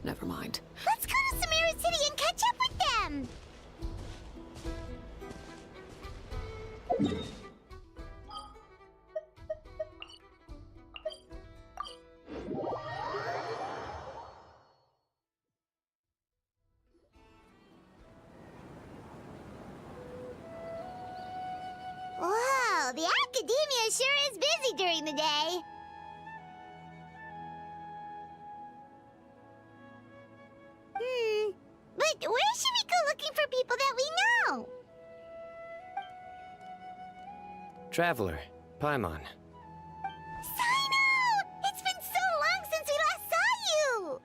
Never mind. Let's go to Sumeru City and catch up with them! Whoa, the academia sure is busy during the day. But where should we go looking for people that we know? Traveler, Paimon. Sino! It's been so long since we last saw you!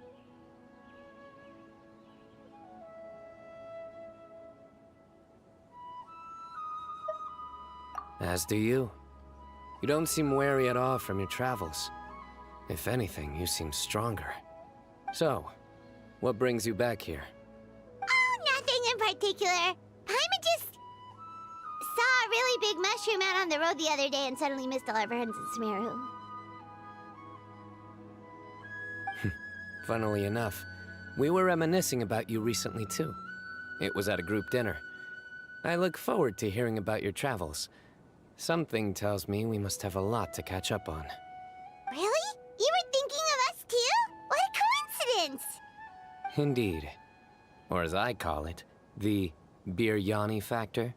As do you. You don't seem weary at all from your travels. If anything, you seem stronger. So, what brings you back here? Oh, nothing in particular. Paimon just saw a really big mushroom out on the road the other day and suddenly missed all our friends in Sumeru. Funnily enough, we were reminiscing about you recently too. It was at a group dinner. I look forward to hearing about your travels. Something tells me we must have a lot to catch up on. Really? You were thinking of us too? What a coincidence! Indeed. Or as I call it, the biryani factor.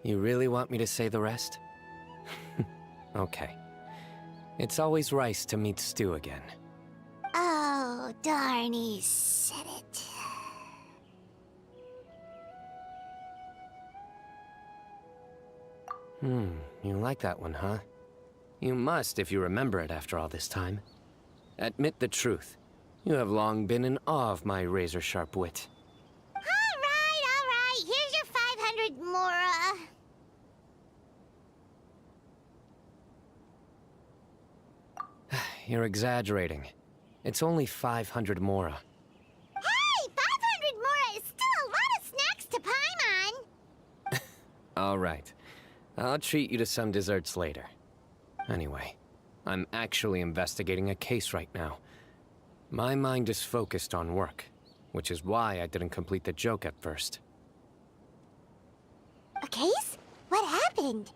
You really want me to say the rest? Okay. It's always rice to meet stew again. Oh, darn, he said it. You like that one, huh? You must if you remember it after all this time. Admit the truth. You have long been in awe of my razor-sharp wit. All right. Here's your 500 Mora. You're exaggerating. It's only 500 mora. Hey, 500 more is still a lot of snacks to Paimon. All right. I'll treat you to some desserts later. Anyway, I'm actually investigating a case right now. My mind is focused on work, which is why I didn't complete the joke at first. A case? What happened?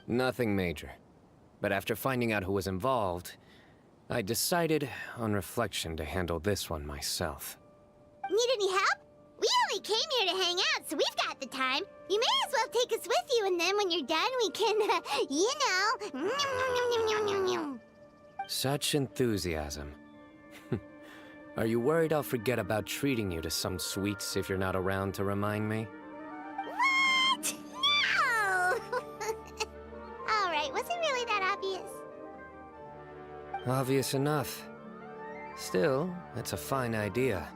Nothing major. But after finding out who was involved, I decided, on reflection, to handle this one myself. Need any help? We only came here to hang out, so we've got the time. You may as well take us with you, and then when you're done, we can, you know... Such enthusiasm. Are you worried I'll forget about treating you to some sweets if you're not around to remind me? What? No! Alright, was it really that obvious? Obvious enough. Still, it's a fine idea.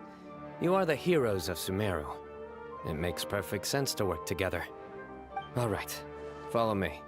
You are the heroes of Sumeru. It makes perfect sense to work together. All right, follow me.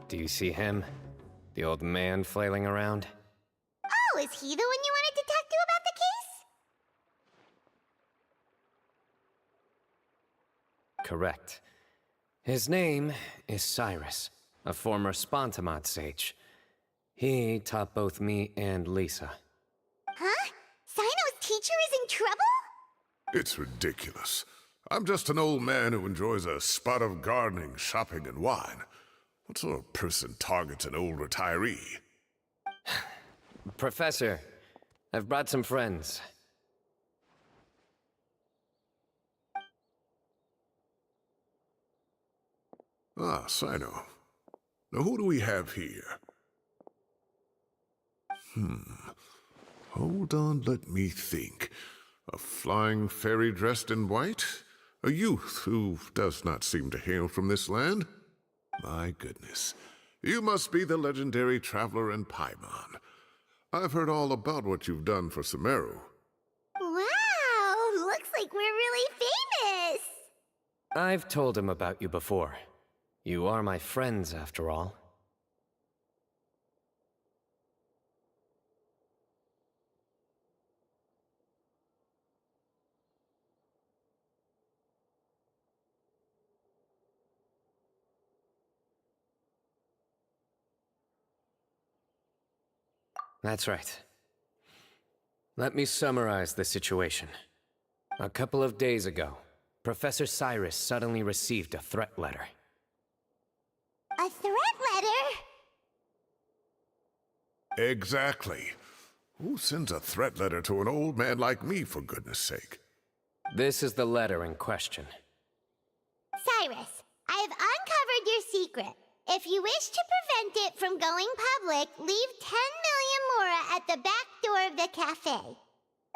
Do you see him? The old man flailing around? Oh, is he the one you wanted to talk to about the case? Correct. His name is Cyrus, a former Spontamod sage. He taught both me and Lisa. Huh? Sino's teacher is in trouble? It's ridiculous. I'm just an old man who enjoys a spot of gardening, shopping, and wine. What sort of person targets an old retiree? Professor, I've brought some friends. Ah, Sino. Now who do we have here? Hold on, let me think. A flying fairy dressed in white? A youth who does not seem to hail from this land? My goodness. You must be the legendary traveler in Paimon. I've heard all about what you've done for Sumeru. Wow, looks like we're really famous. I've told him about you before. You are my friends, after all. That's right. Let me summarize the situation. A couple of days ago, Professor Cyrus suddenly received a threat letter. A threat letter? Exactly. Who sends a threat letter to an old man like me, for goodness sake? This is the letter in question. Cyrus, I have uncovered your secret. If you wish to prevent it from going public, leave 10 million mora at the back door of the cafe.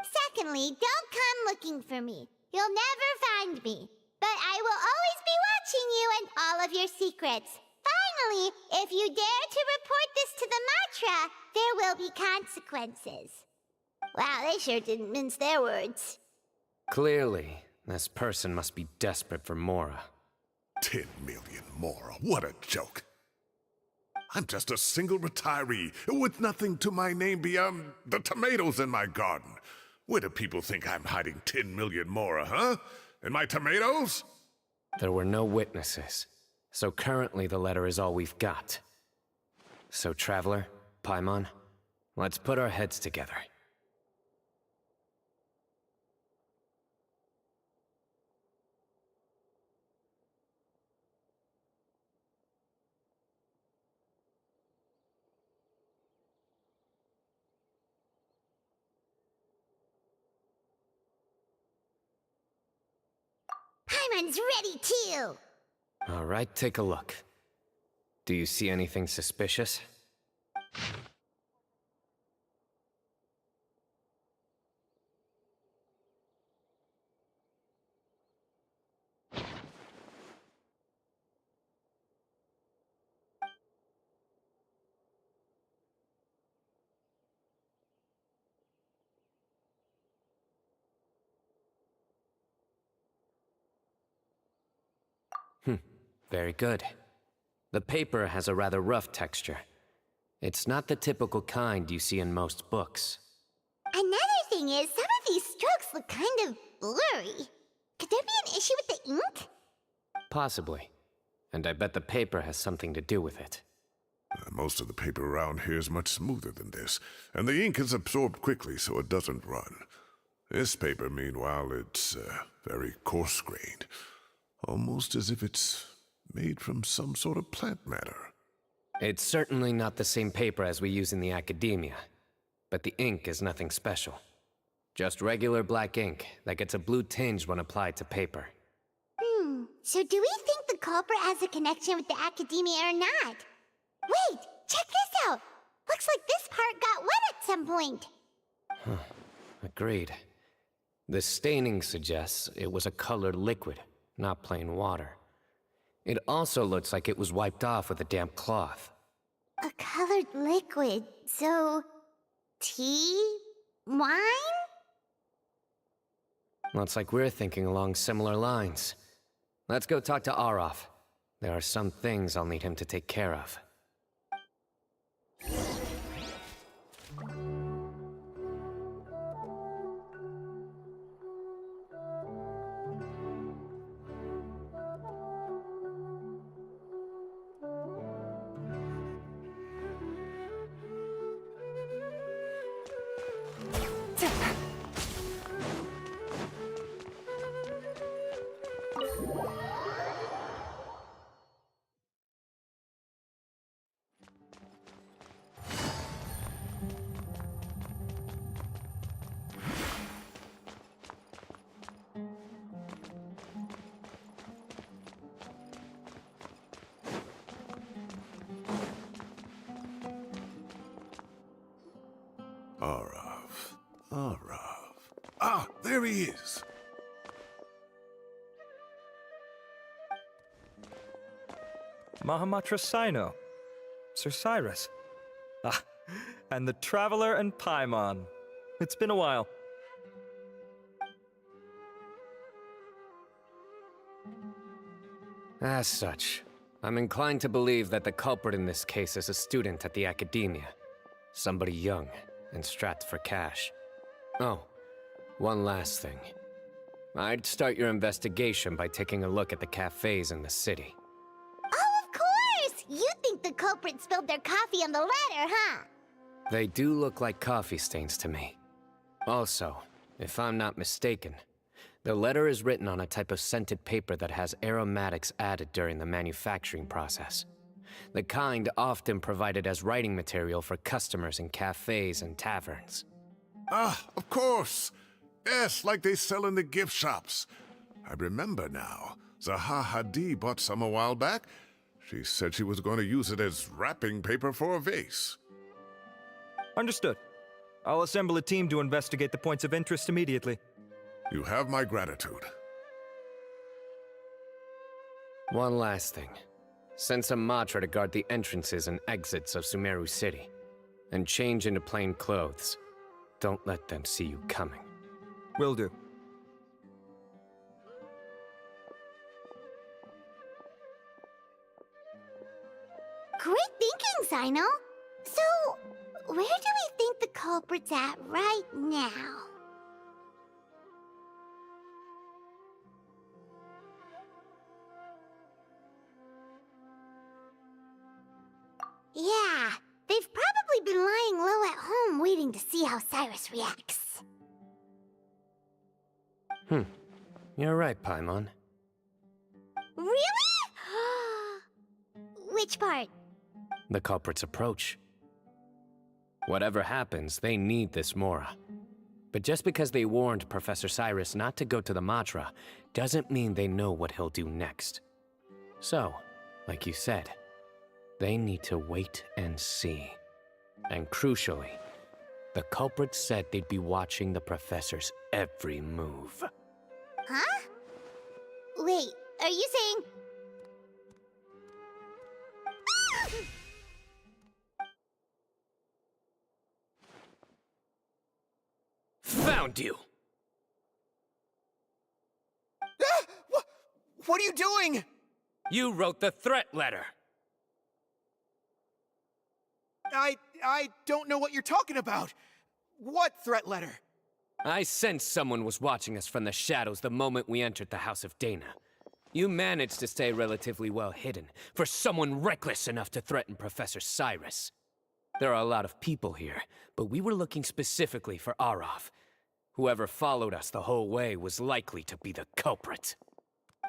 Secondly, don't come looking for me. You'll never find me. But I will always be watching you and all of your secrets. Finally, if you dare to report this to the Matra, there will be consequences. Wow, they sure didn't mince their words. Clearly, this person must be desperate for mora. 10 million more. What a joke. I'm just a single retiree with nothing to my name beyond the tomatoes in my garden. Where do people think I'm hiding 10 million more, huh? In my tomatoes? There were no witnesses, so currently the letter is all we've got. So, Traveler, Paimon, let's put our heads together. Paimon's ready too! All right, take a look. Do you see anything suspicious? Very good. The paper has a rather rough texture. It's not the typical kind you see in most books. Another thing is, some of these strokes look kind of blurry. Could there be an issue with the ink? Possibly. And I bet the paper has something to do with it. Most of the paper around here is much smoother than this, and the ink is absorbed quickly so it doesn't run. This paper, meanwhile, it's very coarse-grained. Almost as if it's made from some sort of plant matter. It's certainly not the same paper as we use in the academia, but the ink is nothing special. Just regular black ink that gets a blue tinge when applied to paper. So do we think the culprit has a connection with the academia or not? Wait, check this out! Looks like this part got wet at some point. Agreed. The staining suggests it was a colored liquid, not plain water. It also looks like it was wiped off with a damp cloth. A colored liquid, so... tea? Wine? Looks like we're thinking along similar lines. Let's go talk to Arof. There are some things I'll need him to take care of. Arav. Ah, there he is. Mahamatra Sino. Sir Cyrus. Ah, and the Traveler and Paimon. It's been a while. As such, I'm inclined to believe that the culprit in this case is a student at the academia. Somebody young and strapped for cash. Oh, one last thing. I'd start your investigation by taking a look at the cafes in the city. Oh, of course! You think the culprit spilled their coffee on the ladder, huh? They do look like coffee stains to me. Also, if I'm not mistaken, the letter is written on a type of scented paper that has aromatics added during the manufacturing process. The kind often provided as writing material for customers in cafes and taverns. Ah, of course. Yes, like they sell in the gift shops. I remember now. Zaha Hadid bought some a while back. She said she was going to use it as wrapping paper for a vase. Understood. I'll assemble a team to investigate the points of interest immediately. You have my gratitude. One last thing. Send some Matra to guard the entrances and exits of Sumeru City. And change into plain clothes. Don't let them see you coming. Will do. Great thinking, Sino. So, where do we think the culprit's at right now? Yeah, how Cyrus reacts. You're right, Paimon. Really? Which part? The culprit's approach. Whatever happens, they need this Mora. But just because they warned Professor Cyrus not to go to the Matra, doesn't mean they know what he'll do next. So, like you said, they need to wait and see. And crucially, the culprit said they'd be watching the Professor's every move. Huh? Wait, are you saying... Found you! What are you doing? You wrote the threat letter! I don't know what you're talking about. What threat letter? I sensed someone was watching us from the shadows the moment we entered the House of Dana. You managed to stay relatively well hidden for someone reckless enough to threaten Professor Cyrus. There are a lot of people here, but we were looking specifically for Arav. Whoever followed us the whole way was likely to be the culprit.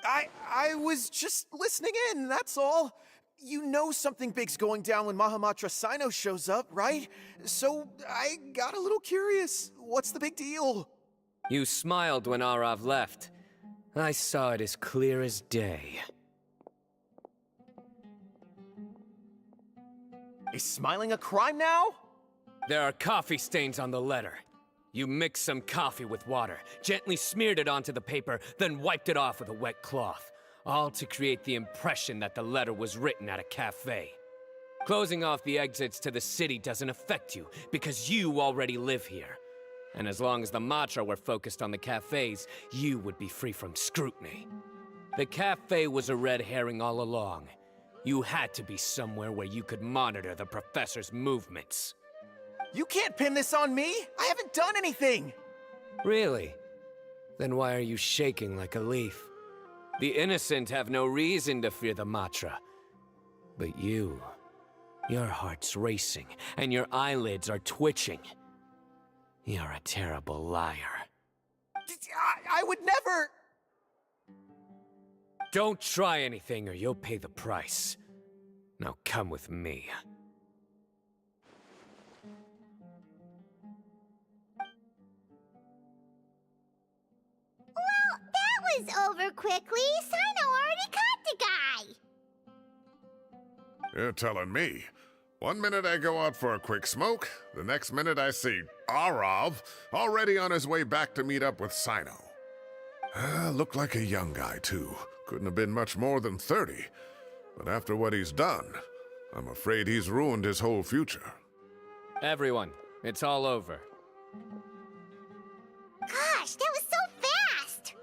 I was just listening in, that's all. You know something big's going down when Mahamatra Sino shows up, right? So I got a little curious. What's the big deal? You smiled when Arav left. I saw it as clear as day. Is smiling a crime now? There are coffee stains on the letter. You mixed some coffee with water, gently smeared it onto the paper, then wiped it off with a wet cloth. All to create the impression that the letter was written at a cafe. Closing off the exits to the city doesn't affect you, because you already live here. And as long as the Matra were focused on the cafes, you would be free from scrutiny. The cafe was a red herring all along. You had to be somewhere where you could monitor the Professor's movements. You can't pin this on me! I haven't done anything! Really? Then why are you shaking like a leaf? The innocent have no reason to fear the Matra. But you, your heart's racing, and your eyelids are twitching. You're a terrible liar. I would never... Don't try anything or you'll pay the price. Now come with me. Well, that was over quickly. Sino already caught the guy. You're telling me. One minute I go out for a quick smoke, the next minute I see Arav already on his way back to meet up with Sino. Looked like a young guy, too. Couldn't have been much more than 30. But after what he's done, I'm afraid he's ruined his whole future. Everyone, it's all over. Gosh, that was so fast.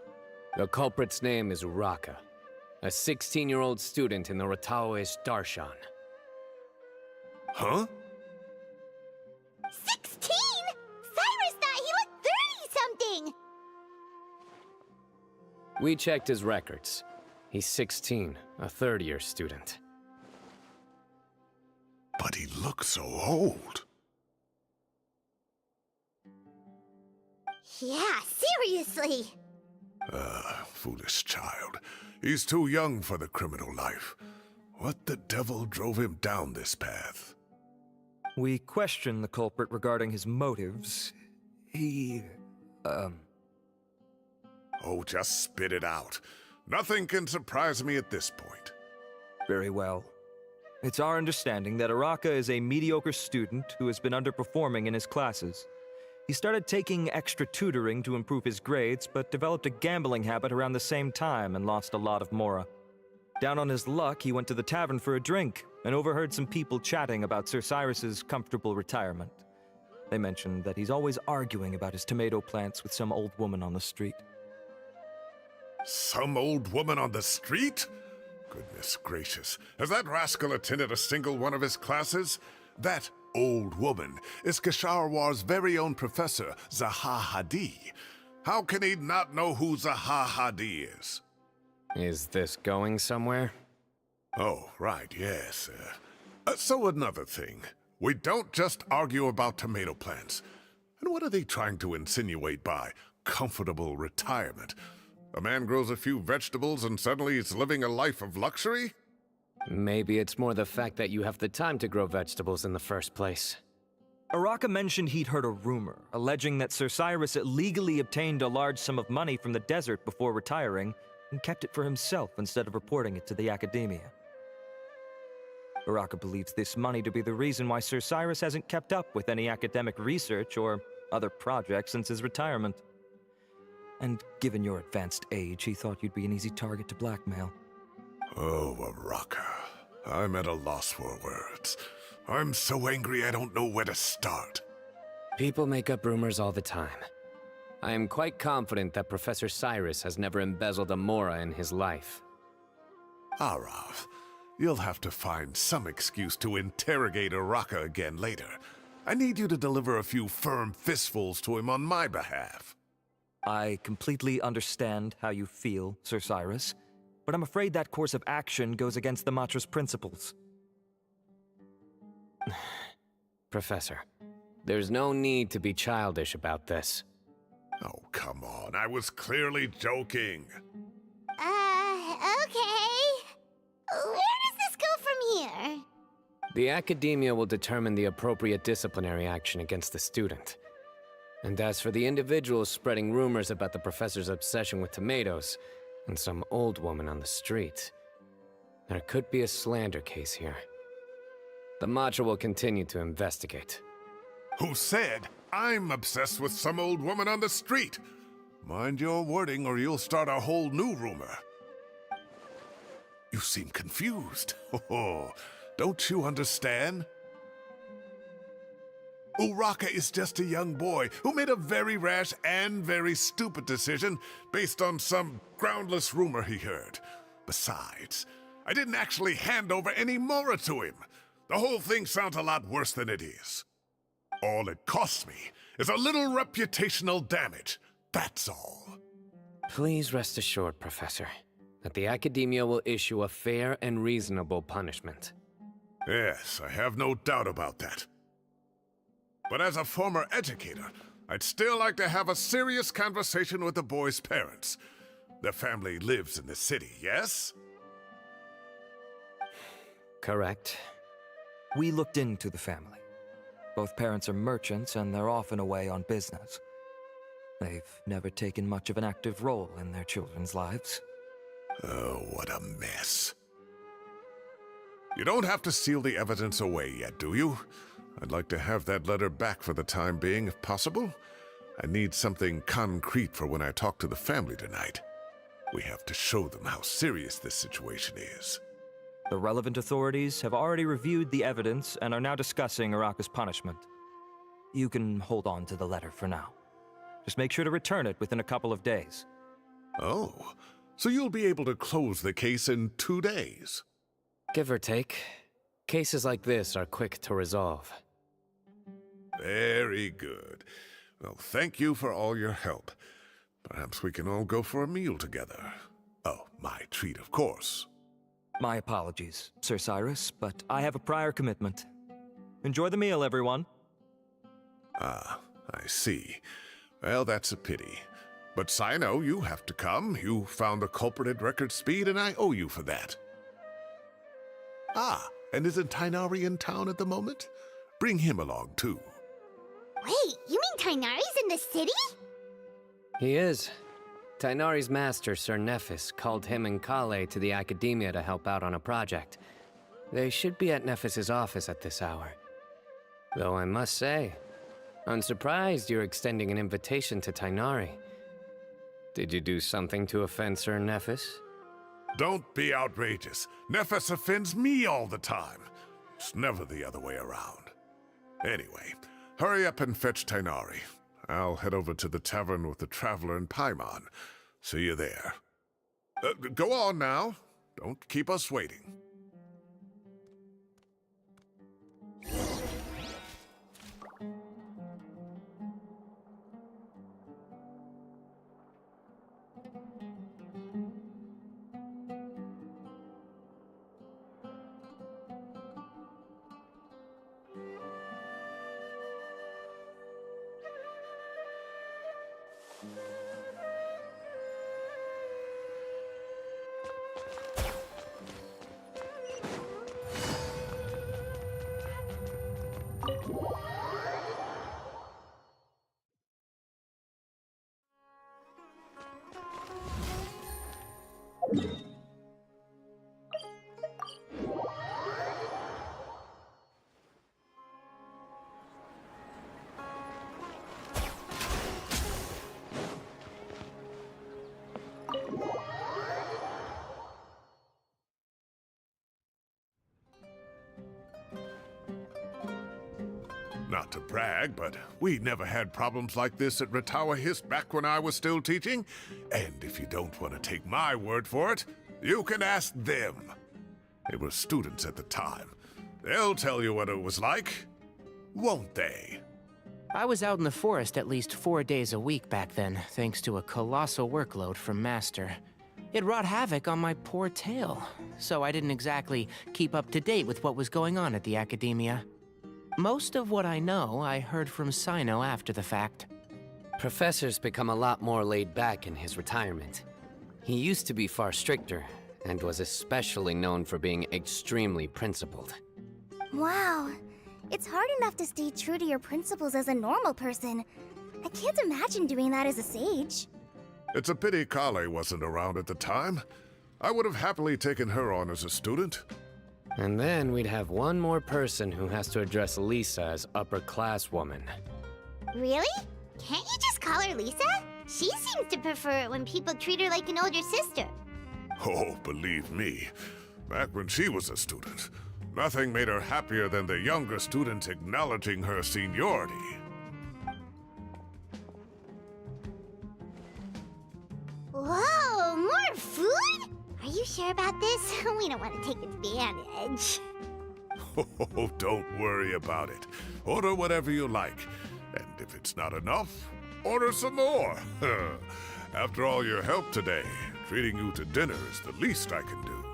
The culprit's name is Uraka, a 16-year-old student in the Rataoish Darshan. Huh? 16? Cyrus thought he looked 30-something. We checked his records. He's 16, a third-year student. But he looks so old. Yeah, seriously. Foolish child. He's too young for the criminal life. What the devil drove him down this path? We questioned the culprit regarding his motives. He... Oh, just spit it out. Nothing can surprise me at this point. Very well. It's our understanding that Araka is a mediocre student who has been underperforming in his classes. He started taking extra tutoring to improve his grades, but developed a gambling habit around the same time and lost a lot of Mora. Down on his luck, he went to the tavern for a drink and overheard some people chatting about Sir Cyrus's comfortable retirement. They mentioned that he's always arguing about his tomato plants with some old woman on the street. Some old woman on the street? Goodness gracious, has that rascal attended a single one of his classes? That old woman is Kasharwar's very own professor, Zaha Hadi. How can he not know who Zaha Hadi is? Is this going somewhere? Oh, right, yes. So another thing. We don't just argue about tomato plants. And what are they trying to insinuate by comfortable retirement? A man grows a few vegetables and suddenly he's living a life of luxury? Maybe it's more the fact that you have the time to grow vegetables in the first place. Araka mentioned he'd heard a rumor, alleging that Sir Cyrus illegally obtained a large sum of money from the desert before retiring, and kept it for himself instead of reporting it to the academia. Araka believes this money to be the reason why Sir Cyrus hasn't kept up with any academic research or other projects since his retirement. And given your advanced age, he thought you'd be an easy target to blackmail. Oh, Araka. I'm at a loss for words. I'm so angry I don't know where to start. People make up rumors all the time. I am quite confident that Professor Cyrus has never embezzled a mora in his life. Arav, you'll have to find some excuse to interrogate Araka again later. I need you to deliver a few firm fistfuls to him on my behalf. I completely understand how you feel, Sir Cyrus, but I'm afraid that course of action goes against the Matra's principles. Professor, there's no need to be childish about this. Oh, come on. I was clearly joking. Okay. Where does this go from here? The academia will determine the appropriate disciplinary action against the student. And as for the individuals spreading rumors about the professor's obsession with tomatoes and some old woman on the street, there could be a slander case here. The Matra will continue to investigate. Who said I'm obsessed with some old woman on the street? Mind your wording or you'll start a whole new rumor. You seem confused. Oh, don't you understand? Uraka is just a young boy who made a very rash and very stupid decision based on some groundless rumor he heard. Besides, I didn't actually hand over any mora to him. The whole thing sounds a lot worse than it is. All it costs me is a little reputational damage. That's all. Please rest assured, Professor, that the academia will issue a fair and reasonable punishment. Yes, I have no doubt about that. But as a former educator, I'd still like to have a serious conversation with the boy's parents. Their family lives in the city, yes? Correct. We looked into the family. Both parents are merchants and they're often away on business. They've never taken much of an active role in their children's lives. Oh, what a mess. You don't have to seal the evidence away yet, do you? I'd like to have that letter back for the time being, if possible. I need something concrete for when I talk to the family tonight. We have to show them how serious this situation is. The relevant authorities have already reviewed the evidence and are now discussing Araka's punishment. You can hold on to the letter for now. Just make sure to return it within a couple of days. Oh, so you'll be able to close the case in 2 days? Give or take. Cases like this are quick to resolve. Very good. Well, thank you for all your help. Perhaps we can all go for a meal together. Oh, my treat, of course. My apologies, Sir Cyrus, but I have a prior commitment. Enjoy the meal, everyone. Ah, I see. Well, that's a pity. But Sino, you have to come. You found the culprit at record speed, and I owe you for that. Ah, and isn't Tainari in town at the moment? Bring him along, too. Wait, you mean Tainari's in the city? He is. Tainari's master, Sir Nephis, called him and Kale to the academia to help out on a project. They should be at Nephis's office at this hour. Though I must say, I'm surprised you're extending an invitation to Tainari. Did you do something to offend Sir Nephis? Don't be outrageous. Nephis offends me all the time. It's never the other way around. Anyway, hurry up and fetch Tainari. I'll head over to the tavern with the Traveler and Paimon. See you there. Go on now. Don't keep us waiting. Not to brag, but we never had problems like this at Ratawa Hist back when I was still teaching. And if you don't want to take my word for it, you can ask them. They were students at the time. They'll tell you what it was like, won't they? I was out in the forest at least 4 days a week back then, thanks to a colossal workload from Master. It wrought havoc on my poor tail, so I didn't exactly keep up to date with what was going on at the Academia. Most of what I know, I heard from Sino after the fact. Professor's become a lot more laid back in his retirement. He used to be far stricter, and was especially known for being extremely principled. Wow. It's hard enough to stay true to your principles as a normal person. I can't imagine doing that as a sage. It's a pity Kale wasn't around at the time. I would have happily taken her on as a student. And then we'd have one more person who has to address Lisa as upper-class woman. Really? Can't you just call her Lisa? She seems to prefer it when people treat her like an older sister. Oh, believe me, back when she was a student, nothing made her happier than the younger students acknowledging her seniority. Whoa, more food? Are you sure about this? We don't want to take advantage. Oh, don't worry about it. Order whatever you like. And if it's not enough, order some more. After all your help today, treating you to dinner is the least I can do.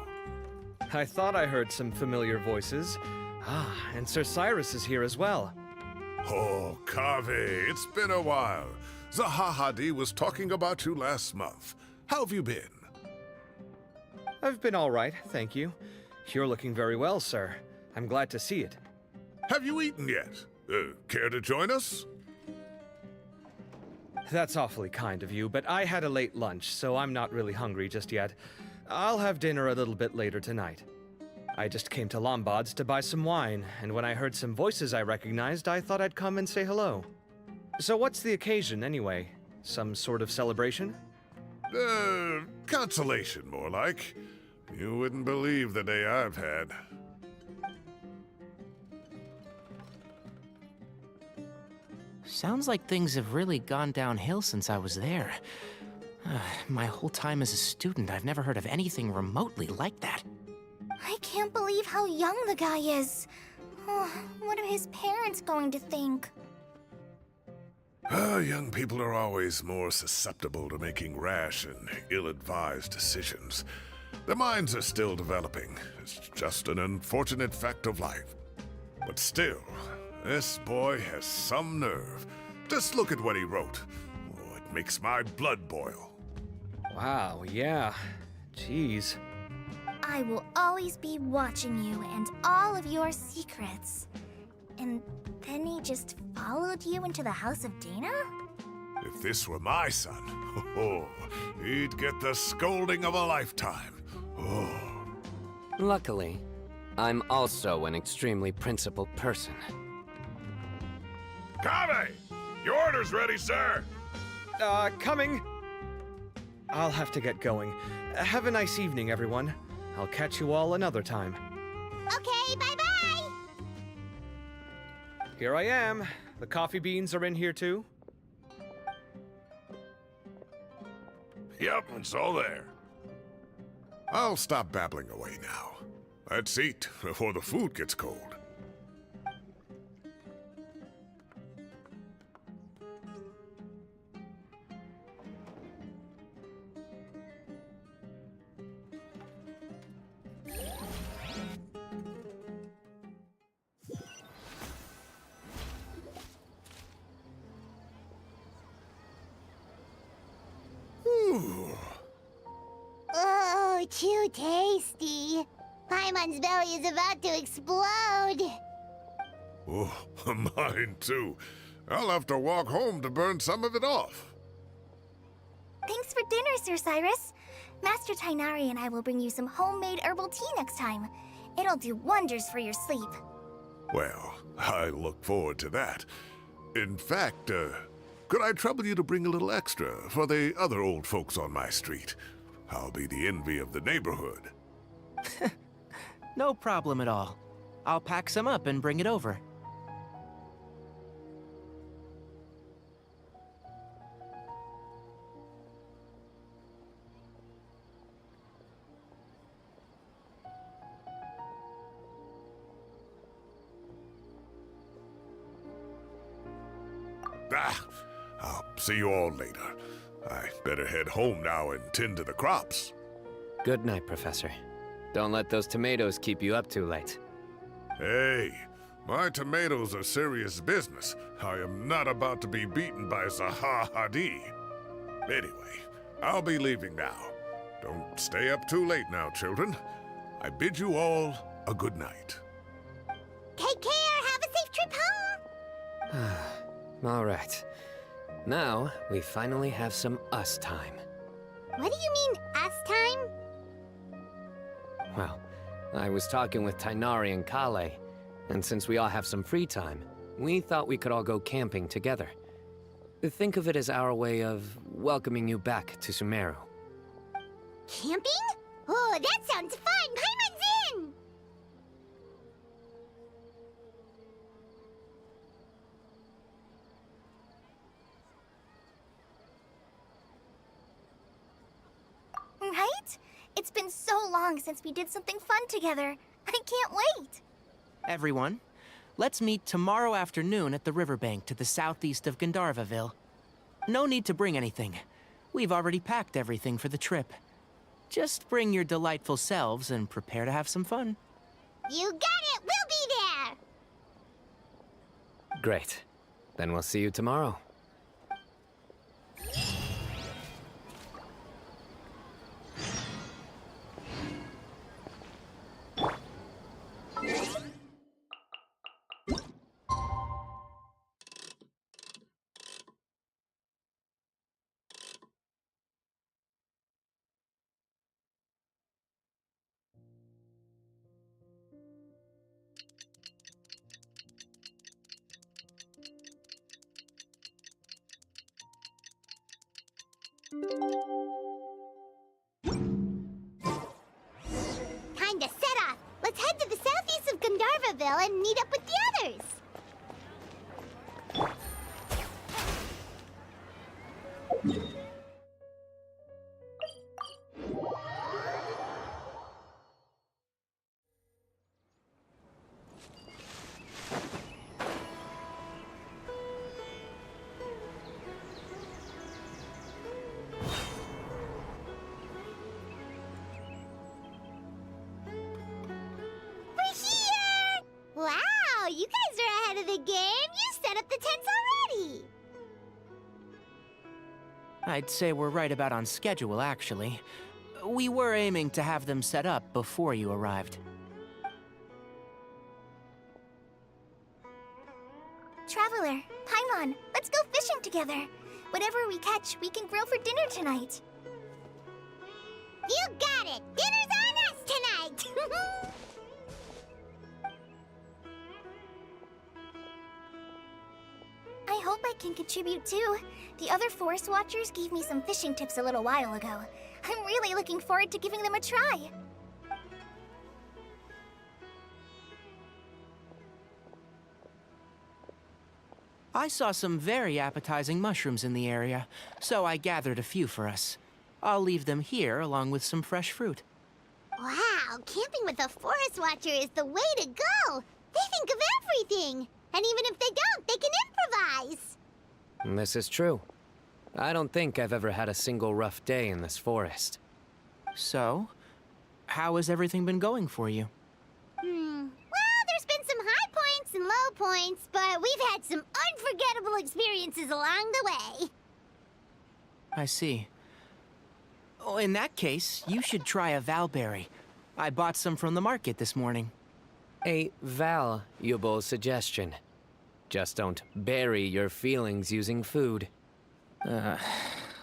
I thought I heard some familiar voices. Ah, and Sir Cyrus is here as well. Oh, Kave, it's been a while. Zahahadi was talking about you last month. How have you been? I've been all right, thank you. You're looking very well, sir. I'm glad to see it. Have you eaten yet? Care to join us? That's awfully kind of you, but I had a late lunch, so I'm not really hungry just yet. I'll have dinner a little bit later tonight. I just came to Lombard's to buy some wine, and when I heard some voices I recognized, I thought I'd come and say hello. So what's the occasion, anyway? Some sort of celebration? Consolation, more like. You wouldn't believe the day I've had. Sounds like things have really gone downhill since I was there. My whole time as a student, I've never heard of anything remotely like that. I can't believe how young the guy is. Oh, what are his parents going to think? Young people are always more susceptible to making rash and ill-advised decisions. Their minds are still developing. It's just an unfortunate fact of life. But still, this boy has some nerve. Just look at what he wrote. Oh, it makes my blood boil. Wow, yeah. Jeez. I will always be watching you and all of your secrets. And then he just followed you into the house of Dana? If this were my son, he'd get the scolding of a lifetime. Oh. Luckily, I'm also an extremely principled person. Kave! Your order's ready, sir! Coming! I'll have to get going. Have a nice evening, everyone. I'll catch you all another time. Okay, bye-bye! Here I am. The coffee beans are in here too. Yep, it's all there. I'll stop babbling away now. Let's eat before the food gets cold. Too tasty. Paimon's belly is about to explode. Oh, mine too. I'll have to walk home to burn some of it off. Thanks for dinner, Sir Cyrus. Master Tainari and I will bring you some homemade herbal tea next time. It'll do wonders for your sleep. Well, I look forward to that. In fact, could I trouble you to bring a little extra for the other old folks on my street? I'll be the envy of the neighborhood. No problem at all. I'll pack some up and bring it over. I'll see you all later. I better head home now and tend to the crops. Good night, Professor. Don't let those tomatoes keep you up too late. Hey, my tomatoes are serious business. I am not about to be beaten by Zaha Hadid. Anyway, I'll be leaving now. Don't stay up too late now, children. I bid you all a good night. Take care. Have a safe trip home. All right. Now, we finally have some us time. What do you mean, us time? Well, I was talking with Tainari and Kale, and since we all have some free time, we thought we could all go camping together. Think of it as our way of welcoming you back to Sumeru. Camping? Oh, that sounds fun. Paimon's in! Right? It's been so long since we did something fun together. I can't wait. Everyone, let's meet tomorrow afternoon at the riverbank to the southeast of Gandharvaville. No need to bring anything. We've already packed everything for the trip. Just bring your delightful selves and prepare to have some fun. You got it. We'll be there. Great. Then we'll see you tomorrow. Time to set off. Let's head to the southeast of Gandharvaville and meet up with the others. We're here! Wow, you guys are ahead of the game. You set up the tents already. I'd say we're right about on schedule, actually. We were aiming to have them set up before you arrived. Traveler, Paimon, let's go fishing together. Whatever we catch, we can grill for dinner tonight. You got it. Dinner's on us tonight. I hope I can contribute too. The other forest watchers gave me some fishing tips a little while ago. I'm really looking forward to giving them a try. I saw some very appetizing mushrooms in the area, so I gathered a few for us. I'll leave them here along with some fresh fruit. Wow, camping with a forest watcher is the way to go. They think of everything. And even if they don't, they can improvise. This is true. I don't think I've ever had a single rough day in this forest. So, how has everything been going for you? Well, there's been some high points and low points, but we've had some unforgettable experiences along the way. I see. Oh, in that case, you should try a valberry. I bought some from the market this morning. A valuable suggestion. Just don't bury your feelings using food.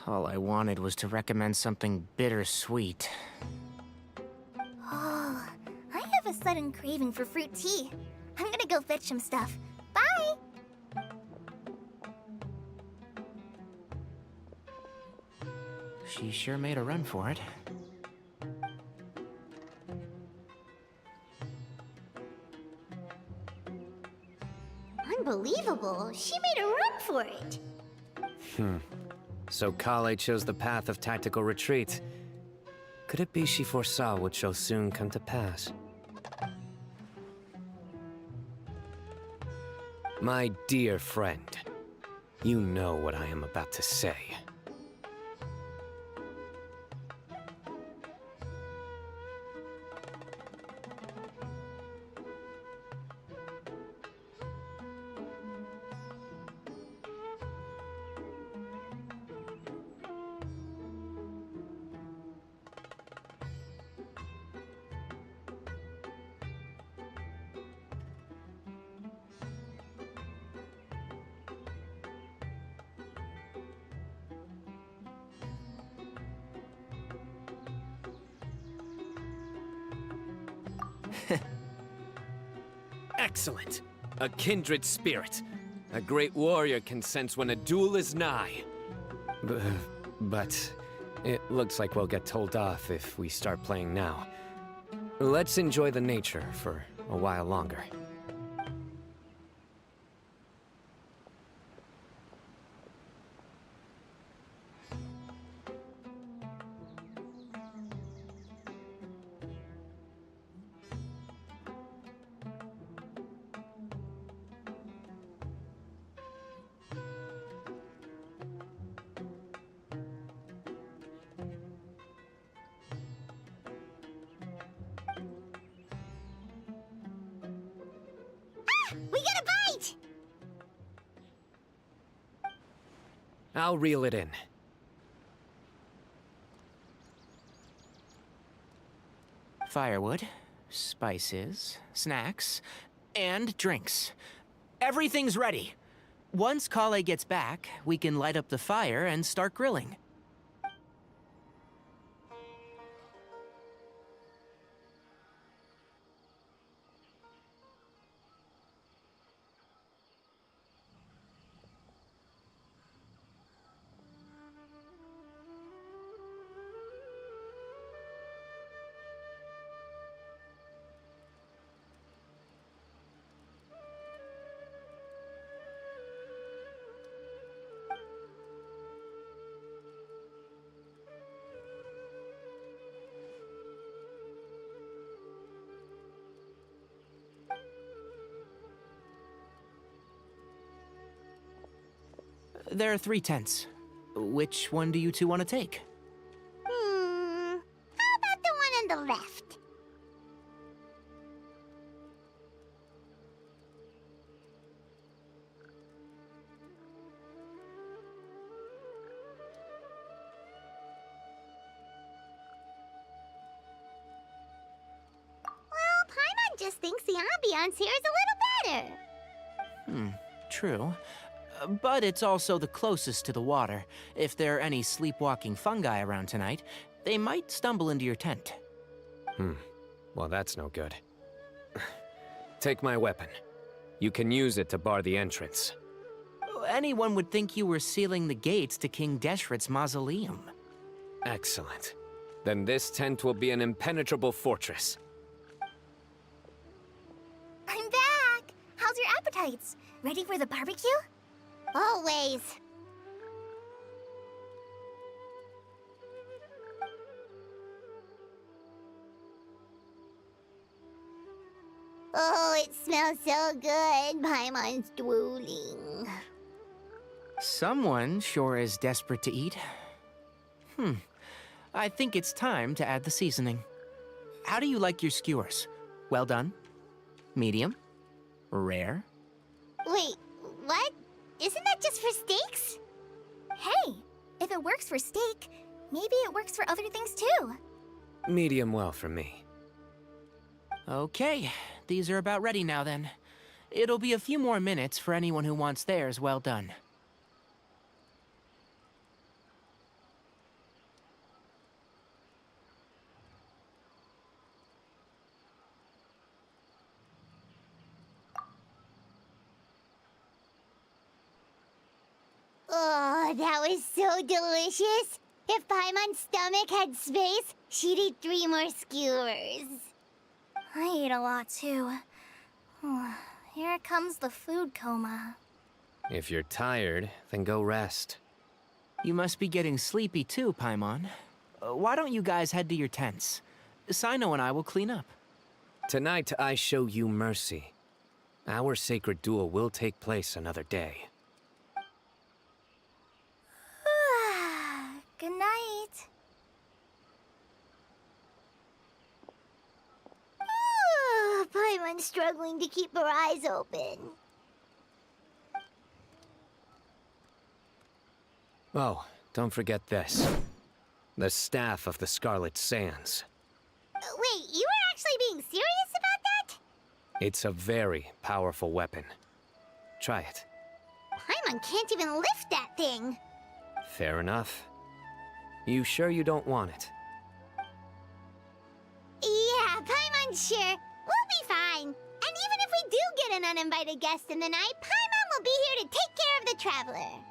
All I wanted was to recommend something bittersweet. Oh, I have a sudden craving for fruit tea. I'm gonna go fetch some stuff. Bye! She sure made a run for it. Unbelievable. She made a run for it. So Kale chose the path of tactical retreat. Could it be she foresaw what shall soon come to pass? My dear friend, you know what I am about to say. Excellent. A kindred spirit. A great warrior can sense when a duel is nigh. But it looks like we'll get told off if we start playing now. Let's enjoy the nature for a while longer. We got a bite! I'll reel it in. Firewood, spices, snacks, and drinks. Everything's ready. Once Kale gets back, we can light up the fire and start grilling. There are 3 tents. Which one do you two want to take? How about the one on the left? Well, Paimon just thinks the ambiance here is a little better. True. But it's also the closest to the water. If there are any sleepwalking fungi around tonight, they might stumble into your tent. Well, that's no good. Take my weapon. You can use it to bar the entrance. Anyone would think you were sealing the gates to King Deshret's mausoleum. Excellent. Then this tent will be an impenetrable fortress. I'm back! How's your appetites? Ready for the barbecue? Always. Oh, it smells so good. Paimon's drooling. Someone sure is desperate to eat. I think it's time to add the seasoning. How do you like your skewers? Well done? Medium? Rare? Wait, what? Isn't that just for steaks? Hey, if it works for steak, Maybe it works for other things too. Medium well for me. Okay, these are about ready now then. It'll be a few more minutes for anyone who wants theirs well done. Oh, that was so delicious. If Paimon's stomach had space, she'd eat 3 more skewers. I ate a lot too. Here comes the food coma. If you're tired, then go rest. You must be getting sleepy too, Paimon. Why don't you guys head to your tents? Sino and I will clean up. Tonight, I show you mercy. Our sacred duel will take place another day. Good night. Paimon's struggling to keep her eyes open. Oh, don't forget this. The Staff of the Scarlet Sands. Wait, you were actually being serious about that? It's a very powerful weapon. Try it. Paimon can't even lift that thing. Fair enough. You sure you don't want it? Yeah, Paimon's sure. We'll be fine. And even if we do get an uninvited guest in the night, Paimon will be here to take care of the traveler.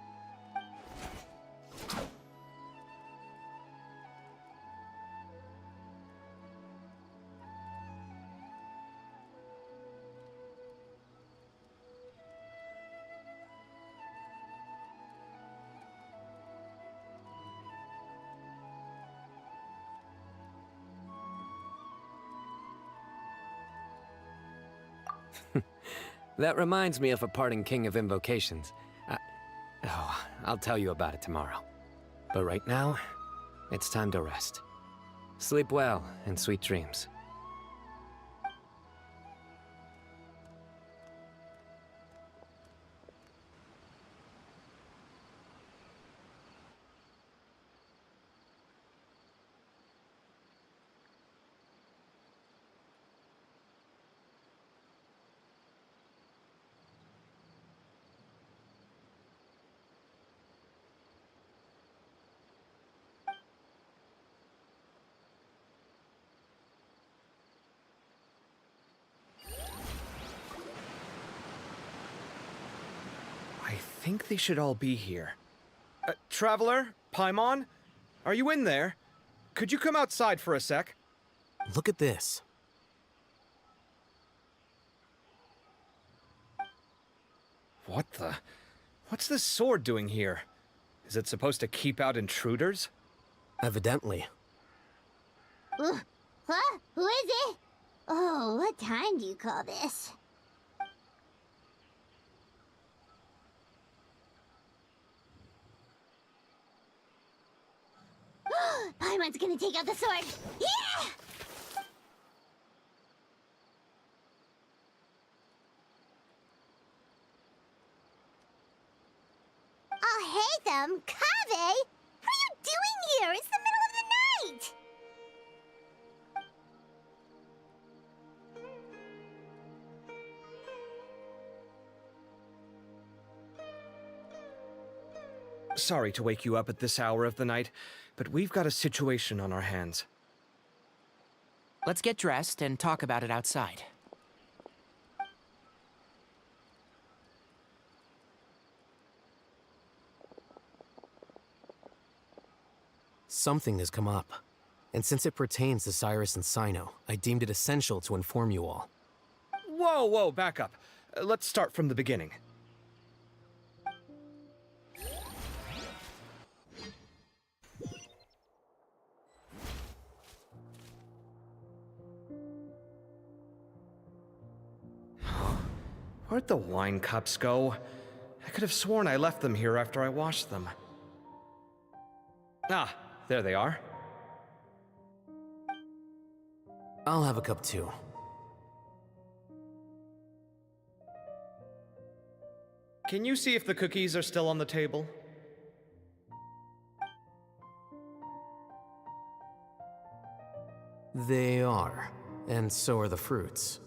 That reminds me of a parting king of invocations. I'll tell you about it tomorrow. But right now, it's time to rest. Sleep well and sweet dreams. I think they should all be here. Traveler? Paimon? Are you in there? Could you come outside for a sec? Look at this. What the? What's this sword doing here? Is it supposed to keep out intruders? Evidently. Huh? Who is it? Oh, what time do you call this? Paimon's gonna take out the sword. Yeah! Oh, hey them, Kave! What are you doing here? It's the middle of the night! Sorry to wake you up at this hour of the night, but we've got a situation on our hands. Let's get dressed and talk about it outside. Something has come up. And since it pertains to Cyrus and Sino, I deemed it essential to inform you all. Whoa, back up. Let's start from the beginning. Where'd the wine cups go? I could have sworn I left them here after I washed them. Ah, there they are. I'll have a cup too. Can you see if the cookies are still on the table? They are, and so are the fruits.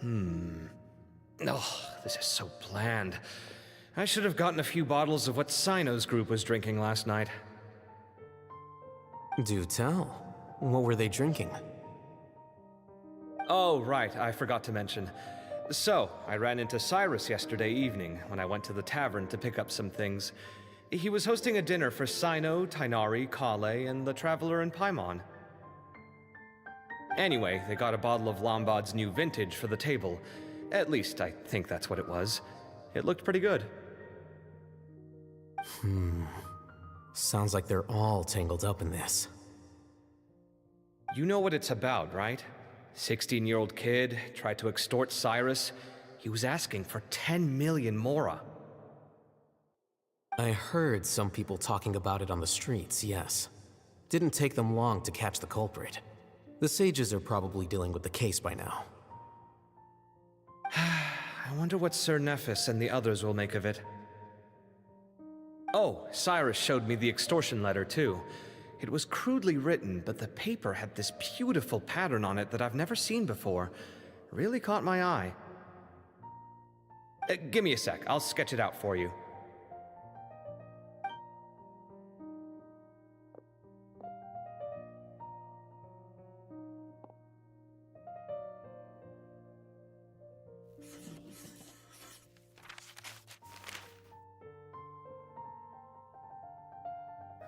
Oh, this is so bland. I should have gotten a few bottles of what Sino's group was drinking last night. Do tell. What were they drinking? Oh, right, I forgot to mention. So, I ran into Cyrus yesterday evening when I went to the tavern to pick up some things. He was hosting a dinner for Sino, Tighnari, Kale, and the Traveler and Paimon. Anyway, they got a bottle of Lombard's new vintage for the table. At least, I think that's what it was. It looked pretty good. Sounds like they're all tangled up in this. You know what it's about, right? 16-year-old kid tried to extort Cyrus. He was asking for 10 million mora. I heard some people talking about it on the streets, yes. Didn't take them long to catch the culprit. The sages are probably dealing with the case by now. I wonder what Sir Nephis and the others will make of it. Oh, Cyrus showed me the extortion letter, too. It was crudely written, but the paper had this beautiful pattern on it that I've never seen before. Really caught my eye. Give me a sec, I'll sketch it out for you.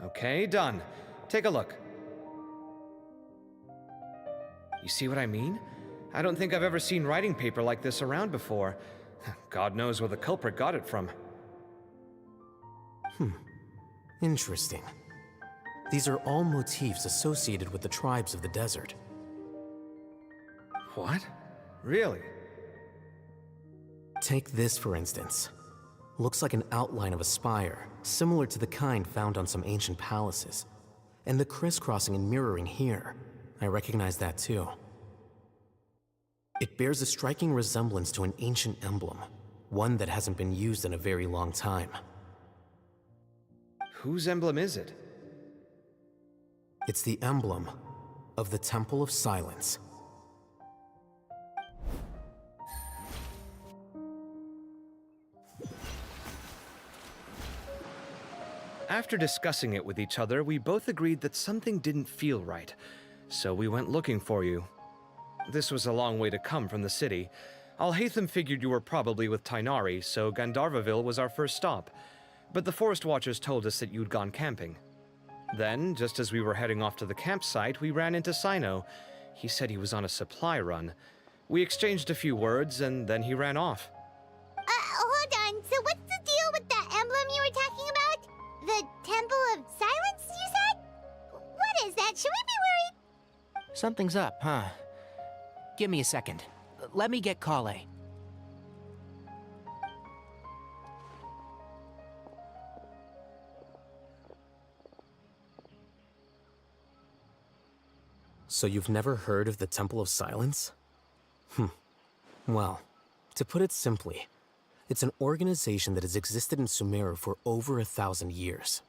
Okay, done. Take a look. You see what I mean? I don't think I've ever seen writing paper like this around before. God knows where the culprit got it from. Interesting. These are all motifs associated with the tribes of the desert. What? Really? Take this, for instance. Looks like an outline of a spire, similar to the kind found on some ancient palaces. And the crisscrossing and mirroring here, I recognize that too. It bears a striking resemblance to an ancient emblem, one that hasn't been used in a very long time. Whose emblem is it? It's the emblem of the Temple of Silence. After discussing it with each other, we both agreed that something didn't feel right, so we went looking for you. This was a long way to come from the city. Alhaitham figured you were probably with Tighnari, so Gandharvaville was our first stop, but the Forest Watchers told us that you'd gone camping. Then, just as we were heading off to the campsite, we ran into Sino. He said he was on a supply run. We exchanged a few words, and then he ran off. Hold on. So what's the deal with that emblem you were talking about? The Temple of Silence, you said? What is that? Should we be worried? Something's up, huh? Give me a second. Let me get Kale. So you've never heard of the Temple of Silence? Well, to put it simply, it's an organization that has existed in Sumeru for over 1,000 years.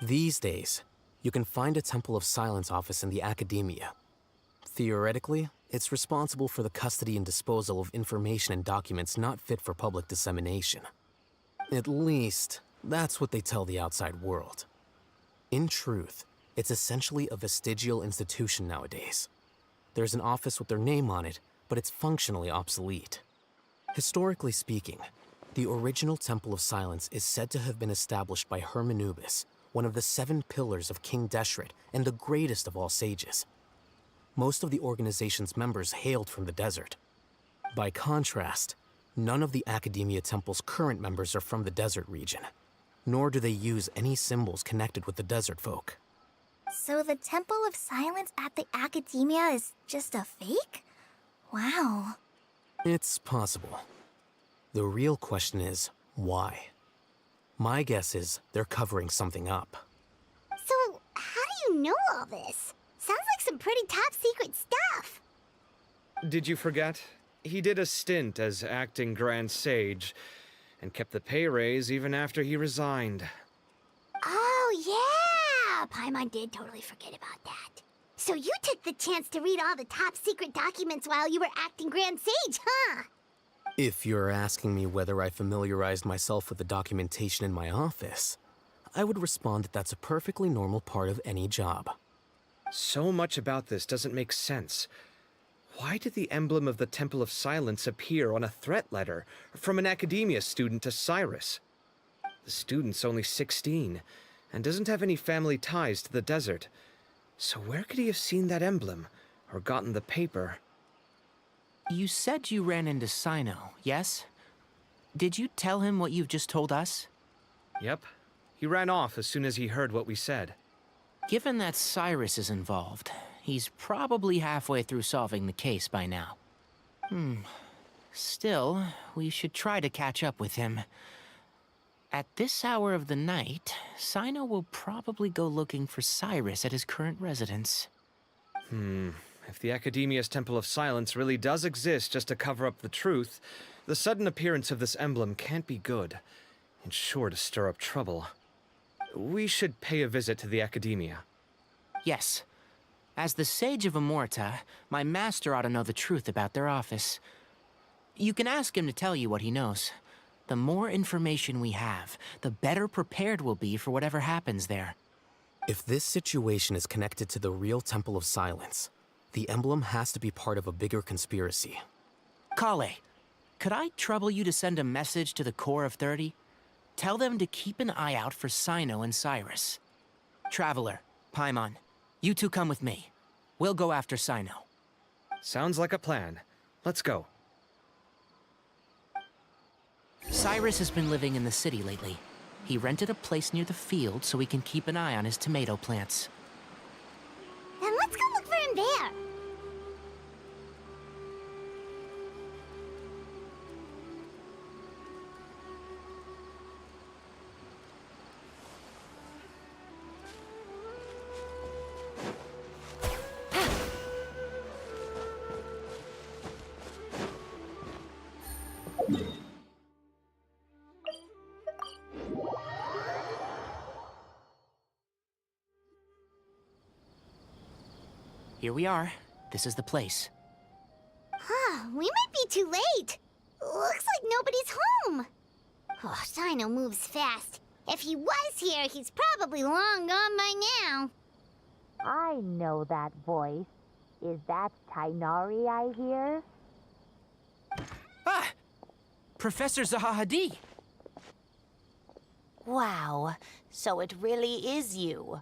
These days, you can find a Temple of Silence office in the academia. Theoretically, it's responsible for the custody and disposal of information and documents not fit for public dissemination. At least, that's what they tell the outside world. In truth, it's essentially a vestigial institution nowadays. There's an office with their name on it, but it's functionally obsolete. Historically speaking, the original Temple of Silence is said to have been established by Hermanubis, one of the 7 pillars of King Deshret and the greatest of all sages. Most of the organization's members hailed from the desert. By contrast, none of the Academia Temple's current members are from the desert region, nor do they use any symbols connected with the desert folk. So the Temple of Silence at the Academia is just a fake? Wow. It's possible. The real question is, why? My guess is they're covering something up. So, how do you know all this? Sounds like some pretty top secret stuff. Did you forget? He did a stint as acting Grand Sage, and kept the pay raise even after he resigned. Oh, yeah! Yeah, Paimon did totally forget about that. So you took the chance to read all the top secret documents while you were acting Grand Sage, huh? If you're asking me whether I familiarized myself with the documentation in my office, I would respond that that's a perfectly normal part of any job. So much about this doesn't make sense. Why did the emblem of the Temple of Silence appear on a threat letter from an academia student to Cyrus? The student's only 16 and doesn't have any family ties to the desert. So where could he have seen that emblem or gotten the paper? You said you ran into Sino, yes? Did you tell him what you've just told us? Yep. He ran off as soon as he heard what we said. Given that Cyrus is involved, he's probably halfway through solving the case by now. Still, we should try to catch up with him. At this hour of the night, Sino will probably go looking for Cyrus at his current residence. If the Academia's Temple of Silence really does exist just to cover up the truth, the sudden appearance of this emblem can't be good. It's sure to stir up trouble. We should pay a visit to the Academia. Yes. As the Sage of Amorta, my master ought to know the truth about their office. You can ask him to tell you what he knows. The more information we have, the better prepared we'll be for whatever happens there. If this situation is connected to the real Temple of Silence, the emblem has to be part of a bigger conspiracy. Kale, could I trouble you to send a message to the Core of 30? Tell them to keep an eye out for Sino and Cyrus. Traveler, Paimon, you two come with me. We'll go after Sino. Sounds like a plan. Let's go. Cyrus has been living in the city lately. He rented a place near the field so he can keep an eye on his tomato plants. Then let's go look for him there. Here we are. This is the place. We might be too late. Looks like nobody's home. Oh, Sino moves fast. If he was here, he's probably long gone by now. I know that voice. Is that Tainari I hear? Ah! Professor Zahahadi! Wow, so it really is you.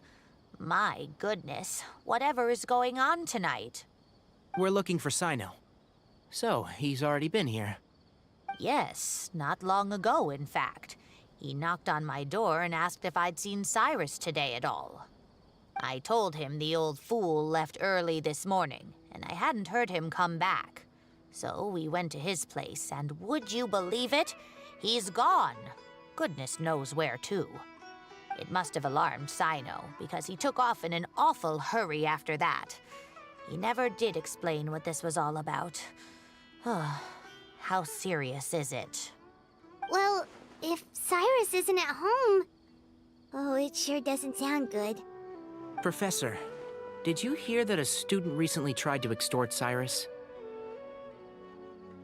My goodness, whatever is going on tonight? We're looking for Sino. So, he's already been here. Yes, not long ago, in fact. He knocked on my door and asked if I'd seen Cyrus today at all. I told him the old fool left early this morning, and I hadn't heard him come back. So we went to his place, and would you believe it? He's gone. Goodness knows where to. It must have alarmed Sino, because he took off in an awful hurry after that. He never did explain what this was all about. How serious is it? Well, if Cyrus isn't at home... Oh, it sure doesn't sound good. Professor, did you hear that a student recently tried to extort Cyrus?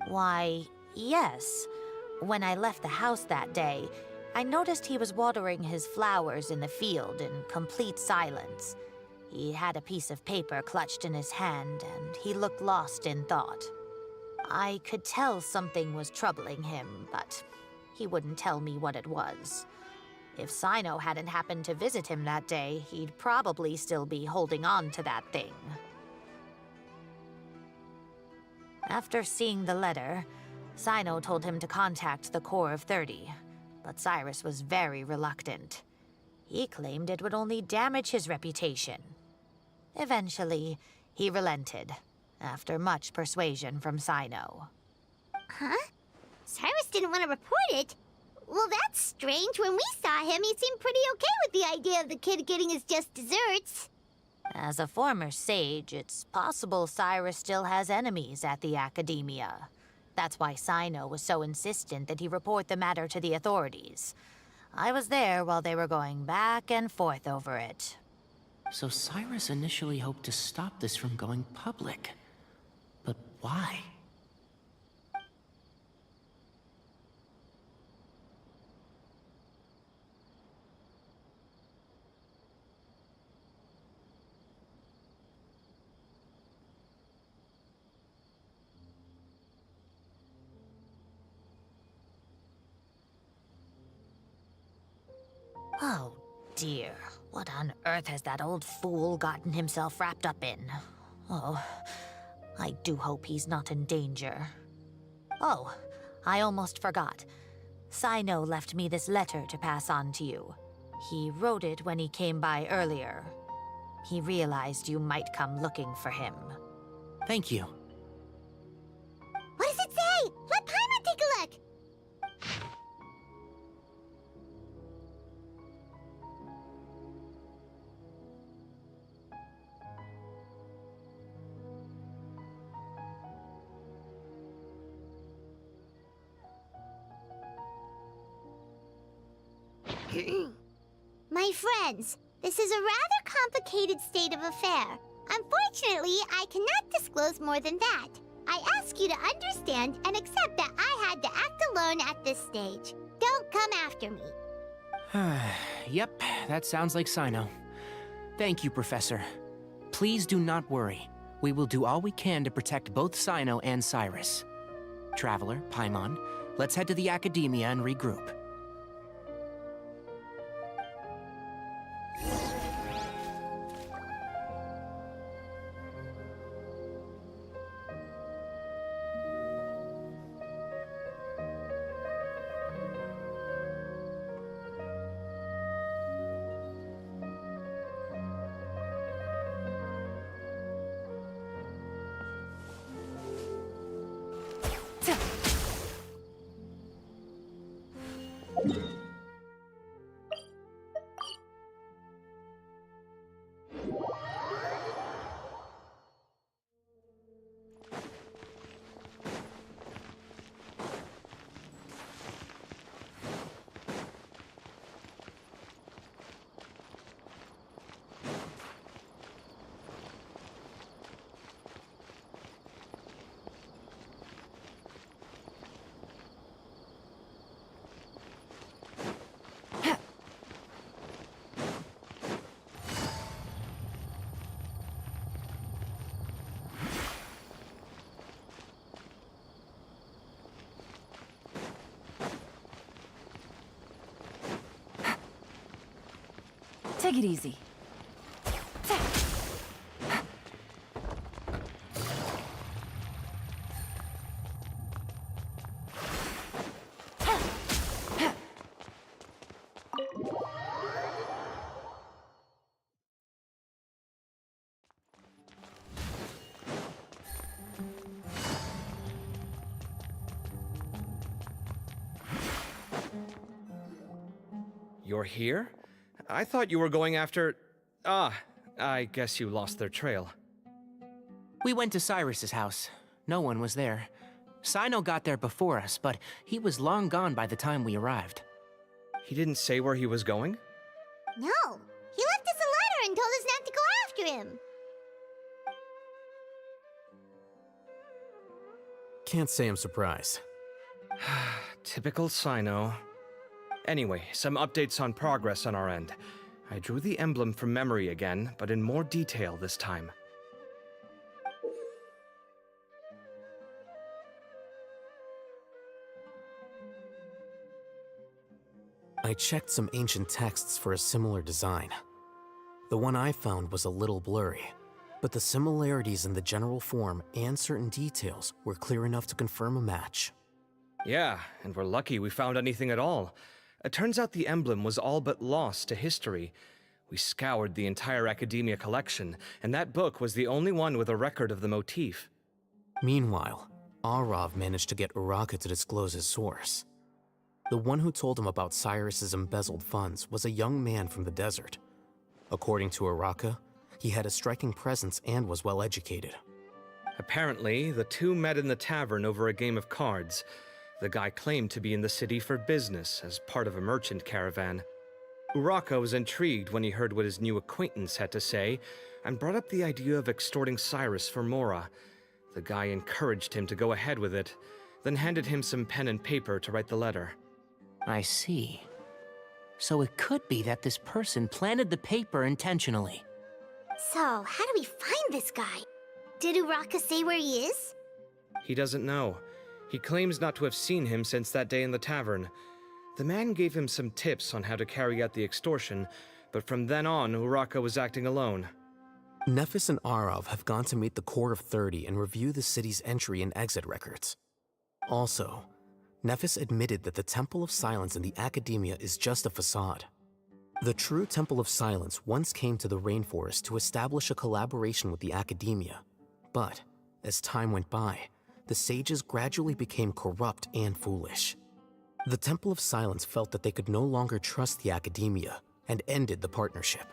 Why, yes. When I left the house that day, I noticed he was watering his flowers in the field in complete silence. He had a piece of paper clutched in his hand, and he looked lost in thought. I could tell something was troubling him, but he wouldn't tell me what it was. If Sino hadn't happened to visit him that day, he'd probably still be holding on to that thing. After seeing the letter, Sino told him to contact the Core of 30, but Cyrus was very reluctant. He claimed it would only damage his reputation. Eventually, he relented, after much persuasion from Sino. Huh? Cyrus didn't want to report it? Well, that's strange. When we saw him, he seemed pretty okay with the idea of the kid getting his just desserts. As a former sage, it's possible Cyrus still has enemies at the Academia. That's why Sino was so insistent that he report the matter to the authorities. I was there while they were going back and forth over it. So Cyrus initially hoped to stop this from going public. But why? Oh, dear. What on earth has that old fool gotten himself wrapped up in? Oh, I do hope he's not in danger. Oh, I almost forgot. Sino left me this letter to pass on to you. He wrote it when he came by earlier. He realized you might come looking for him. Thank you. What does it say? Let Paimon take a look! My friends, this is a rather complicated state of affair. Unfortunately, I cannot disclose more than that. I ask you to understand and accept that I had to act alone at this stage. Don't come after me. Yep, that sounds like Sino. Thank you, Professor. Please do not worry. We will do all we can to protect both Sino and Cyrus. Traveler, Paimon, let's head to the Academia and regroup. Take it easy. You're here? I thought you were going after... Ah, I guess you lost their trail. We went to Cyrus's house. No one was there. Sino got there before us, but he was long gone by the time we arrived. He didn't say where he was going? No, he left us a letter and told us not to go after him. Can't say I'm surprised. Typical Sino. Anyway, some updates on progress on our end. I drew the emblem from memory again, but in more detail this time. I checked some ancient texts for a similar design. The one I found was a little blurry, but the similarities in the general form and certain details were clear enough to confirm a match. Yeah, and we're lucky we found anything at all. It turns out the emblem was all but lost to history. We scoured the entire Academia collection, and that book was the only one with a record of the motif. Meanwhile, Arav managed to get Uraka to disclose his source. The one who told him about Cyrus's embezzled funds was a young man from the desert. According to Uraka, he had a striking presence and was well educated. Apparently, the two met in the tavern over a game of cards. The guy claimed to be in the city for business as part of a merchant caravan. Uraka was intrigued when he heard what his new acquaintance had to say, and brought up the idea of extorting Cyrus for Mora. The guy encouraged him to go ahead with it, then handed him some pen and paper to write the letter. I see. So it could be that this person planted the paper intentionally. So, how do we find this guy? Did Uraka say where he is? He doesn't know. He claims not to have seen him since that day in the tavern. The man gave him some tips on how to carry out the extortion, but from then on, Uraka was acting alone. Nephis and Arav have gone to meet the Core of 30 and review the city's entry and exit records. Also, Nephis admitted that the Temple of Silence in the Academia is just a facade. The true Temple of Silence once came to the rainforest to establish a collaboration with the Academia, but as time went by, the sages gradually became corrupt and foolish. The Temple of Silence felt that they could no longer trust the Academia and ended the partnership.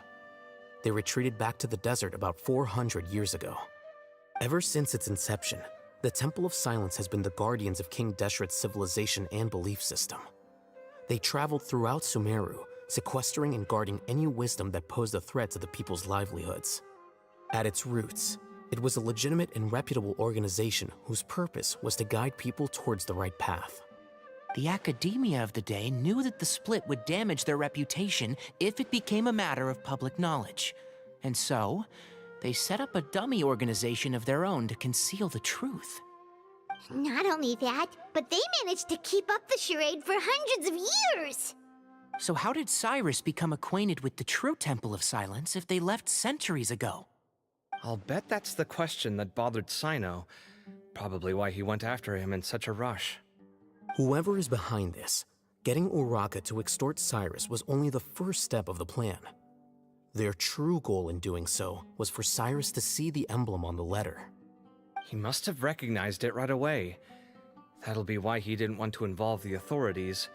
They retreated back to the desert about 400 years ago. Ever since its inception, the Temple of Silence has been the guardians of King Deshret's civilization and belief system. They traveled throughout Sumeru, sequestering and guarding any wisdom that posed a threat to the people's livelihoods. At its roots, it was a legitimate and reputable organization whose purpose was to guide people towards the right path. The Academia of the day knew that the split would damage their reputation if it became a matter of public knowledge. And so, they set up a dummy organization of their own to conceal the truth. Not only that, but they managed to keep up the charade for hundreds of years! So how did Cyrus become acquainted with the true Temple of Silence if they left centuries ago? I'll bet that's the question that bothered Sino. Probably why he went after him in such a rush. Whoever is behind this, getting Uraka to extort Cyrus was only the first step of the plan. Their true goal in doing so was for Cyrus to see the emblem on the letter. He must have recognized it right away. That'll be why he didn't want to involve the authorities.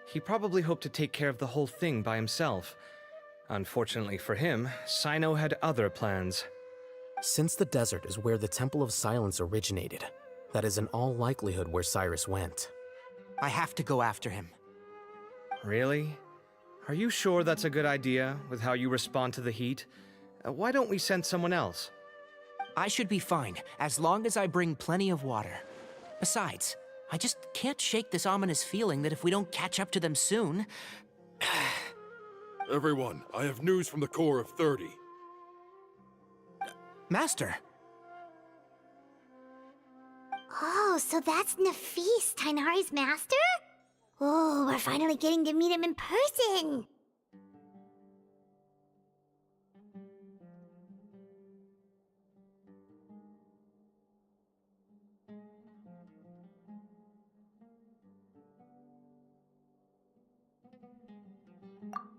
He probably hoped to take care of the whole thing by himself. Unfortunately for him, Sino had other plans. Since the desert is where the Temple of Silence originated, that is in all likelihood where Cyrus went. I have to go after him. Really? Are you sure that's a good idea, with how you respond to the heat? Why don't we send someone else? I should be fine, as long as I bring plenty of water. Besides, I just can't shake this ominous feeling that if we don't catch up to them soon... Everyone, I have news from the Core of 30. Master! Oh, so that's Nephis, Tainari's master? Oh, we're finally getting to meet him in person!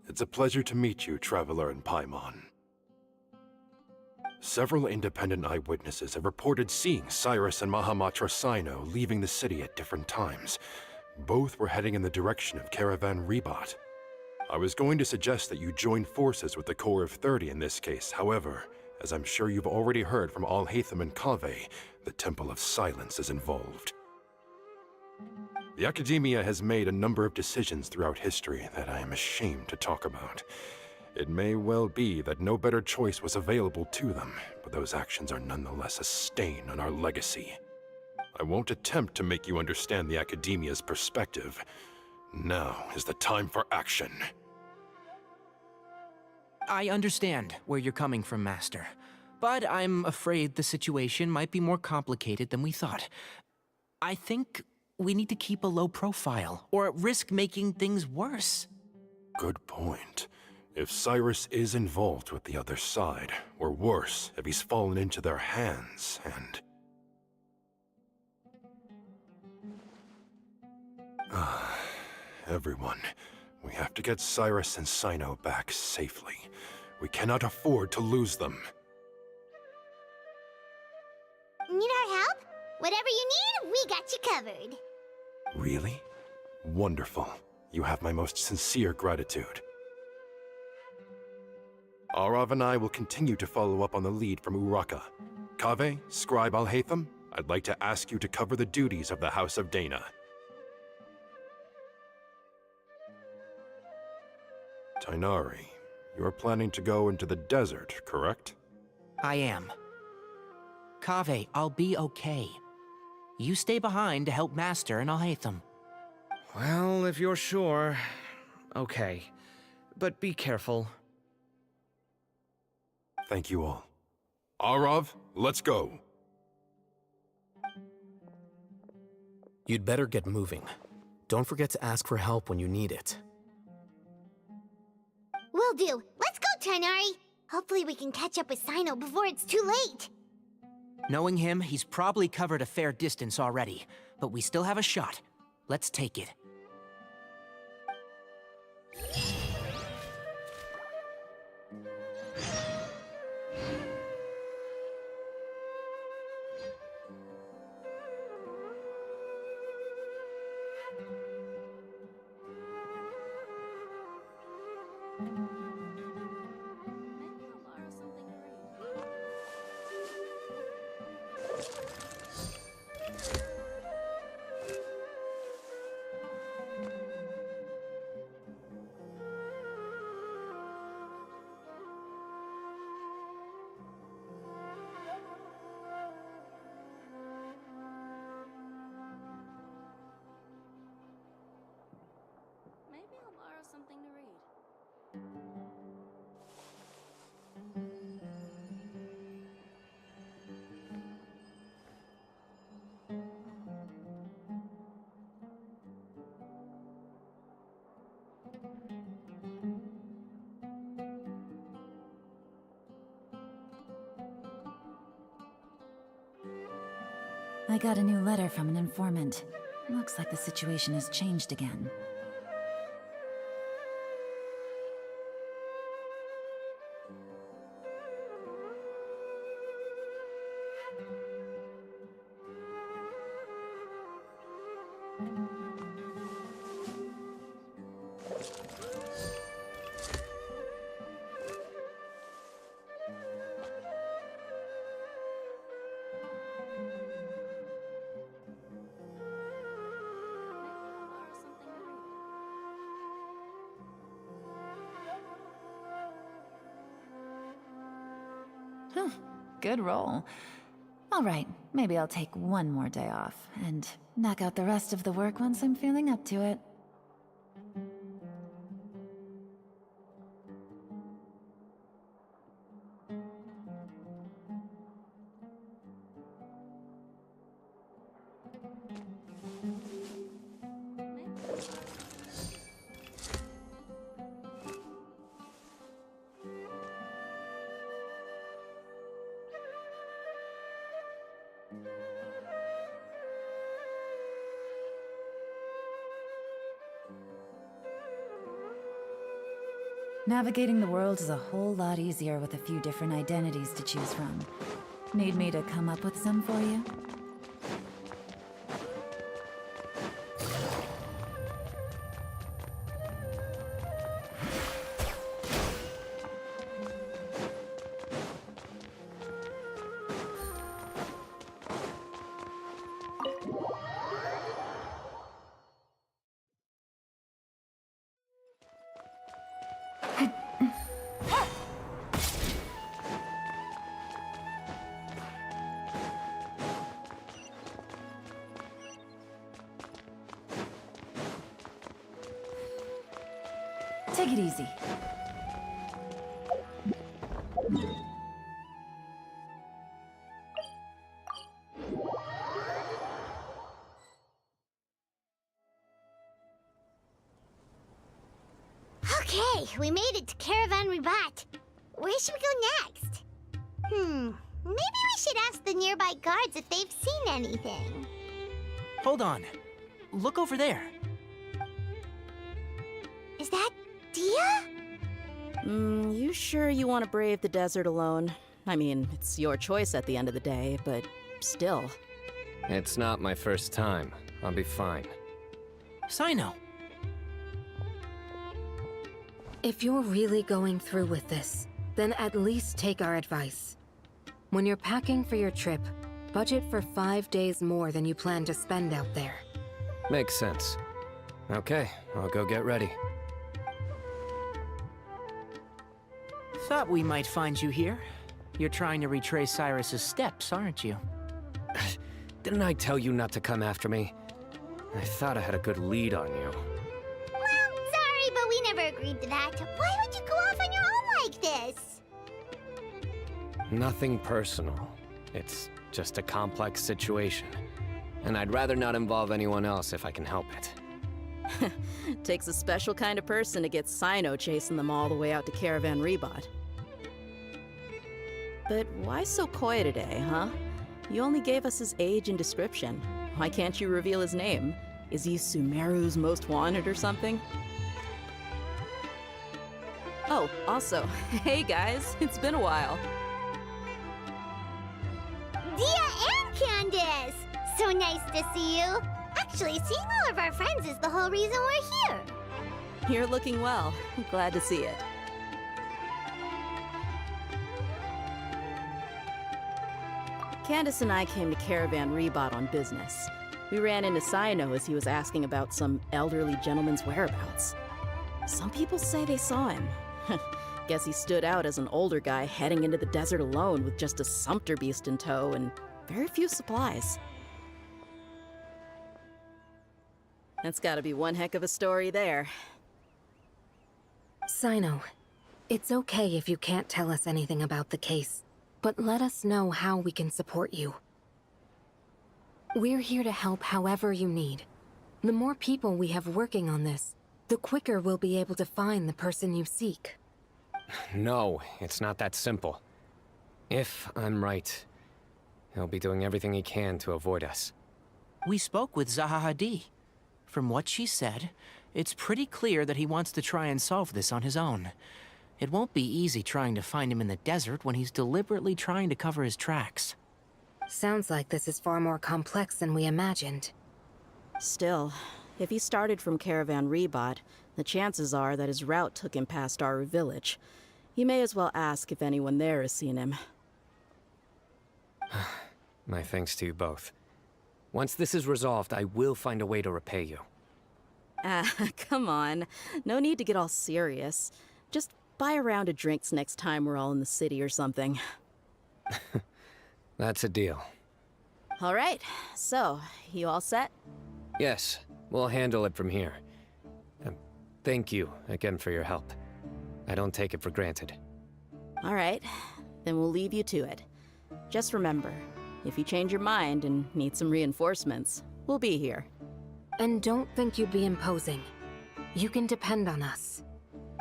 It's a pleasure to meet you, Traveler in Paimon. Several independent eyewitnesses have reported seeing Cyrus and Mahamatra Sino leaving the city at different times. Both were heading in the direction of Caravan Rebat. I was going to suggest that you join forces with the Core of 30 in this case. However, as I'm sure you've already heard from Alhaitham and Kaveh, the Temple of Silence is involved. The Academia has made a number of decisions throughout history that I am ashamed to talk about. It may well be that no better choice was available to them, but those actions are nonetheless a stain on our legacy. I won't attempt to make you understand the Academia's perspective. Now is the time for action. I understand where you're coming from, Master. But I'm afraid the situation might be more complicated than we thought. I think we need to keep a low profile, or risk making things worse. Good point. If Cyrus is involved with the other side, or worse, if he's fallen into their hands, and... Everyone, we have to get Cyrus and Sino back safely. We cannot afford to lose them. Need our help? Whatever you need, we got you covered. Really? Wonderful. You have my most sincere gratitude. Arav and I will continue to follow up on the lead from Uraka. Kaveh, Scribe Alhaitham, I'd like to ask you to cover the duties of the House of Dana. Tainari, you're planning to go into the desert, correct? I am. Kaveh, I'll be okay. You stay behind to help Master and I'll Hatham. Well, if you're sure. Okay. But be careful. Thank you all. Arav, let's go. You'd better get moving. Don't forget to ask for help when you need it. Will do. Let's go, Tainari. Hopefully we can catch up with Sino before it's too late. Knowing him, he's probably covered a fair distance already, but we still have a shot. Let's take it. Maybe I'll borrow something to read. I got a new letter from an informant. Looks like the situation has changed again. Good roll. All right, maybe I'll take one more day off and knock out the rest of the work once I'm feeling up to it. Navigating the world is a whole lot easier with a few different identities to choose from. Need me to come up with some for you? Take it easy. Okay, we made it to Caravan Ribat. Where should we go next? Maybe we should ask the nearby guards if they've seen anything. Hold on. Look over there. Is that Dia? You sure you want to brave the desert alone? I mean, it's your choice at the end of the day, but still. It's not my first time. I'll be fine. Sino. If you're really going through with this, then at least take our advice. When you're packing for your trip, budget for 5 days more than you plan to spend out there. Makes sense. Okay, I'll go get ready. Thought we might find you here. You're trying to retrace Cyrus's steps, aren't you? Didn't I tell you not to come after me? I thought I had a good lead on you. Well, sorry, but we never agreed to that. Why would you go off on your own like this? Nothing personal. It's just a complex situation. And I'd rather not involve anyone else if I can help it. Takes a special kind of person to get Sino chasing them all the way out to Caravan Rebot. But why so coy today, huh? You only gave us his age and description. Why can't you reveal his name? Is he Sumeru's most wanted or something? Oh, also, hey guys, it's been a while. Dia and Candace! So nice to see you. Actually, seeing all of our friends is the whole reason we're here. You're looking well. Glad to see it. Candace and I came to Caravan Rebot on business. We ran into Sino as he was asking about some elderly gentleman's whereabouts. Some people say they saw him. Guess he stood out as an older guy heading into the desert alone with just a sumpter beast in tow and very few supplies. That's gotta be one heck of a story there. Sino, it's okay if you can't tell us anything about the case, but let us know how we can support you. We're here to help however you need. The more people we have working on this, the quicker we'll be able to find the person you seek. No, it's not that simple. If I'm right, he'll be doing everything he can to avoid us. We spoke with Zaha Hadid. From what she said, it's pretty clear that he wants to try and solve this on his own. It won't be easy trying to find him in the desert when he's deliberately trying to cover his tracks. Sounds like this is far more complex than we imagined. Still, if he started from Caravan Rebot, the chances are that his route took him past our village. You may as well ask if anyone there has seen him. My thanks to you both. Once this is resolved, I will find a way to repay you. Ah, come on. No need to get all serious. Just buy a round of drinks next time we're all in the city or something. That's a deal. All right, so, you all set? Yes, we'll handle it from here. Thank you again for your help. I don't take it for granted. All right, then we'll leave you to it. Just remember, if you change your mind and need some reinforcements, we'll be here. And don't think you'd be imposing. You can depend on us.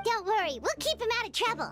Don't worry, we'll keep him out of trouble.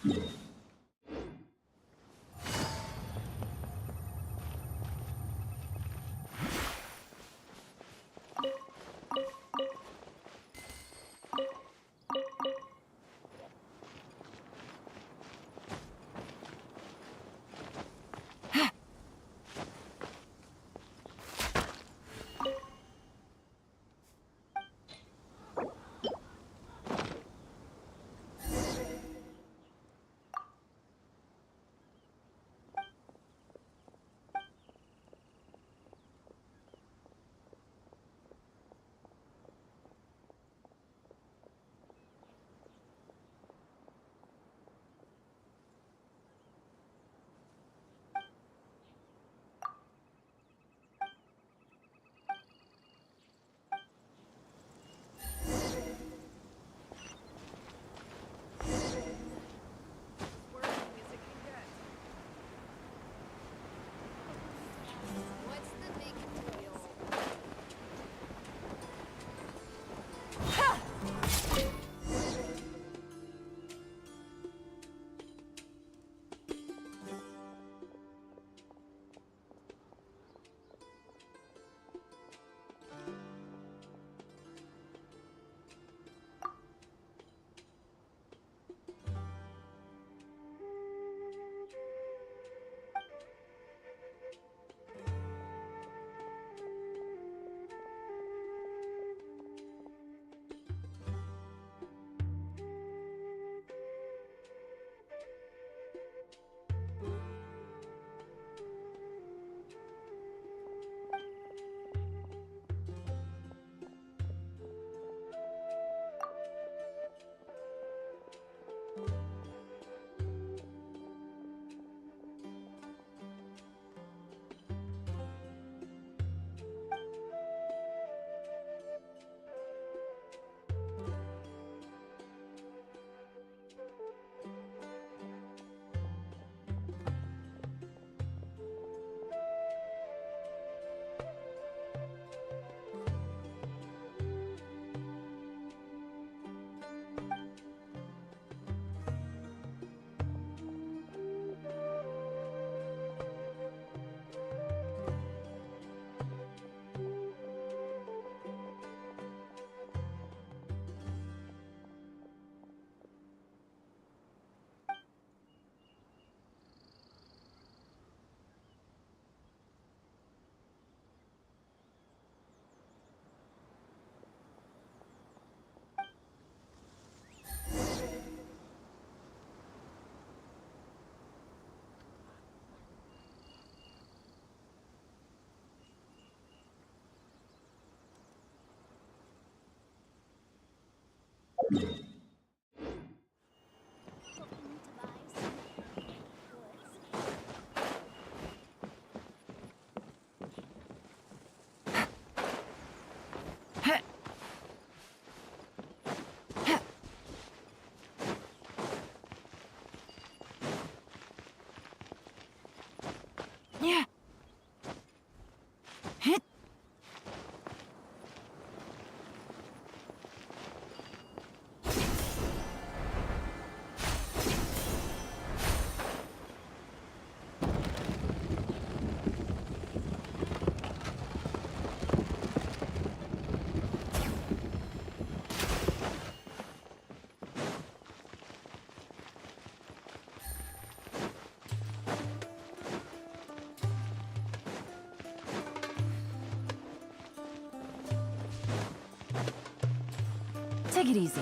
Yeah. Take it easy.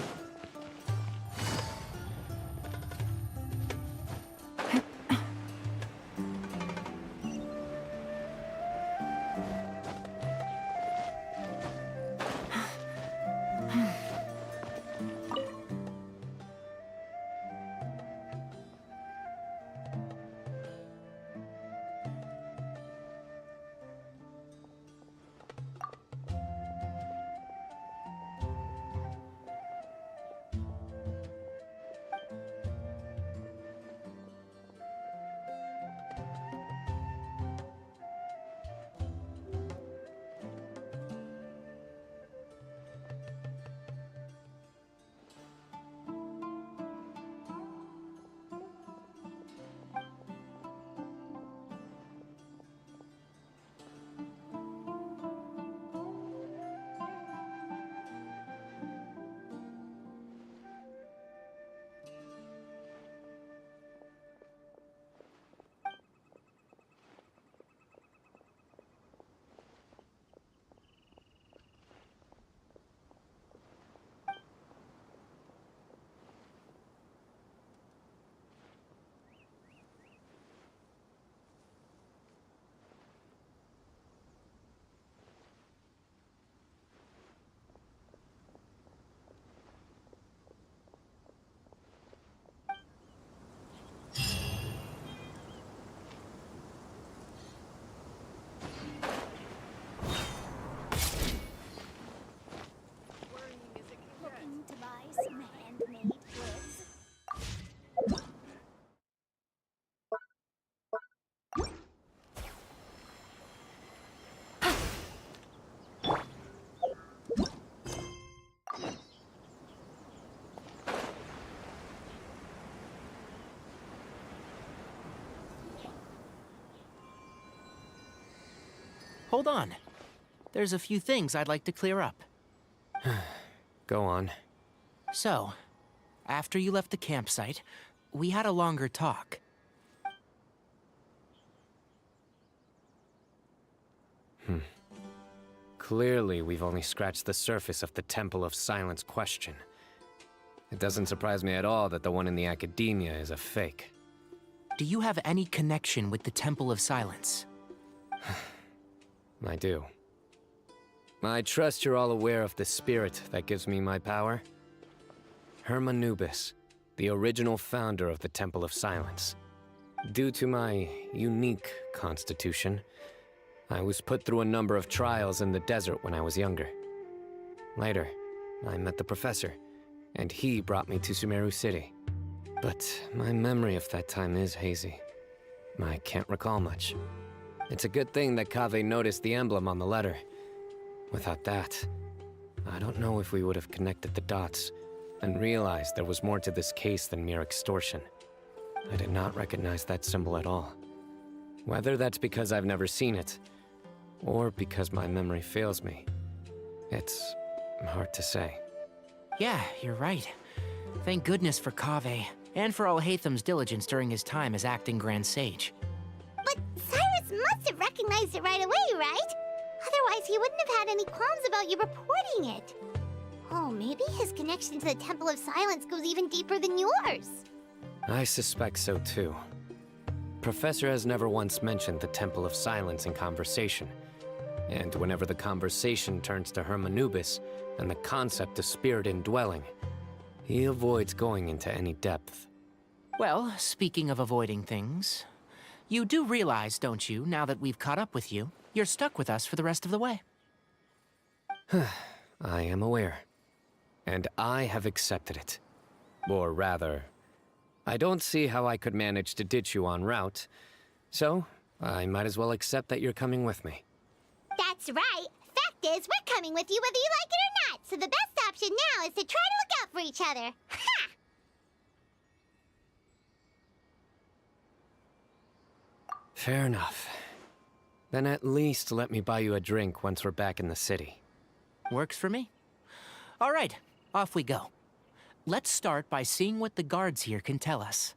hold on. There's a few things I'd like to clear up. Go on. So, after you left the campsite, we had a longer talk. Clearly, we've only scratched the surface of the Temple of Silence question. It doesn't surprise me at all that the one in the academia is a fake. Do you have any connection with the Temple of Silence? I do. I trust you're all aware of the spirit that gives me my power. Hermanubis, the original founder of the Temple of Silence. Due to my unique constitution, I was put through a number of trials in the desert when I was younger. Later, I met the professor, and he brought me to Sumeru City. But my memory of that time is hazy. I can't recall much. It's a good thing that Kaveh noticed the emblem on the letter. Without that, I don't know if we would have connected the dots and realized there was more to this case than mere extortion. I did not recognize that symbol at all. Whether that's because I've never seen it, or because my memory fails me, it's hard to say. Yeah, you're right. Thank goodness for Kaveh, and for Alhaitham's diligence during his time as acting Grand Sage. But Cyrus must have recognized it right away, right? Otherwise, he wouldn't have had any qualms about you reporting it. Oh, maybe his connection to the Temple of Silence goes even deeper than yours. I suspect so too. Professor has never once mentioned the Temple of Silence in conversation. And whenever the conversation turns to Hermanubis and the concept of spirit indwelling, he avoids going into any depth. Well, speaking of avoiding things, you do realize, don't you, now that we've caught up with you, you're stuck with us for the rest of the way. I am aware. And I have accepted it. Or rather, I don't see how I could manage to ditch you en route, so I might as well accept that you're coming with me. That's right. Fact is, we're coming with you whether you like it or not, so the best option now is to try to look out for each other. Ha! Fair enough. Then at least let me buy you a drink once we're back in the city. Works for me. All right, off we go. Let's start by seeing what the guards here can tell us.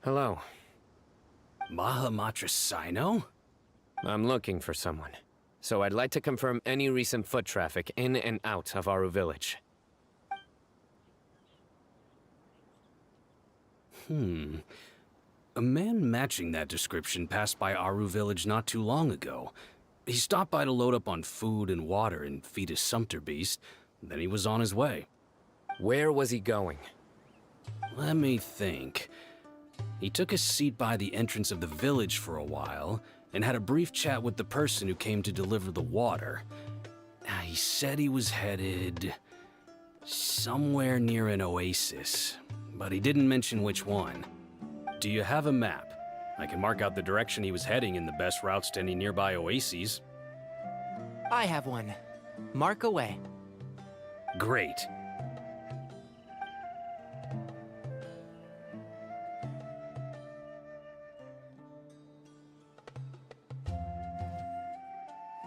Hello. Mahamatra Sino? I'm looking for someone, so I'd like to confirm any recent foot traffic in and out of Aru Village. A man matching that description passed by Aru Village not too long ago. He stopped by to load up on food and water and feed his sumpter beast, then he was on his way. Where was he going? Let me think. He took a seat by the entrance of the village for a while, and had a brief chat with the person who came to deliver the water. He said he was headed somewhere near an oasis, but he didn't mention which one. Do you have a map? I can mark out the direction he was heading and the best routes to any nearby oases. I have one. Mark away. Great.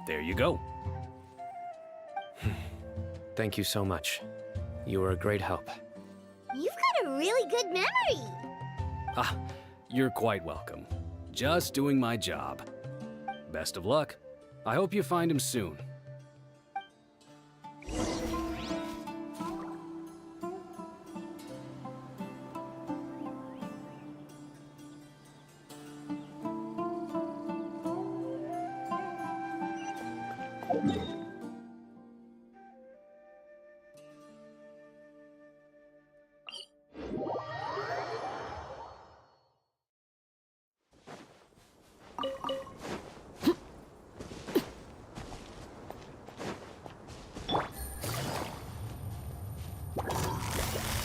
There you go. Thank you so much. You were a great help. You've got a really good memory. Ah, you're quite welcome. Just doing my job. Best of luck. I hope you find him soon.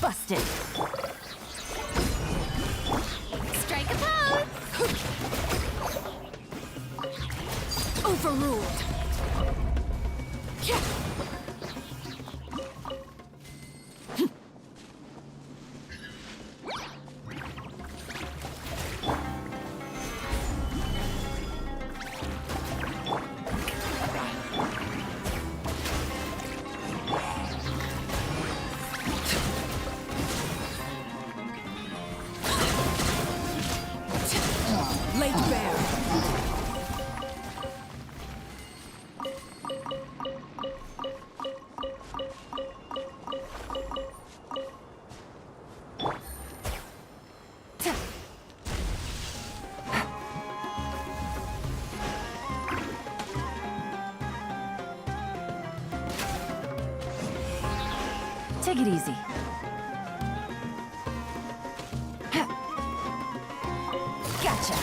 Busted. Strike a pose! Overruled. Take it easy. Gotcha.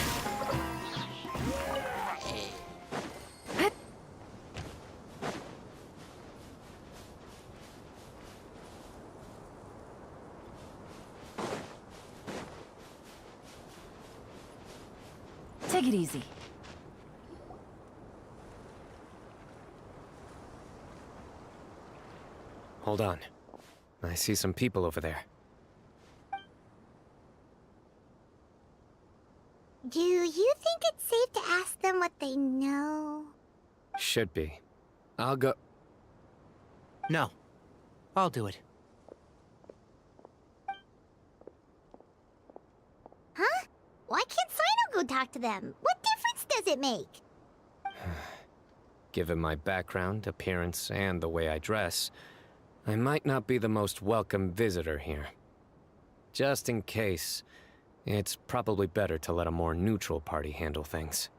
Take it easy. Hold on. I see some people over there. Do you think it's safe to ask them what they know? Should be. I'll go. No. I'll do it. Huh? Why can't Sino go talk to them? What difference does it make? Given my background, appearance, and the way I dress, I might not be the most welcome visitor here. Just in case, it's probably better to let a more neutral party handle things.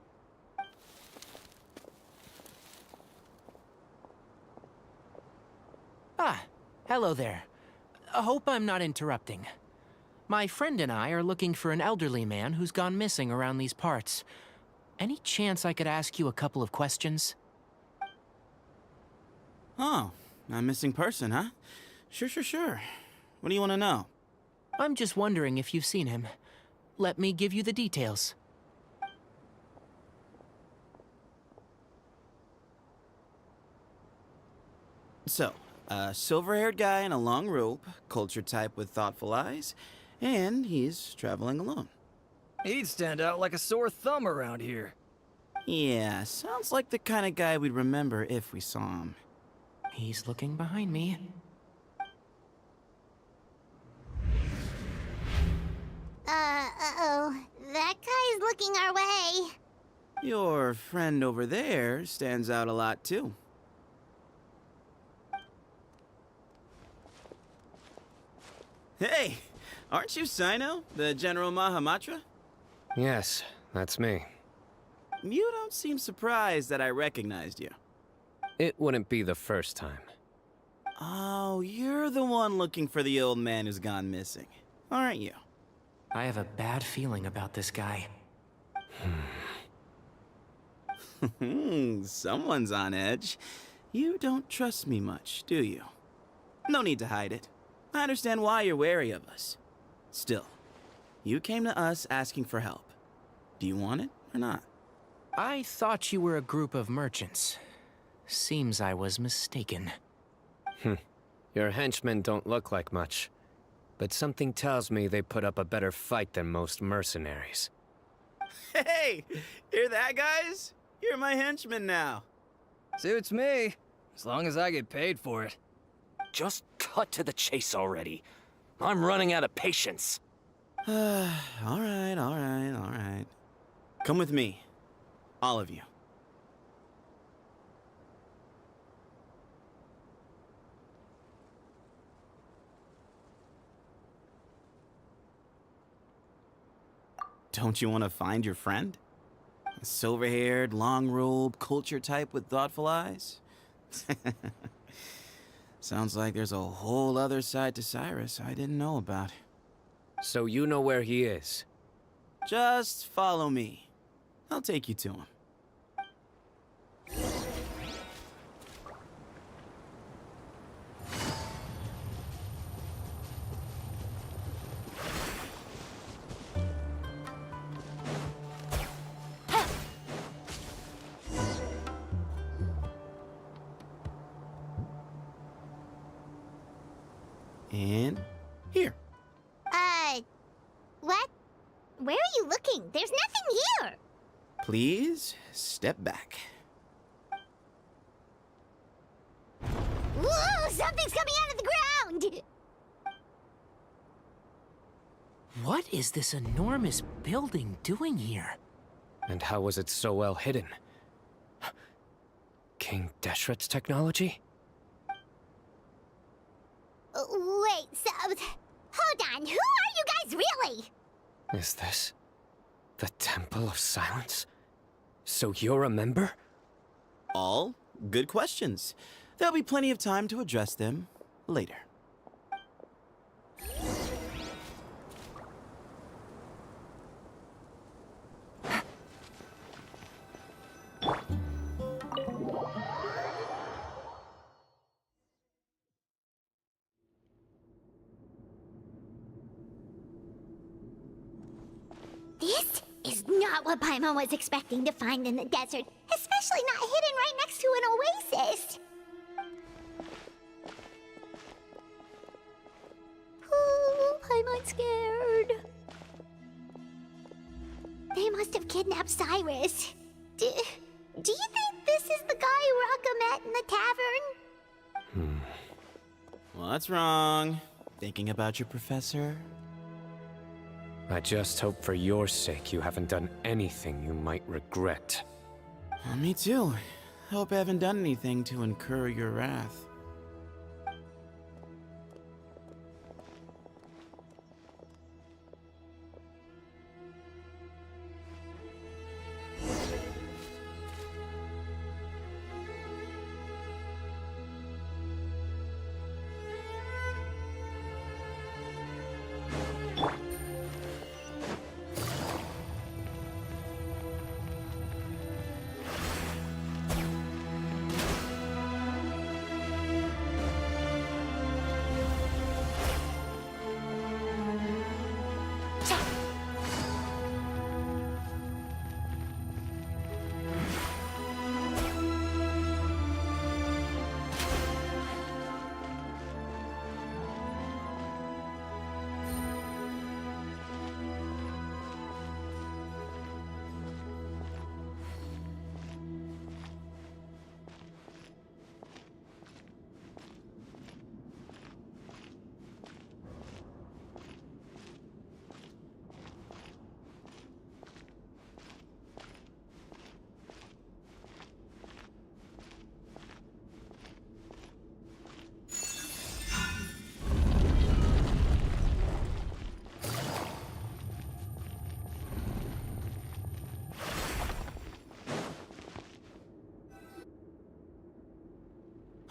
Ah, hello there. I hope I'm not interrupting. My friend and I are looking for an elderly man who's gone missing around these parts. Any chance I could ask you a couple of questions? Oh, a missing person, huh? Sure. What do you want to know? I'm just wondering if you've seen him. Let me give you the details. So, a silver-haired guy in a long robe, culture type with thoughtful eyes, and he's traveling alone. He'd stand out like a sore thumb around here. Yeah, sounds like the kind of guy we'd remember if we saw him. He's looking behind me. Uh-oh. That guy's looking our way. Your friend over there stands out a lot, too. Hey, aren't you Sino, the General Mahamatra? Yes, that's me. You don't seem surprised that I recognized you. It wouldn't be the first time. Oh, you're the one looking for the old man who's gone missing, aren't you? I have a bad feeling about this guy. Someone's on edge. You don't trust me much, do you? No need to hide it. I understand why you're wary of us. Still, you came to us asking for help. Do you want it or not? I thought you were a group of merchants. Seems I was mistaken. Your henchmen don't look like much, but something tells me they put up a better fight than most mercenaries. Hey, hear that, guys? You're my henchmen now. Suits me, as long as I get paid for it. Just cut to the chase already. I'm running out of patience. All right. Come with me. All of you. Don't you want to find your friend? A silver-haired, long-robed, culture type with thoughtful eyes? Sounds like there's a whole other side to Cyrus I didn't know about. So you know where he is? Just follow me. I'll take you to him. And here. What? Where are you looking? There's nothing here. Please step back. Whoa! Something's coming out of the ground! What is this enormous building doing here? And how was it so well hidden? King Deshret's technology? Wait, so... Hold on, who are you guys really? Is this the Temple of Silence? So you're a member? All good questions. There'll be plenty of time to address them later. This is not what Paimon was expecting to find in the desert, especially not hidden right next to an oasis. Ooh, Paimon's scared. They must have kidnapped Cyrus. Do you think this is the guy Raka met in the tavern? What's wrong? Thinking about your professor? I just hope for your sake you haven't done anything you might regret. Me too. Hope I haven't done anything to incur your wrath.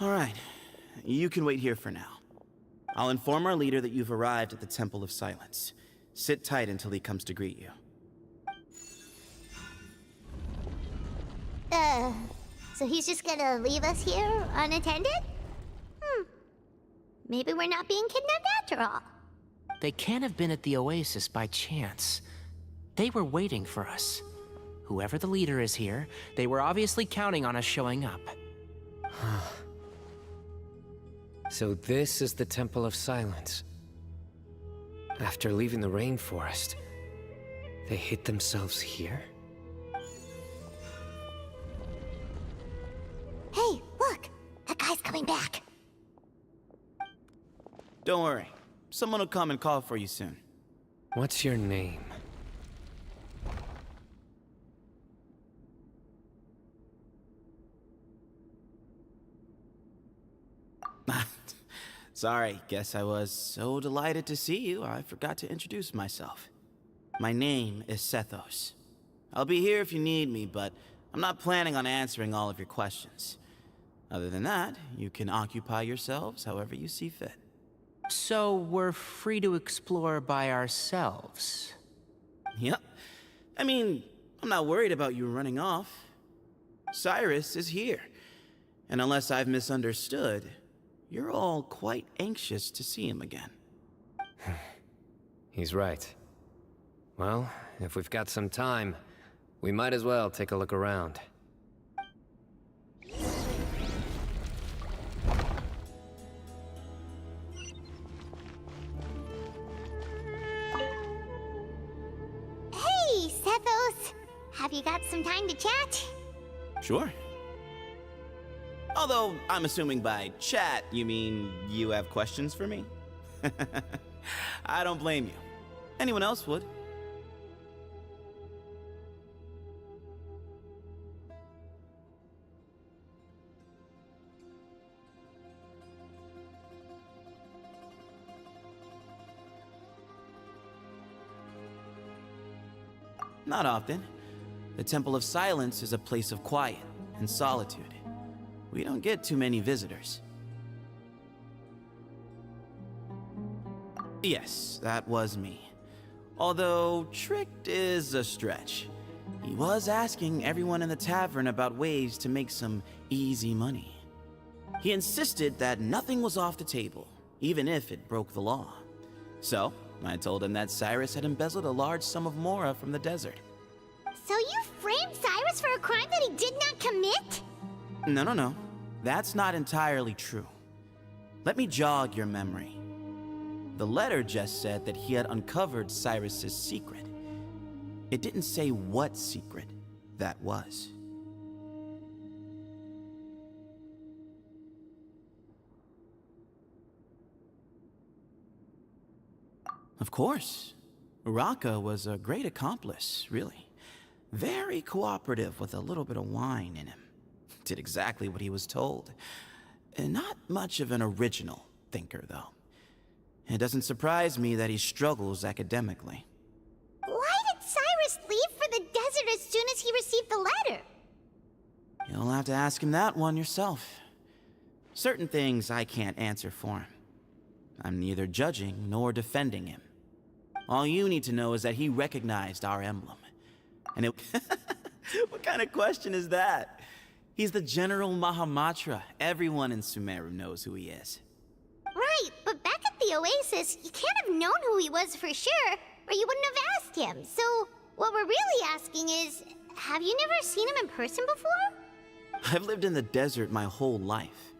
Alright, you can wait here for now. I'll inform our leader that you've arrived at the Temple of Silence. Sit tight until he comes to greet you. So he's just gonna leave us here unattended? Maybe we're not being kidnapped after all. They can't have been at the oasis by chance. They were waiting for us. Whoever the leader is here, they were obviously counting on us showing up. So this is the Temple of Silence. After leaving the rainforest, they hid themselves here? Hey, look! That guy's coming back. Don't worry. Someone will come and call for you soon. What's your name? Sorry, guess I was so delighted to see you, I forgot to introduce myself. My name is Sethos. I'll be here if you need me, but I'm not planning on answering all of your questions. Other than that, you can occupy yourselves however you see fit. So we're free to explore by ourselves? Yep. I mean, I'm not worried about you running off. Cyrus is here. And unless I've misunderstood, you're all quite anxious to see him again. He's right. Well, if we've got some time, we might as well take a look around. Hey, Sethos! Have you got some time to chat? Sure. Although, I'm assuming by chat, you mean you have questions for me? I don't blame you. Anyone else would. Not often. The Temple of Silence is a place of quiet and solitude. We don't get too many visitors. Yes, that was me. Although, tricked is a stretch. He was asking everyone in the tavern about ways to make some easy money. He insisted that nothing was off the table, even if it broke the law. So, I told him that Cyrus had embezzled a large sum of mora from the desert. So you framed Cyrus for a crime that he did not commit? No. That's not entirely true. Let me jog your memory. The letter just said that he had uncovered Cyrus's secret. It didn't say what secret that was. Of course. Uraka was a great accomplice, really. Very cooperative with a little bit of wine in him. Did exactly what he was told. And not much of an original thinker, though. It doesn't surprise me that he struggles academically. Why did Cyrus leave for the desert as soon as he received the letter? You'll have to ask him that one yourself. Certain things I can't answer for him. I'm neither judging nor defending him. All you need to know is that he recognized our emblem. And it... What kind of question is that? He's the General Mahamatra. Everyone in Sumeru knows who he is. Right, but back at the Oasis, you can't have known who he was for sure, or you wouldn't have asked him. So, what we're really asking is, have you never seen him in person before? I've lived in the desert my whole life.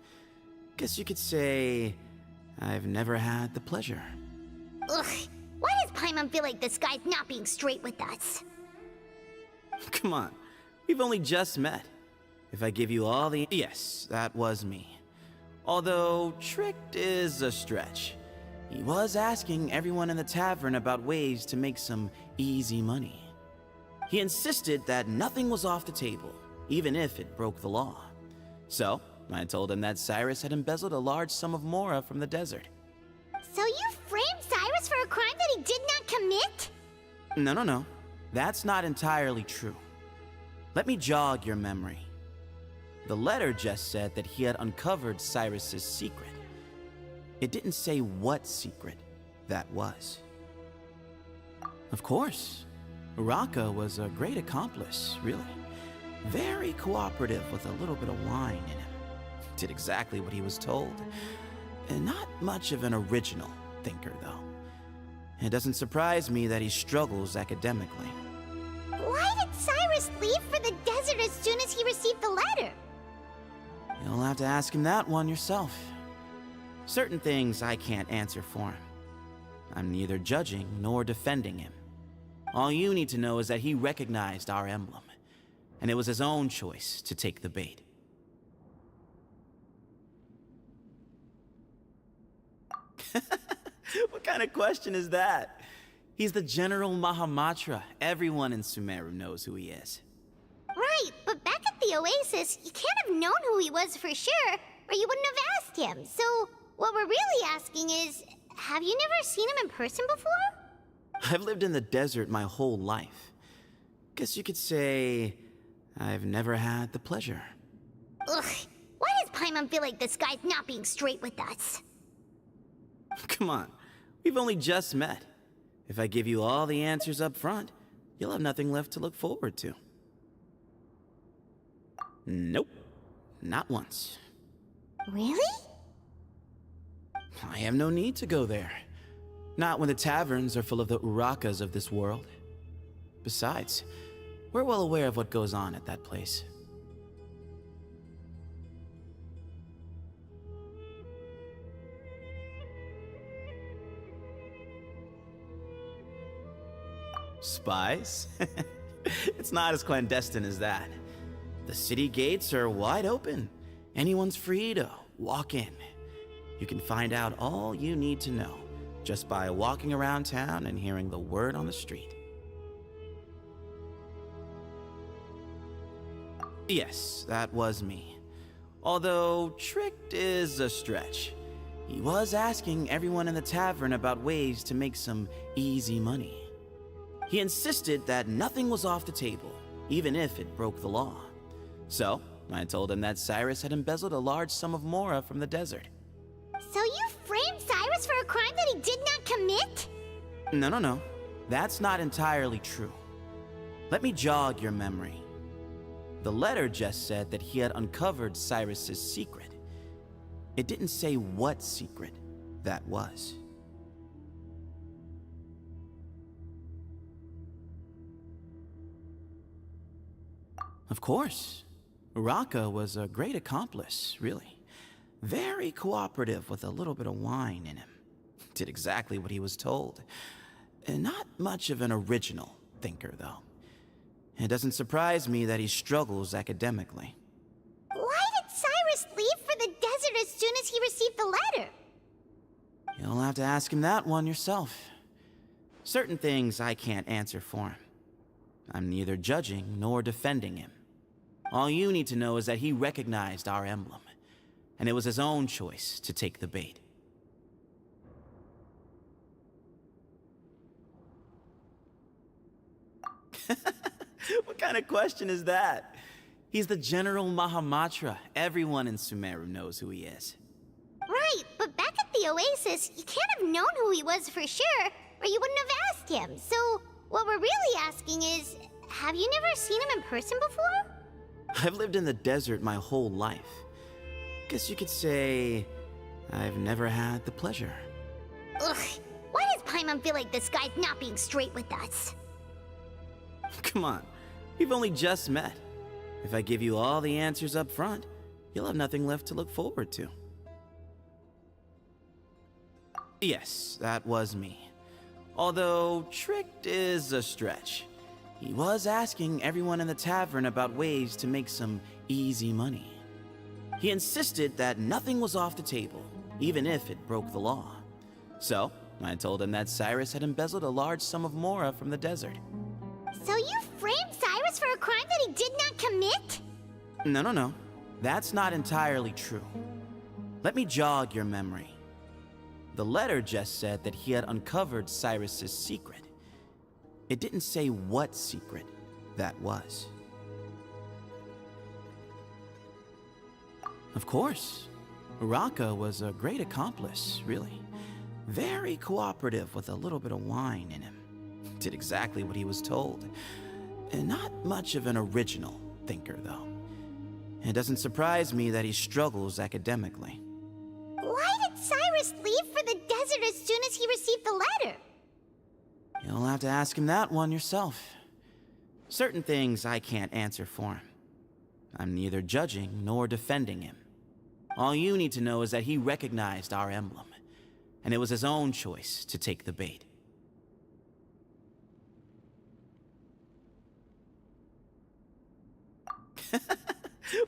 Guess you could say I've never had the pleasure. Ugh, why does Paimon feel like this guy's not being straight with us? Come on, we've only just met. If I give you all the... Yes, that was me. Although, tricked is a stretch. He was asking everyone in the tavern about ways to make some easy money. He insisted that nothing was off the table, even if it broke the law. So, I told him that Cyrus had embezzled a large sum of mora from the desert. So you framed Cyrus for a crime that he did not commit? No. That's not entirely true. Let me jog your memory. The letter just said that he had uncovered Cyrus's secret. It didn't say what secret that was. Of course. Uraka was a great accomplice, really. Very cooperative with a little bit of wine in him. Did exactly what he was told. And not much of an original thinker, though. It doesn't surprise me that he struggles academically. Why did Cyrus leave for the desert as soon as he received the letter? You'll have to ask him that one yourself. Certain things I can't answer for him. I'm neither judging nor defending him. All you need to know is that he recognized our emblem, and it was his own choice to take the bait. What kind of question is that? He's the General Mahamatra. Everyone in Sumeru knows who he is. Right, but back at the Oasis, you can't have known who he was for sure, or you wouldn't have asked him. So, what we're really asking is, have you never seen him in person before? I've lived in the desert my whole life. Guess you could say I've never had the pleasure. Ugh, why does Paimon feel like this guy's not being straight with us? Come on, we've only just met. If I give you all the answers up front, you'll have nothing left to look forward to. Nope, not once. Really? I have no need to go there. Not when the taverns are full of the Urakas of this world. Besides, we're well aware of what goes on at that place. Spies? It's not as clandestine as that. The city gates are wide open. Anyone's free to walk in. You can find out all you need to know just by walking around town and hearing the word on the street. Yes, that was me. Although tricked is a stretch. He was asking everyone in the tavern about ways to make some easy money. He insisted that nothing was off the table, even if it broke the law. So, I told him that Cyrus had embezzled a large sum of mora from the desert. So you framed Cyrus for a crime that he did not commit? No. That's not entirely true. Let me jog your memory. The letter just said that he had uncovered Cyrus's secret. It didn't say what secret that was. Of course. Uraka was a great accomplice, really. Very cooperative with a little bit of wine in him. Did exactly what he was told. And not much of an original thinker, though. It doesn't surprise me that he struggles academically. Why did Cyrus leave for the desert as soon as he received the letter? You'll have to ask him that one yourself. Certain things I can't answer for him. I'm neither judging nor defending him. All you need to know is that he recognized our emblem, and it was his own choice to take the bait. What kind of question is that? He's the General Mahamatra. Everyone in Sumeru knows who he is. Right, but back at the Oasis, you can't have known who he was for sure, or you wouldn't have asked him. So, what we're really asking is, have you never seen him in person before? I've lived in the desert my whole life. Guess you could say I've never had the pleasure. Ugh, why does Paimon feel like this guy's not being straight with us? Come on, we've only just met. If I give you all the answers up front, you'll have nothing left to look forward to. Yes, that was me. Although, tricked is a stretch. He was asking everyone in the tavern about ways to make some easy money. He insisted that nothing was off the table, even if it broke the law. So, I told him that Cyrus had embezzled a large sum of mora from the desert. So you framed Cyrus for a crime that he did not commit? No. That's not entirely true. Let me jog your memory. The letter just said that he had uncovered Cyrus's secret. It didn't say what secret that was. Of course. Uraka was a great accomplice, really. Very cooperative with a little bit of wine in him. Did exactly what he was told. And not much of an original thinker, though. It doesn't surprise me that he struggles academically. Why did Cyrus leave for the desert as soon as he received the letter? You'll have to ask him that one yourself. Certain things I can't answer for him. I'm neither judging nor defending him. All you need to know is that he recognized our emblem, and it was his own choice to take the bait.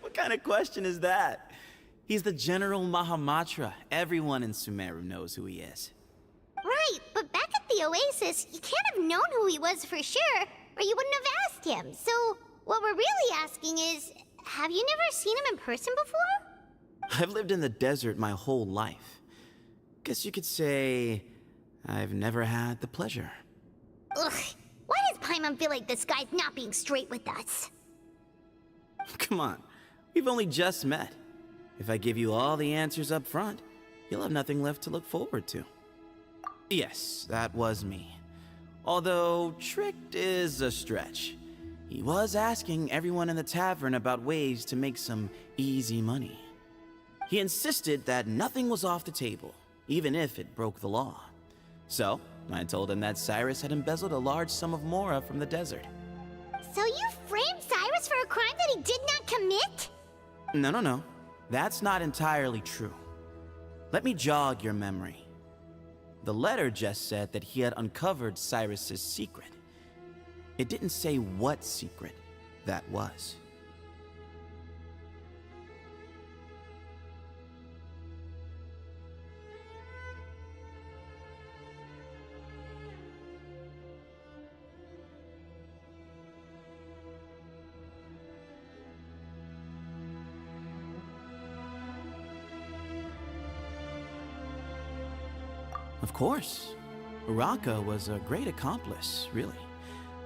What kind of question is that? He's the General Mahamatra. Everyone in Sumeru knows who he is. Right, but back at the Oasis, you can't have known who he was for sure, or you wouldn't have asked him. So, what we're really asking is, have you never seen him in person before? I've lived in the desert my whole life. Guess you could say I've never had the pleasure. Ugh, why does Paimon feel like this guy's not being straight with us? Come on, we've only just met. If I give you all the answers up front, you'll have nothing left to look forward to. Yes, that was me. Although, tricked is a stretch. He was asking everyone in the tavern about ways to make some easy money. He insisted that nothing was off the table, even if it broke the law. So, I told him that Cyrus had embezzled a large sum of mora from the desert. So you framed Cyrus for a crime that he did not commit? No. That's not entirely true. Let me jog your memory. The letter just said that he had uncovered Cyrus's secret. It didn't say what secret that was. Of course. Uraka was a great accomplice, really.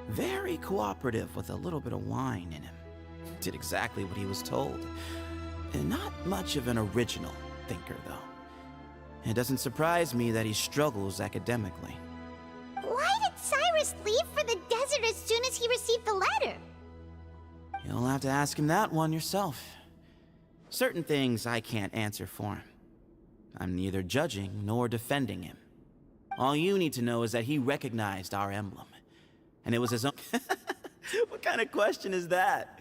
Very cooperative with a little bit of wine in him. Did exactly what he was told. And not much of an original thinker, though. It doesn't surprise me that he struggles academically. Why did Cyrus leave for the desert as soon as he received the letter? You'll have to ask him that one yourself. Certain things I can't answer for him. I'm neither judging nor defending him. All you need to know is that he recognized our emblem, and it was his own. What kind of question is that?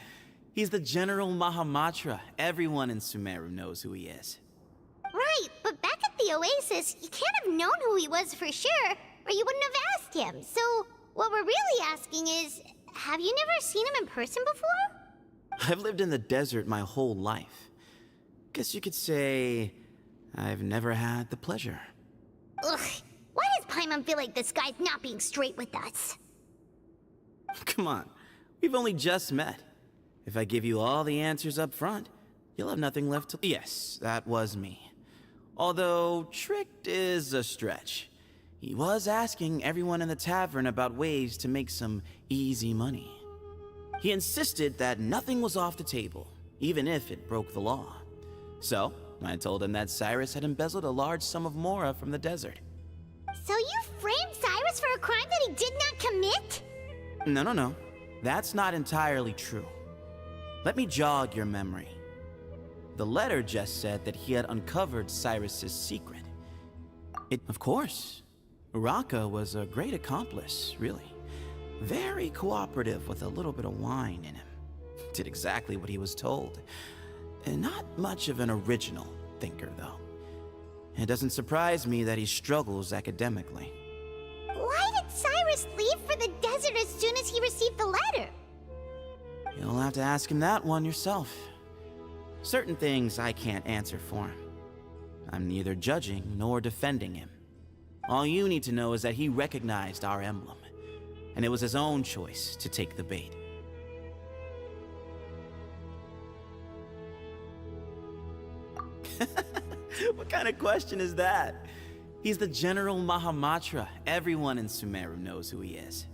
He's the General Mahamatra. Everyone in Sumeru knows who he is. Right, but back at the Oasis, you can't have known who he was for sure, or you wouldn't have asked him. So, what we're really asking is, have you never seen him in person before? I've lived in the desert my whole life. Guess you could say I've never had the pleasure. Ugh, why does Paimon feel like this guy's not being straight with us? Come on, we've only just met. If I give you all the answers up front, you'll have nothing left to... Yes, that was me. Although, tricked is a stretch. He was asking everyone in the tavern about ways to make some easy money. He insisted that nothing was off the table, even if it broke the law. So, I told him that Cyrus had embezzled a large sum of mora from the desert. So you framed Cyrus for a crime that he did not commit? No. That's not entirely true. Let me jog your memory. The letter just said that he had uncovered Cyrus's secret. Of course. Uraka was a great accomplice, really. Very cooperative with a little bit of wine in him. Did exactly what he was told. And not much of an original thinker, though. It doesn't surprise me that he struggles academically. Why did Cyrus leave for the desert as soon as he received the letter? You'll have to ask him that one yourself. Certain things I can't answer for him. I'm neither judging nor defending him. All you need to know is that he recognized our emblem, and it was his own choice to take the bait. What kind of question is that? He's the General Mahamatra. Everyone in Sumeru knows who he is.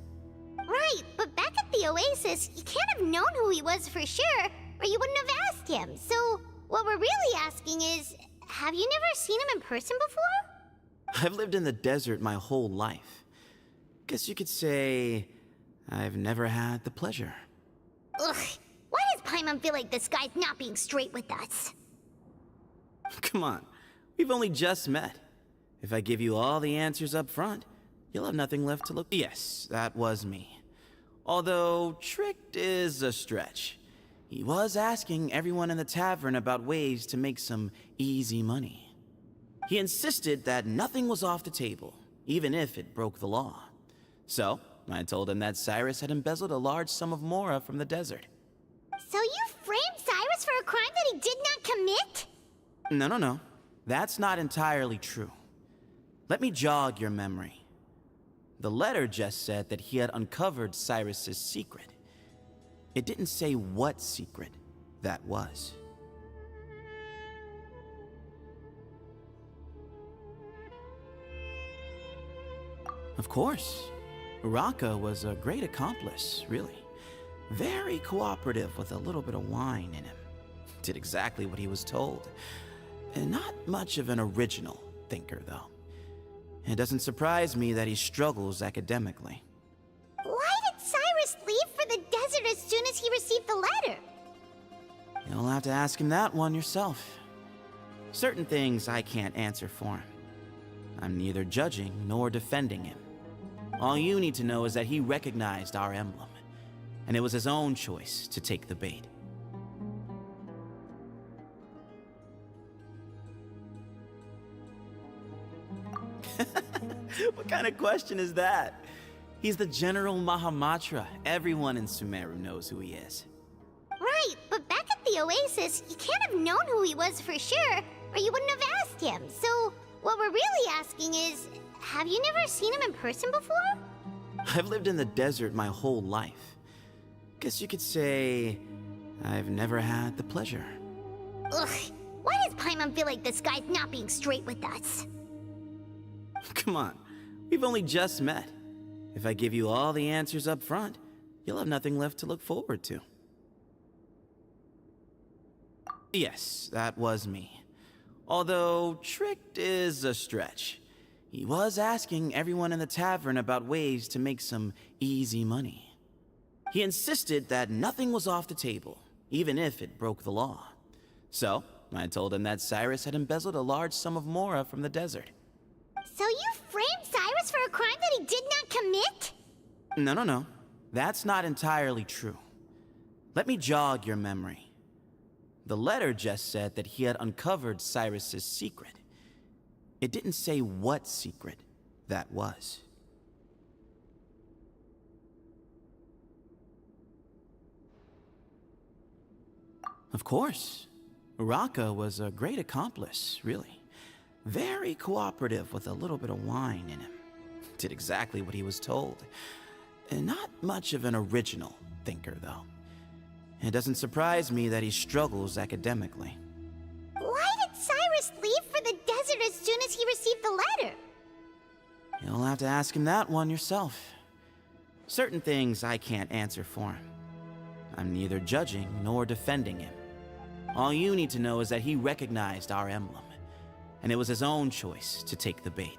Right, but back at the Oasis, you can't have known who he was for sure, or you wouldn't have asked him. So, what we're really asking is, have you never seen him in person before? I've lived in the desert my whole life. Guess you could say I've never had the pleasure. Ugh, why does Paimon feel like this guy's not being straight with us? Come on, we've only just met. If I give you all the answers up front, you'll have nothing left to look... Yes, that was me. Although, tricked is a stretch. He was asking everyone in the tavern about ways to make some easy money. He insisted that nothing was off the table, even if it broke the law. So, I told him that Cyrus had embezzled a large sum of mora from the desert. So you framed Cyrus for a crime that he did not commit? No. That's not entirely true. Let me jog your memory. The letter just said that he had uncovered Cyrus's secret. It didn't say what secret that was. Of course. Uraka was a great accomplice, really. Very cooperative with a little bit of wine in him. Did exactly what he was told. And not much of an original thinker, though. It doesn't surprise me that he struggles academically. Why did Cyrus leave for the desert as soon as he received the letter? You'll have to ask him that one yourself. Certain things I can't answer for him. I'm neither judging nor defending him. All you need to know is that he recognized our emblem, and it was his own choice to take the bait. What kind of question is that? He's the General Mahamatra. Everyone in Sumeru knows who he is. Right, but back at the Oasis, you can't have known who he was for sure, or you wouldn't have asked him. So, what we're really asking is, have you never seen him in person before? I've lived in the desert my whole life. Guess you could say I've never had the pleasure. Ugh, why does Paimon feel like this guy's not being straight with us? Come on, we've only just met. If I give you all the answers up front, you'll have nothing left to look forward to. Yes, that was me. Although, tricked is a stretch. He was asking everyone in the tavern about ways to make some easy money. He insisted that nothing was off the table, even if it broke the law. So, I told him that Cyrus had embezzled a large sum of mora from the desert. So you framed Cyrus for a crime that he did not commit? No. That's not entirely true. Let me jog your memory. The letter just said that he had uncovered Cyrus's secret. It didn't say what secret that was. Of course. Uraka was a great accomplice, really. Very cooperative with a little bit of wine in him. Did exactly what he was told. And not much of an original thinker, though. It doesn't surprise me that he struggles academically. Why did Cyrus leave for the desert as soon as he received the letter? You'll have to ask him that one yourself. Certain things I can't answer for him. I'm neither judging nor defending him. All you need to know is that he recognized our emblem, and it was his own choice to take the bait.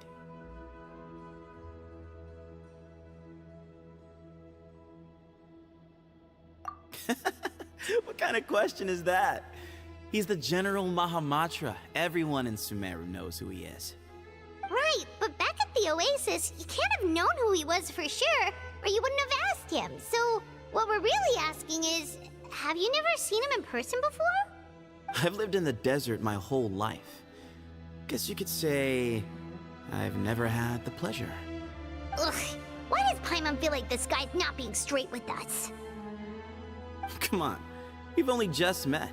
What kind of question is that? He's the General Mahamatra. Everyone in Sumeru knows who he is. Right, but back at the Oasis, you can't have known who he was for sure, or you wouldn't have asked him. So, what we're really asking is, have you never seen him in person before? I've lived in the desert my whole life. Guess you could say I've never had the pleasure. Ugh, why does Paimon feel like this guy's not being straight with us? Come on, we've only just met.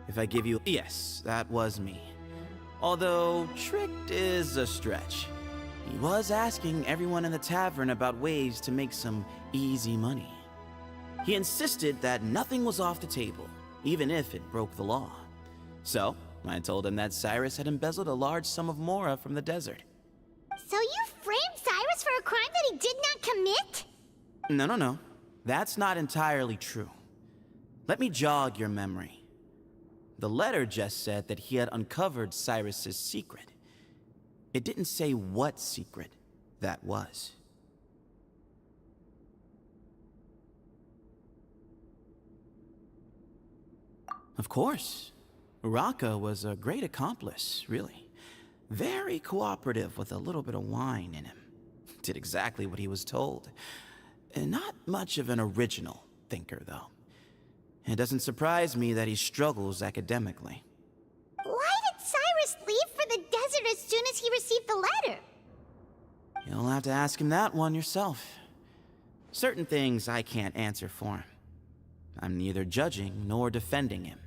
If I give you... Yes, that was me. Although, tricked is a stretch. He was asking everyone in the tavern about ways to make some easy money. He insisted that nothing was off the table, even if it broke the law. So, I told him that Cyrus had embezzled a large sum of mora from the desert. So you framed Cyrus for a crime that he did not commit? No. That's not entirely true. Let me jog your memory. The letter just said that he had uncovered Cyrus's secret. It didn't say what secret that was. Of course. Uraka was a great accomplice, really. Very cooperative with a little bit of wine in him. Did exactly what he was told. And not much of an original thinker, though. It doesn't surprise me that he struggles academically. Why did Cyrus leave for the desert as soon as he received the letter? You'll have to ask him that one yourself. Certain things I can't answer for him. I'm neither judging nor defending him.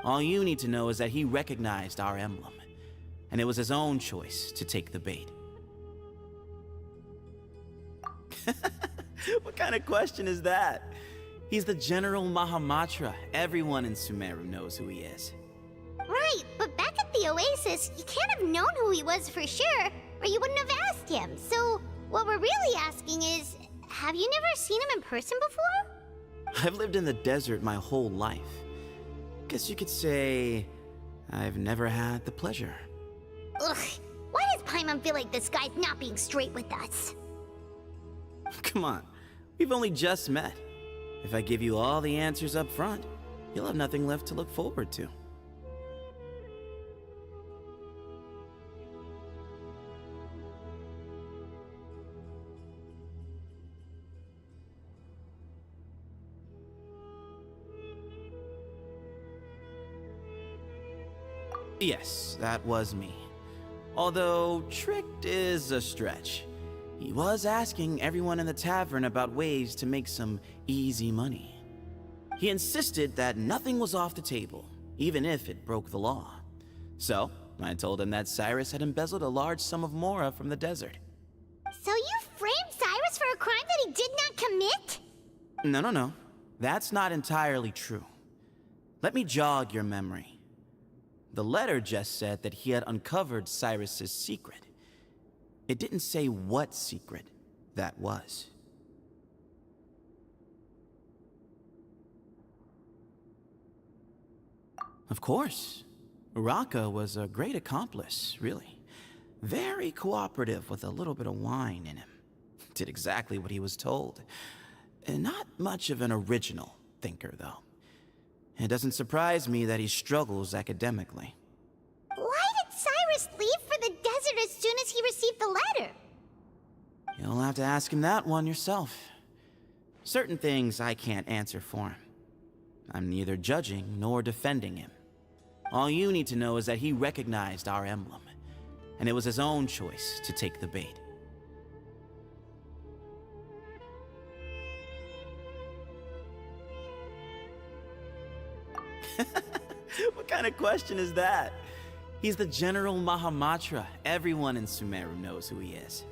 All you need to know is that he recognized our emblem, and it was his own choice to take the bait. What kind of question is that? He's the General Mahamatra. Everyone in Sumeru knows who he is. Right, but back at the Oasis, you can't have known who he was for sure, or you wouldn't have asked him. So, what we're really asking is, have you never seen him in person before? I've lived in the desert my whole life. Guess you could say I've never had the pleasure. Ugh, why does Paimon feel like this guy's not being straight with us? Come on, we've only just met. If I give you all the answers up front, you'll have nothing left to look forward to. Yes, that was me. Although, tricked is a stretch. He was asking everyone in the tavern about ways to make some easy money. He insisted that nothing was off the table, even if it broke the law. So, I told him that Cyrus had embezzled a large sum of mora from the desert. So you framed Cyrus for a crime that he did not commit? No. That's not entirely true. Let me jog your memory. The letter just said that he had uncovered Cyrus's secret. It didn't say what secret that was. Of course. Uraka was a great accomplice, really. Very cooperative with a little bit of wine in him. Did exactly what he was told. And not much of an original thinker, though. It doesn't surprise me that he struggles academically. Why did Cyrus leave for the desert as soon as he received the letter? You'll have to ask him that one yourself. Certain things I can't answer for him. I'm neither judging nor defending him. All you need to know is that he recognized our emblem, and it was his own choice to take the bait. What kind of question is that? He's the General Mahamatra. Everyone in Sumeru knows who he is.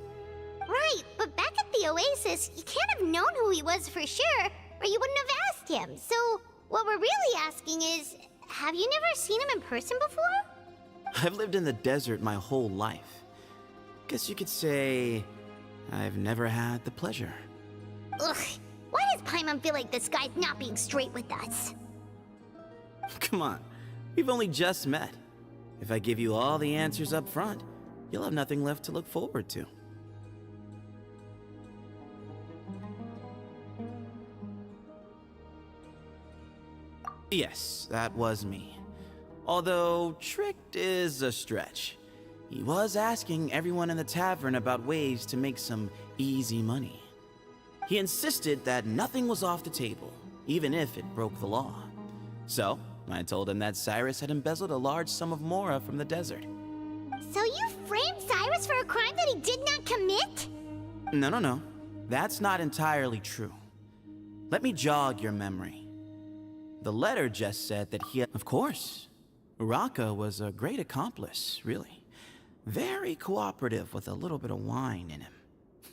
Right, but back at the Oasis, you can't have known who he was for sure, or you wouldn't have asked him. So, what we're really asking is, have you never seen him in person before? I've lived in the desert my whole life. Guess you could say I've never had the pleasure. Ugh, why does Paimon feel like this guy's not being straight with us? Come on, we've only just met. If I give you all the answers up front, you'll have nothing left to look forward to. Yes, that was me. Although, tricked is a stretch. He was asking everyone in the tavern about ways to make some easy money. He insisted that nothing was off the table, even if it broke the law. So, I told him that Cyrus had embezzled a large sum of mora from the desert. So you framed Cyrus for a crime that he did not commit? No. That's not entirely true. Let me jog your memory. The letter just said that he had... Of course. Uraka was a great accomplice, really. Very cooperative with a little bit of wine in him.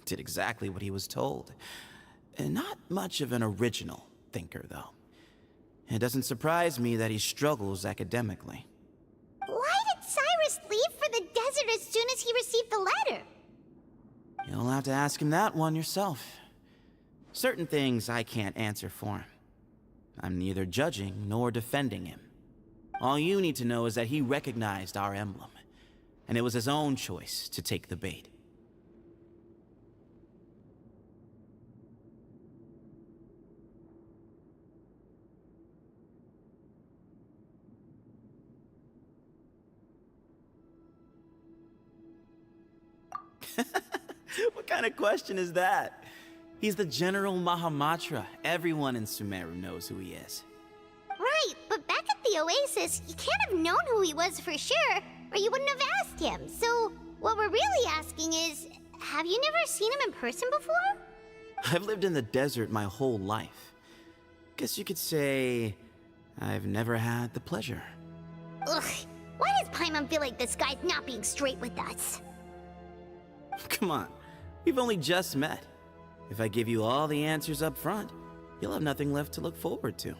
Did exactly what he was told. And not much of an original thinker, though. It doesn't surprise me that he struggles academically. Why did Cyrus leave for the desert as soon as he received the letter? You'll have to ask him that one yourself. Certain things I can't answer for him. I'm neither judging nor defending him. All you need to know is that he recognized our emblem, and it was his own choice to take the bait. What kind of question is that? He's the General Mahamatra. Everyone in Sumeru knows who he is. Right, but back at the Oasis, you can't have known who he was for sure, or you wouldn't have asked him. So, what we're really asking is, have you never seen him in person before? I've lived in the desert my whole life. Guess you could say I've never had the pleasure. Ugh, why does Paimon feel like this guy's not being straight with us? Come on, we've only just met. If I give you all the answers up front, you'll have nothing left to look forward to.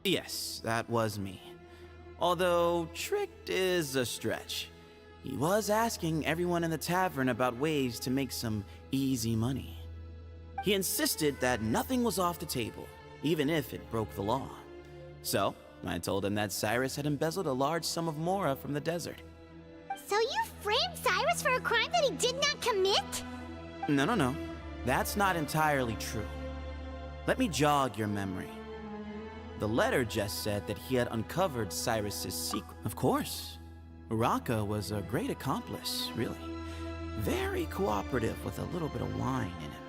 Yes, that was me. Although, tricked is a stretch. He was asking everyone in the tavern about ways to make some easy money. He insisted that nothing was off the table, even if it broke the law. So, I told him that Cyrus had embezzled a large sum of mora from the desert. So you framed Cyrus for a crime that he did not commit? No. That's not entirely true. Let me jog your memory. The letter just said that he had uncovered Cyrus's secret. Of course. Uraka was a great accomplice, really. Very cooperative with a little bit of wine in him.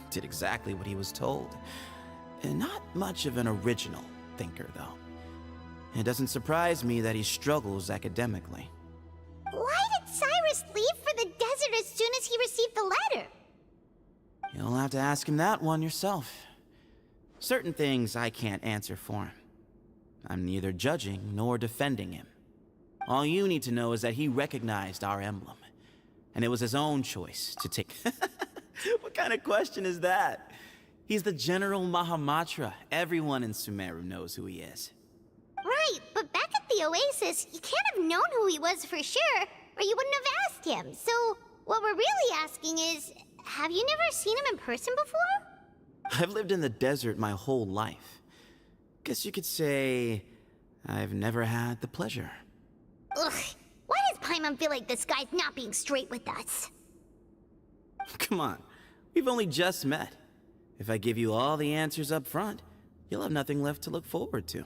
Did exactly what he was told. And not much of an original thinker, though. It doesn't surprise me that he struggles academically. Why did Cyrus leave for the desert as soon as he received the letter? You'll have to ask him that one yourself. Certain things I can't answer for him. I'm neither judging nor defending him. All you need to know is that he recognized our emblem, and it was his own choice to take... What kind of question is that? He's the General Mahamatra. Everyone in Sumeru knows who he is. Right, but back at the Oasis, you can't have known who he was for sure, or you wouldn't have asked him. So, what we're really asking is, have you never seen him in person before? I've lived in the desert my whole life. Guess you could say I've never had the pleasure. Ugh, why does Paimon feel like this guy's not being straight with us? Come on, we've only just met. If I give you all the answers up front, you'll have nothing left to look forward to.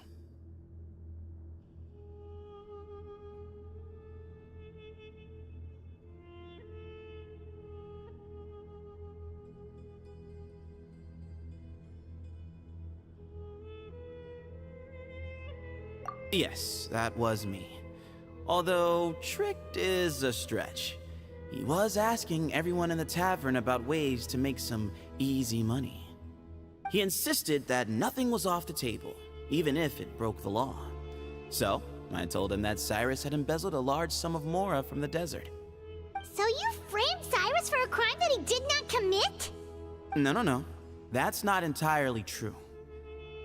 Yes, that was me. Although tricked is a stretch. He was asking everyone in the tavern about ways to make some easy money. He insisted that nothing was off the table, even if it broke the law. So, I told him that Cyrus had embezzled a large sum of mora from the desert. So you framed Cyrus for a crime that he did not commit? No. That's not entirely true.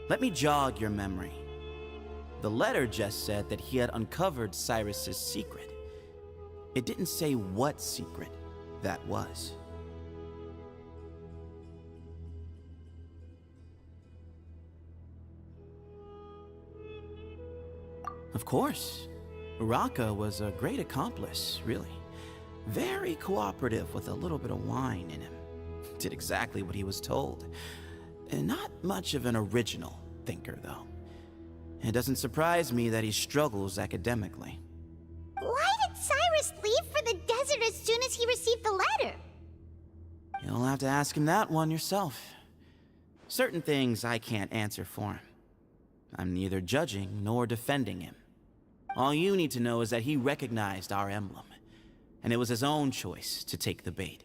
Let me jog your memory. The letter just said that he had uncovered Cyrus's secret. It didn't say what secret that was. Of course. Uraka was a great accomplice, really. Very cooperative with a little bit of wine in him. Did exactly what he was told. And not much of an original thinker, though. It doesn't surprise me that he struggles academically. Why did Cyrus leave for the desert as soon as he received the letter? You'll have to ask him that one yourself. Certain things I can't answer for him. I'm neither judging nor defending him. All you need to know is that he recognized our emblem, and it was his own choice to take the bait.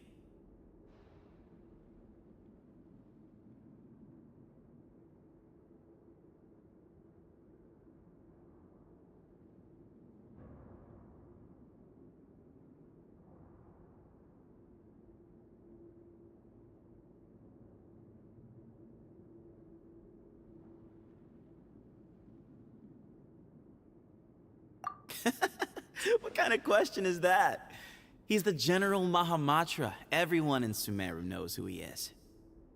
What kind of question is that? He's the General Mahamatra. Everyone in Sumeru knows who he is.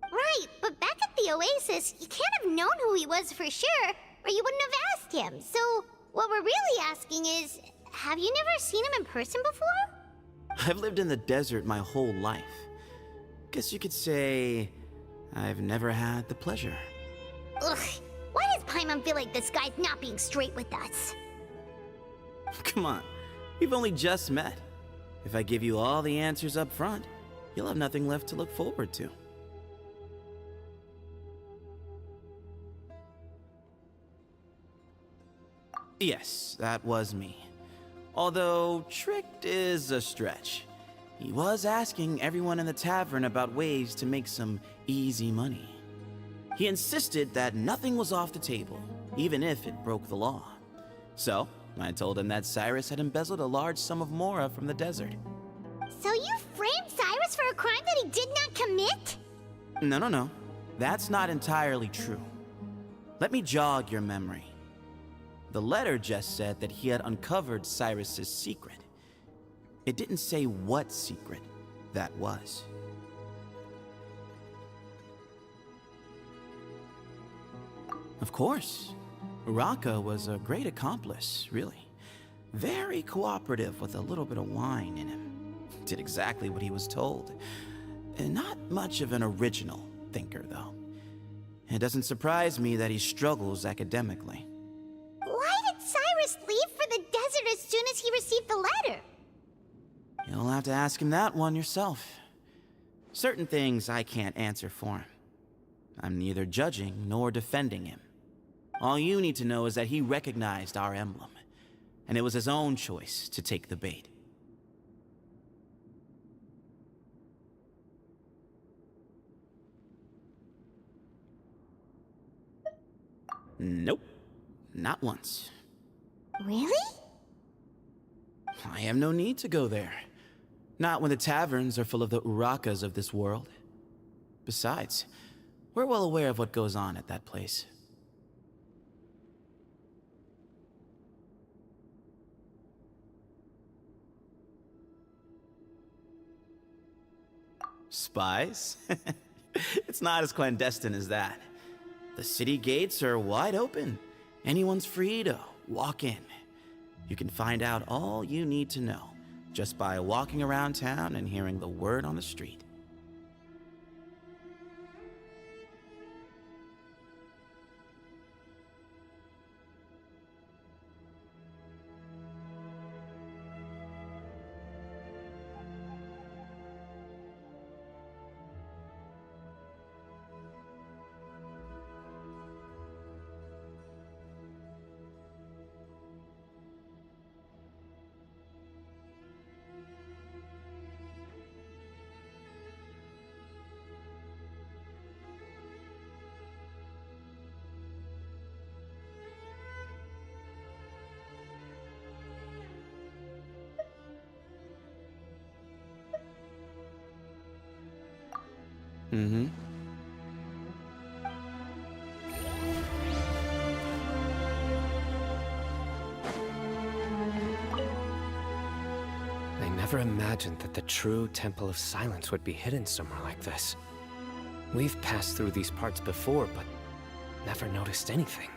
Right, but back at the Oasis, you can't have known who he was for sure, or you wouldn't have asked him. So, what we're really asking is, have you never seen him in person before? I've lived in the desert my whole life. Guess you could say I've never had the pleasure. Ugh, why does Paimon feel like this guy's not being straight with us? Come on, we've only just met. If I give you all the answers up front, you'll have nothing left to look forward to. Yes, that was me. Although tricked is a stretch. He was asking everyone in the tavern about ways to make some easy money. He insisted that nothing was off the table, even if it broke the law. So, I told him that Cyrus had embezzled a large sum of mora from the desert. So you framed Cyrus for a crime that he did not commit? No. That's not entirely true. Let me jog your memory. The letter just said that he had uncovered Cyrus's secret. It didn't say what secret that was. Of course. Uraka was a great accomplice, really. Very cooperative with a little bit of wine in him. Did exactly what he was told. And not much of an original thinker, though. It doesn't surprise me that he struggles academically. Why did Cyrus leave for the desert as soon as he received the letter? You'll have to ask him that one yourself. Certain things I can't answer for him. I'm neither judging nor defending him. All you need to know is that he recognized our emblem, and it was his own choice to take the bait. Nope, not once. Really? I have no need to go there. Not when the taverns are full of the Urakas of this world. Besides, we're well aware of what goes on at that place. Spies? It's not as clandestine as that. The city gates are wide open. Anyone's free to walk in. You can find out all you need to know just by walking around town and hearing the word on the street. Mm-hmm. I never imagined that the true Temple of Silence would be hidden somewhere like this. We've passed through these parts before, but never noticed anything.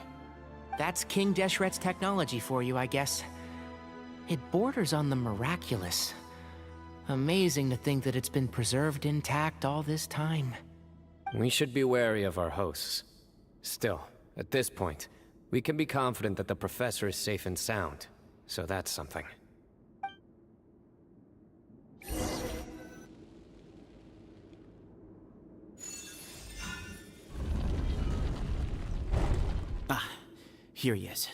That's King Deshret's technology for you, I guess. It borders on the miraculous. Amazing to think that it's been preserved intact all this time. We should be wary of our hosts. Still, at this point, we can be confident that the professor is safe and sound, so that's something. Ah, here he is.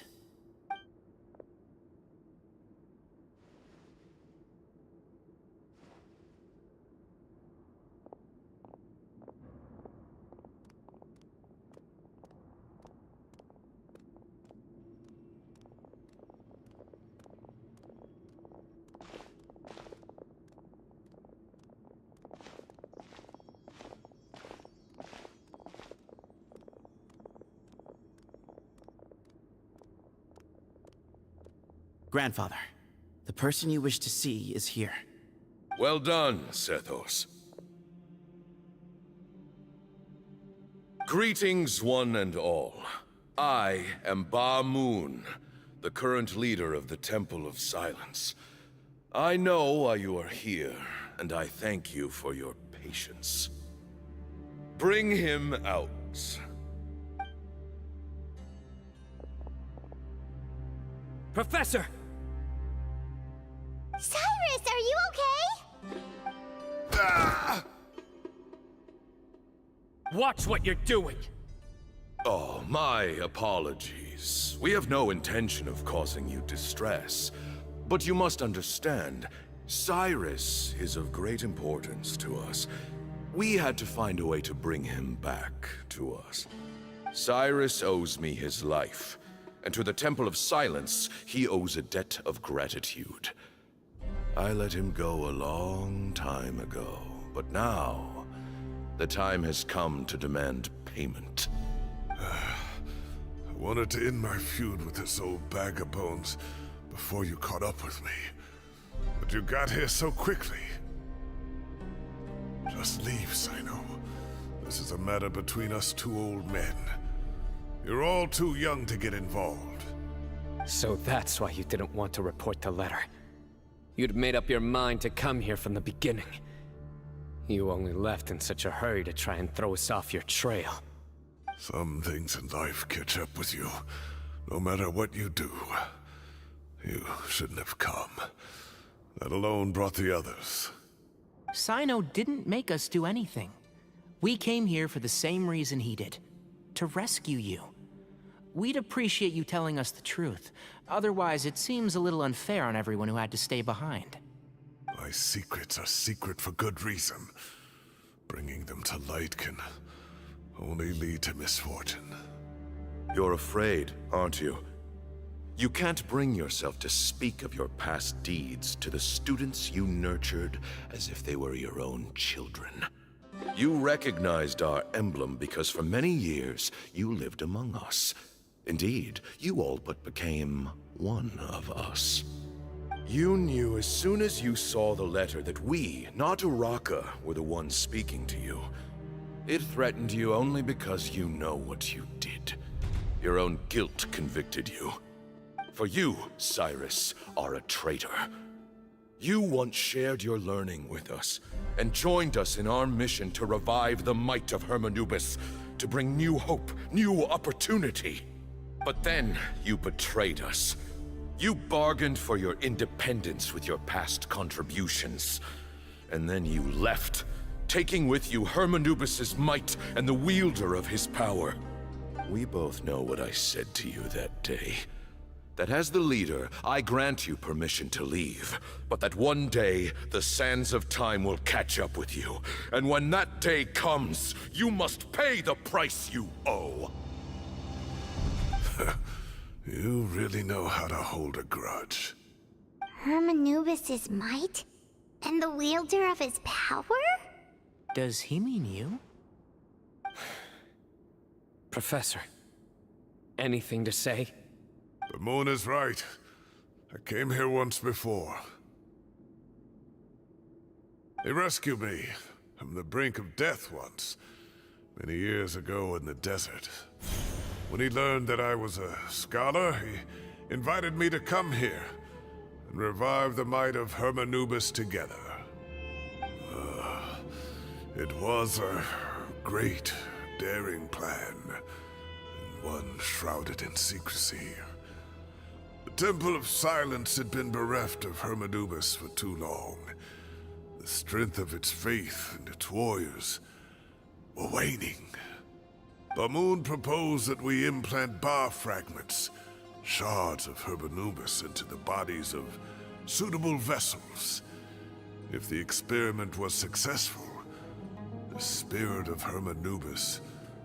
Grandfather, the person you wish to see is here. Well done, Sethos. Greetings, one and all. I am Ba Moon, the current leader of the Temple of Silence. I know why you are here, and I thank you for your patience. Bring him out. Professor! Cyrus, are you okay? Ah! Watch what you're doing! Oh, my apologies. We have no intention of causing you distress. But you must understand, Cyrus is of great importance to us. We had to find a way to bring him back to us. Cyrus owes me his life, and to the Temple of Silence, he owes a debt of gratitude. I let him go a long time ago, but now, the time has come to demand payment. I wanted to end my feud with this old bag of bones before you caught up with me. But you got here so quickly. Just leave, Sino. This is a matter between us two old men. You're all too young to get involved. So that's why you didn't want to report the letter. You'd made up your mind to come here from the beginning. You only left in such a hurry to try and throw us off your trail. Some things in life catch up with you, no matter what you do. You shouldn't have come. That alone brought the others. Sino didn't make us do anything. We came here for the same reason he did. To rescue you. We'd appreciate you telling us the truth. Otherwise, it seems a little unfair on everyone who had to stay behind. My secrets are secret for good reason. Bringing them to light can only lead to misfortune. You're afraid, aren't you? You can't bring yourself to speak of your past deeds to the students you nurtured as if they were your own children. You recognized our emblem because for many years you lived among us. Indeed, you all but became one of us. You knew as soon as you saw the letter that we, not Uraka, were the ones speaking to you. It threatened you only because you know what you did. Your own guilt convicted you. For you, Cyrus, are a traitor. You once shared your learning with us, and joined us in our mission to revive the might of Hermanubis, to bring new hope, new opportunity. But then, you betrayed us. You bargained for your independence with your past contributions. And then you left, taking with you Hermanubis' might and the wielder of his power. We both know what I said to you that day. That as the leader, I grant you permission to leave, but that one day, the sands of time will catch up with you. And when that day comes, you must pay the price you owe. You really know how to hold a grudge. Hermanubis' might? And the wielder of his power? Does he mean you? Professor, anything to say? The moon is right. I came here once before. He rescued me from the brink of death once, many years ago in the desert. When he learned that I was a scholar, he invited me to come here and revive the might of Hermanubis together. It was a great, daring plan, and one shrouded in secrecy. The Temple of Silence had been bereft of Hermanubis for too long. The strength of its faith and its warriors were waning. Bamoon proposed that we implant bar fragments, shards of Hermanubis, into the bodies of suitable vessels. If the experiment was successful, the spirit of Hermanubis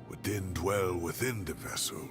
would then dwell within the vessel.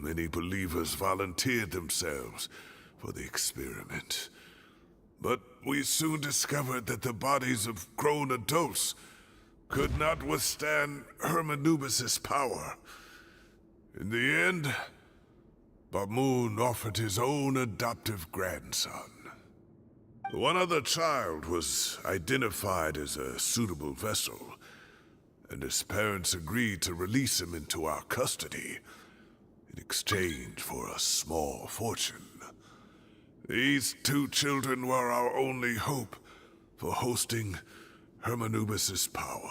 many believers volunteered themselves for the experiment. But we soon discovered that the bodies of grown adults could not withstand Hermanubis's power. In the end, Bamoon offered his own adoptive grandson. One other child was identified as a suitable vessel, and his parents agreed to release him into our custody in exchange for a small fortune. These two children were our only hope for hosting Hermanubis's power.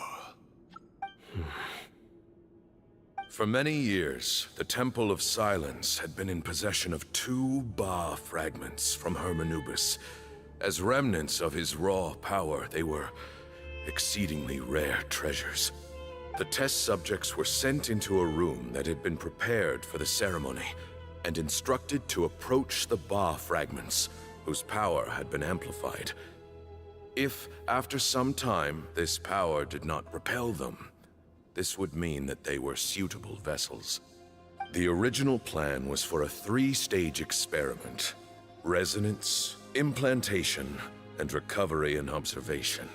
For many years, the Temple of Silence had been in possession of 2 Ba fragments from Hermanubis. As remnants of his raw power, they were exceedingly rare treasures. The test subjects were sent into a room that had been prepared for the ceremony and instructed to approach the Ba fragments, whose power had been amplified. If, after some time, this power did not repel them, this would mean that they were suitable vessels. The original plan was for a 3-stage experiment: resonance, implantation, and recovery and observation.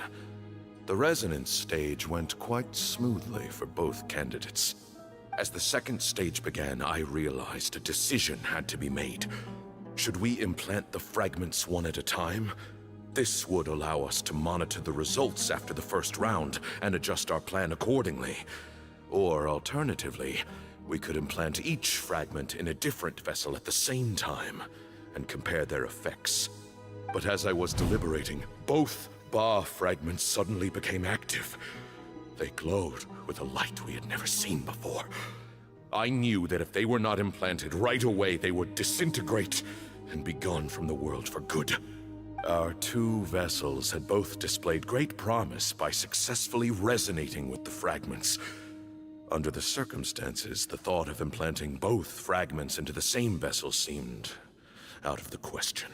The resonance stage went quite smoothly for both candidates. As the 2nd stage began, I realized a decision had to be made. Should we implant the fragments one at a time? This would allow us to monitor the results after the first round and adjust our plan accordingly. Or alternatively, we could implant each fragment in a different vessel at the same time and compare their effects. But as I was deliberating, both Ba fragments suddenly became active. They glowed with a light we had never seen before. I knew that if they were not implanted right away, they would disintegrate and be gone from the world for good. Our 2 vessels had both displayed great promise by successfully resonating with the fragments. Under the circumstances, the thought of implanting both fragments into the same vessel seemed out of the question.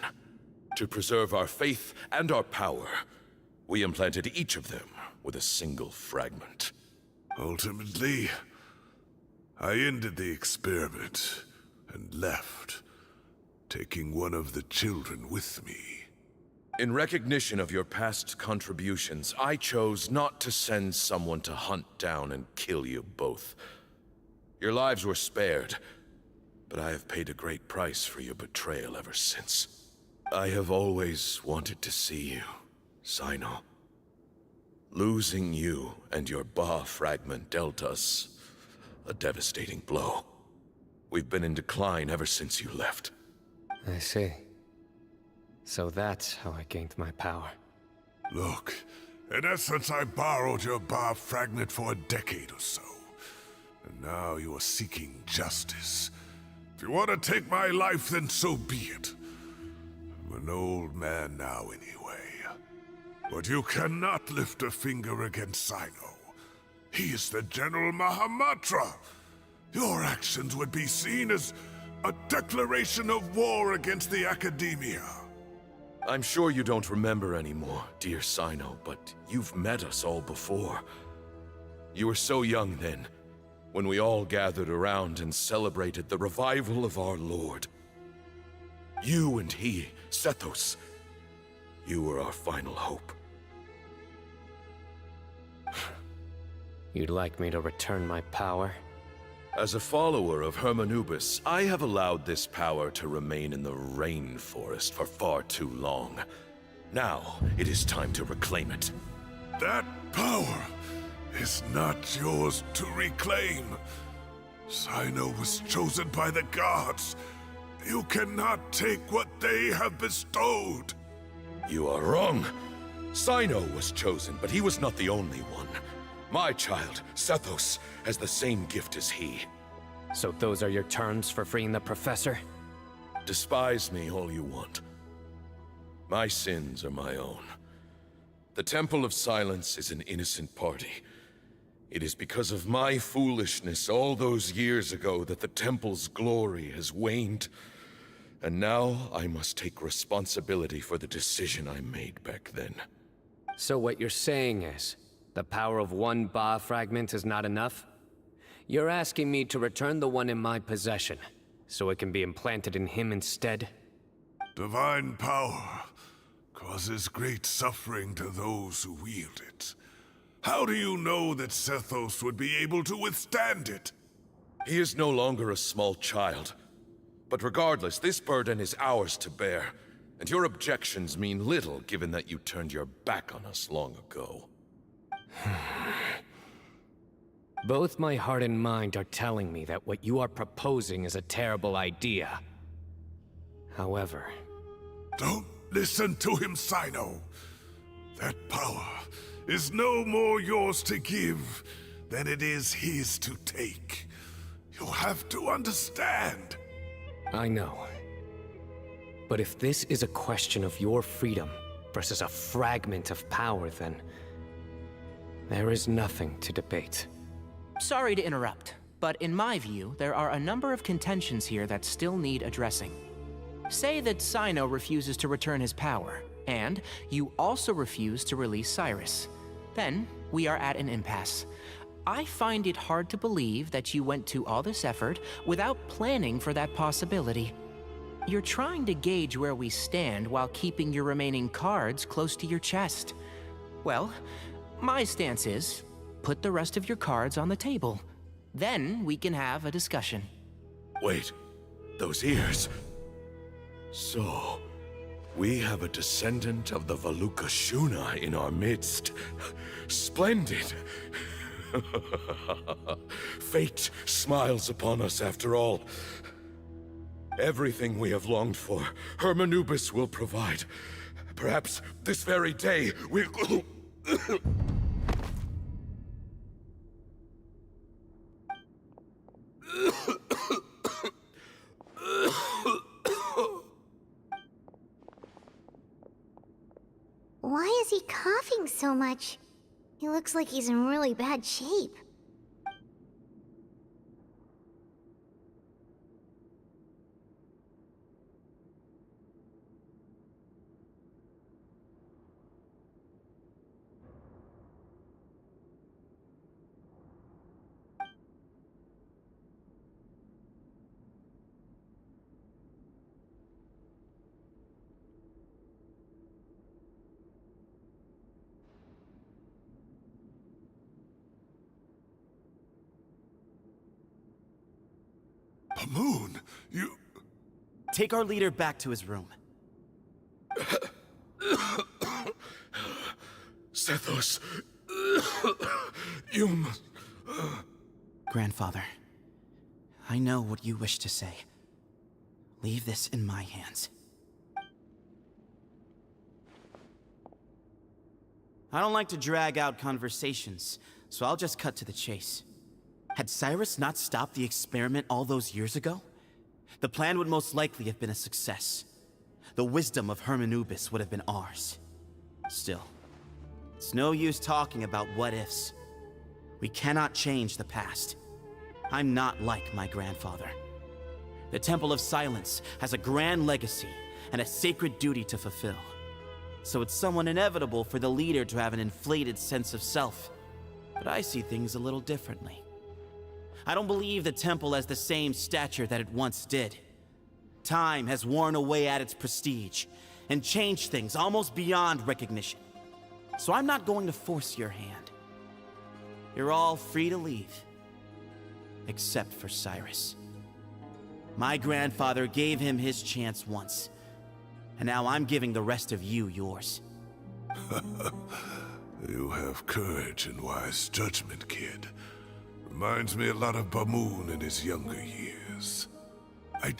To preserve our faith and our power, we implanted each of them with a single fragment. Ultimately, I ended the experiment and left, taking one of the children with me. In recognition of your past contributions, I chose not to send someone to hunt down and kill you both. Your lives were spared, but I have paid a great price for your betrayal ever since. I have always wanted to see you, Sino. Losing you and your Ba fragment dealt us a devastating blow. We've been in decline ever since you left. I see. So that's how I gained my power. Look, in essence, I borrowed your Ba fragment for a decade or so. And now you are seeking justice. If you want to take my life, then so be it. I'm an old man now anyway. But you cannot lift a finger against Sino. He is the General Mahamatra. Your actions would be seen as a declaration of war against the Academia. I'm sure you don't remember anymore, dear Sino, but you've met us all before. You were so young then, when we all gathered around and celebrated the revival of our Lord. You and he, Sethos, you were our final hope. You'd like me to return my power? As a follower of Hermanubis, I have allowed this power to remain in the rainforest for far too long. Now, it is time to reclaim it. That power is not yours to reclaim. Sino was chosen by the gods. You cannot take what they have bestowed. You are wrong. Sino was chosen, but he was not the only one. My child, Sethos, has the same gift as he. So those are your terms for freeing the professor? Despise me all you want. My sins are my own. The Temple of Silence is an innocent party. It is because of my foolishness all those years ago that the Temple's glory has waned. And now I must take responsibility for the decision I made back then. So what you're saying is, the power of one Ba fragment is not enough? You're asking me to return the one in my possession, so it can be implanted in him instead? Divine power causes great suffering to those who wield it. How do you know that Sethos would be able to withstand it? He is no longer a small child. But regardless, this burden is ours to bear, and your objections mean little given that you turned your back on us long ago. Both my heart and mind are telling me that what you are proposing is a terrible idea. However... Don't listen to him, Sino. That power is no more yours to give than it is his to take. You'll have to understand. I know. But if this is a question of your freedom versus a fragment of power, then... there is nothing to debate. Sorry to interrupt, but in my view, there are a number of contentions here that still need addressing. Say that Sino refuses to return his power, and you also refuse to release Cyrus. Then, we are at an impasse. I find it hard to believe that you went to all this effort without planning for that possibility. You're trying to gauge where we stand while keeping your remaining cards close to your chest. Well, my stance is, put the rest of your cards on the table. Then we can have a discussion. Wait, those ears... So, we have a descendant of the Valukashuna in our midst. Splendid! Fate smiles upon us after all. Everything we have longed for, Hermanubis will provide. Perhaps this very day we... Why is he coughing so much? He looks like he's in really bad shape. Moon, you... Take our leader back to his room. Sethos, you must... Grandfather, I know what you wish to say. Leave this in my hands. I don't like to drag out conversations, so I'll just cut to the chase. Had Cyrus not stopped the experiment all those years ago, the plan would most likely have been a success. The wisdom of Hermanubis would have been ours. Still, it's no use talking about what-ifs. We cannot change the past. I'm not like my grandfather. The Temple of Silence has a grand legacy and a sacred duty to fulfill. So it's somewhat inevitable for the leader to have an inflated sense of self. But I see things a little differently. I don't believe the temple has the same stature that it once did. Time has worn away at its prestige and changed things almost beyond recognition. So I'm not going to force your hand. You're all free to leave. Except for Cyrus. My grandfather gave him his chance once, and now I'm giving the rest of you yours. You have courage and wise judgment, kid. Reminds me a lot of Bamoon in his younger years. I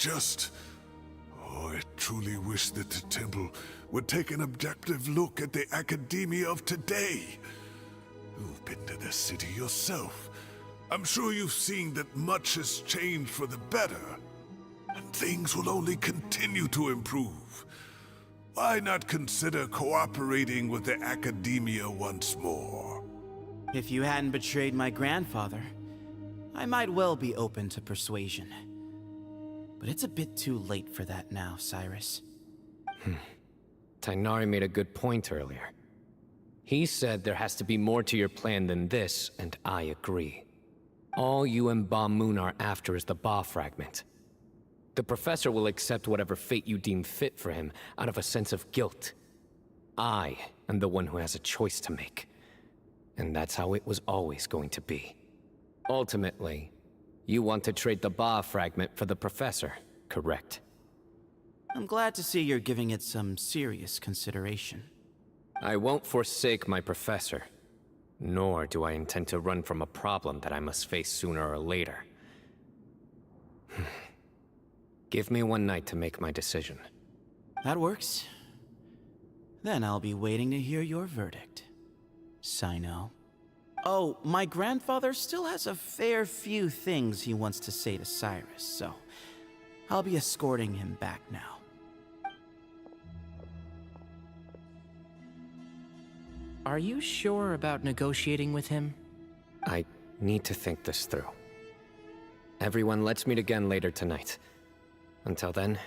truly wish that the temple would take an objective look at the academia of today. You've been to the city yourself. I'm sure you've seen that much has changed for the better, and things will only continue to improve. Why not consider cooperating with the academia once more? If you hadn't betrayed my grandfather, I might well be open to persuasion. But it's a bit too late for that now, Cyrus. Tighnari made a good point earlier. He said there has to be more to your plan than this, and I agree. All you and Ba Moon are after is the Ba fragment. The professor will accept whatever fate you deem fit for him out of a sense of guilt. I am the one who has a choice to make. And that's how it was always going to be. Ultimately, you want to trade the Ba fragment for the professor, correct? I'm glad to see you're giving it some serious consideration. I won't forsake my professor, nor do I intend to run from a problem that I must face sooner or later. Give me one night to make my decision. That works. Then I'll be waiting to hear your verdict, Sino. Oh, my grandfather still has a fair few things he wants to say to Cyrus, so I'll be escorting him back now. Are you sure about negotiating with him? I need to think this through. Everyone, let's meet again later tonight. Until then,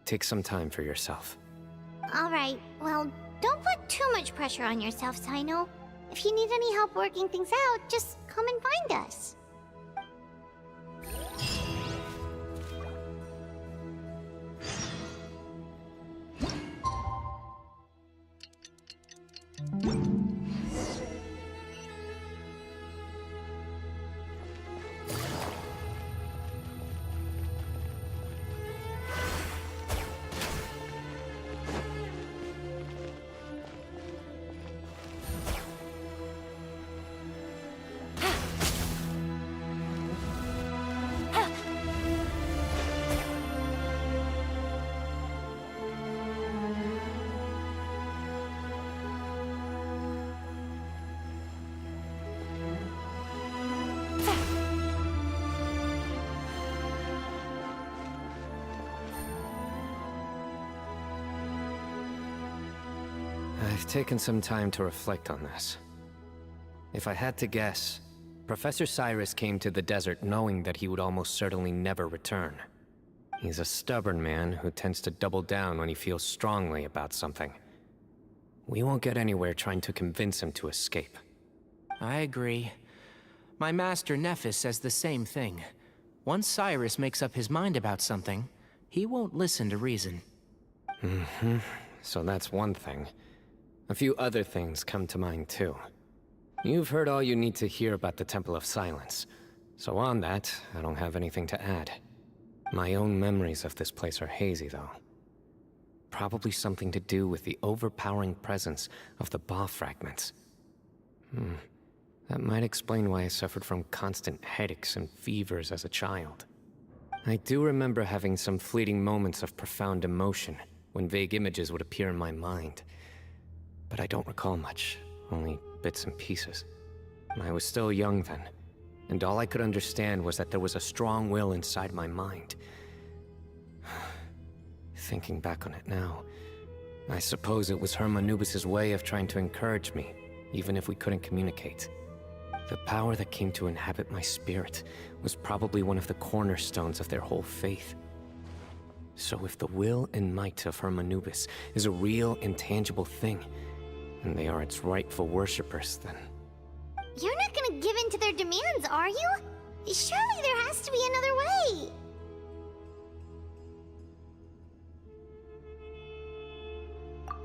take some time for yourself. Alright, well, don't put too much pressure on yourself, Sino. If you need any help working things out, just come and find us. I've taken some time to reflect on this. If I had to guess, Professor Cyrus came to the desert knowing that he would almost certainly never return. He's a stubborn man who tends to double down when he feels strongly about something. We won't get anywhere trying to convince him to escape. I agree. My master Nephis says the same thing. Once Cyrus makes up his mind about something, he won't listen to reason. So that's one thing. A few other things come to mind too. You've heard all you need to hear about the Temple of Silence. So on that, I don't have anything to add. My own memories of this place are hazy though. Probably something to do with the overpowering presence of the Ba fragments. That might explain why I suffered from constant headaches and fevers as a child. I do remember having some fleeting moments of profound emotion when vague images would appear in my mind. But I don't recall much, only bits and pieces. I was still young then, and all I could understand was that there was a strong will inside my mind. Thinking back on it now, I suppose it was Hermanubis' way of trying to encourage me, even if we couldn't communicate. The power that came to inhabit my spirit was probably one of the cornerstones of their whole faith. So if the will and might of Hermanubis is a real, intangible thing, and they are its rightful worshippers, then... You're not gonna give in to their demands, are you? Surely there has to be another way!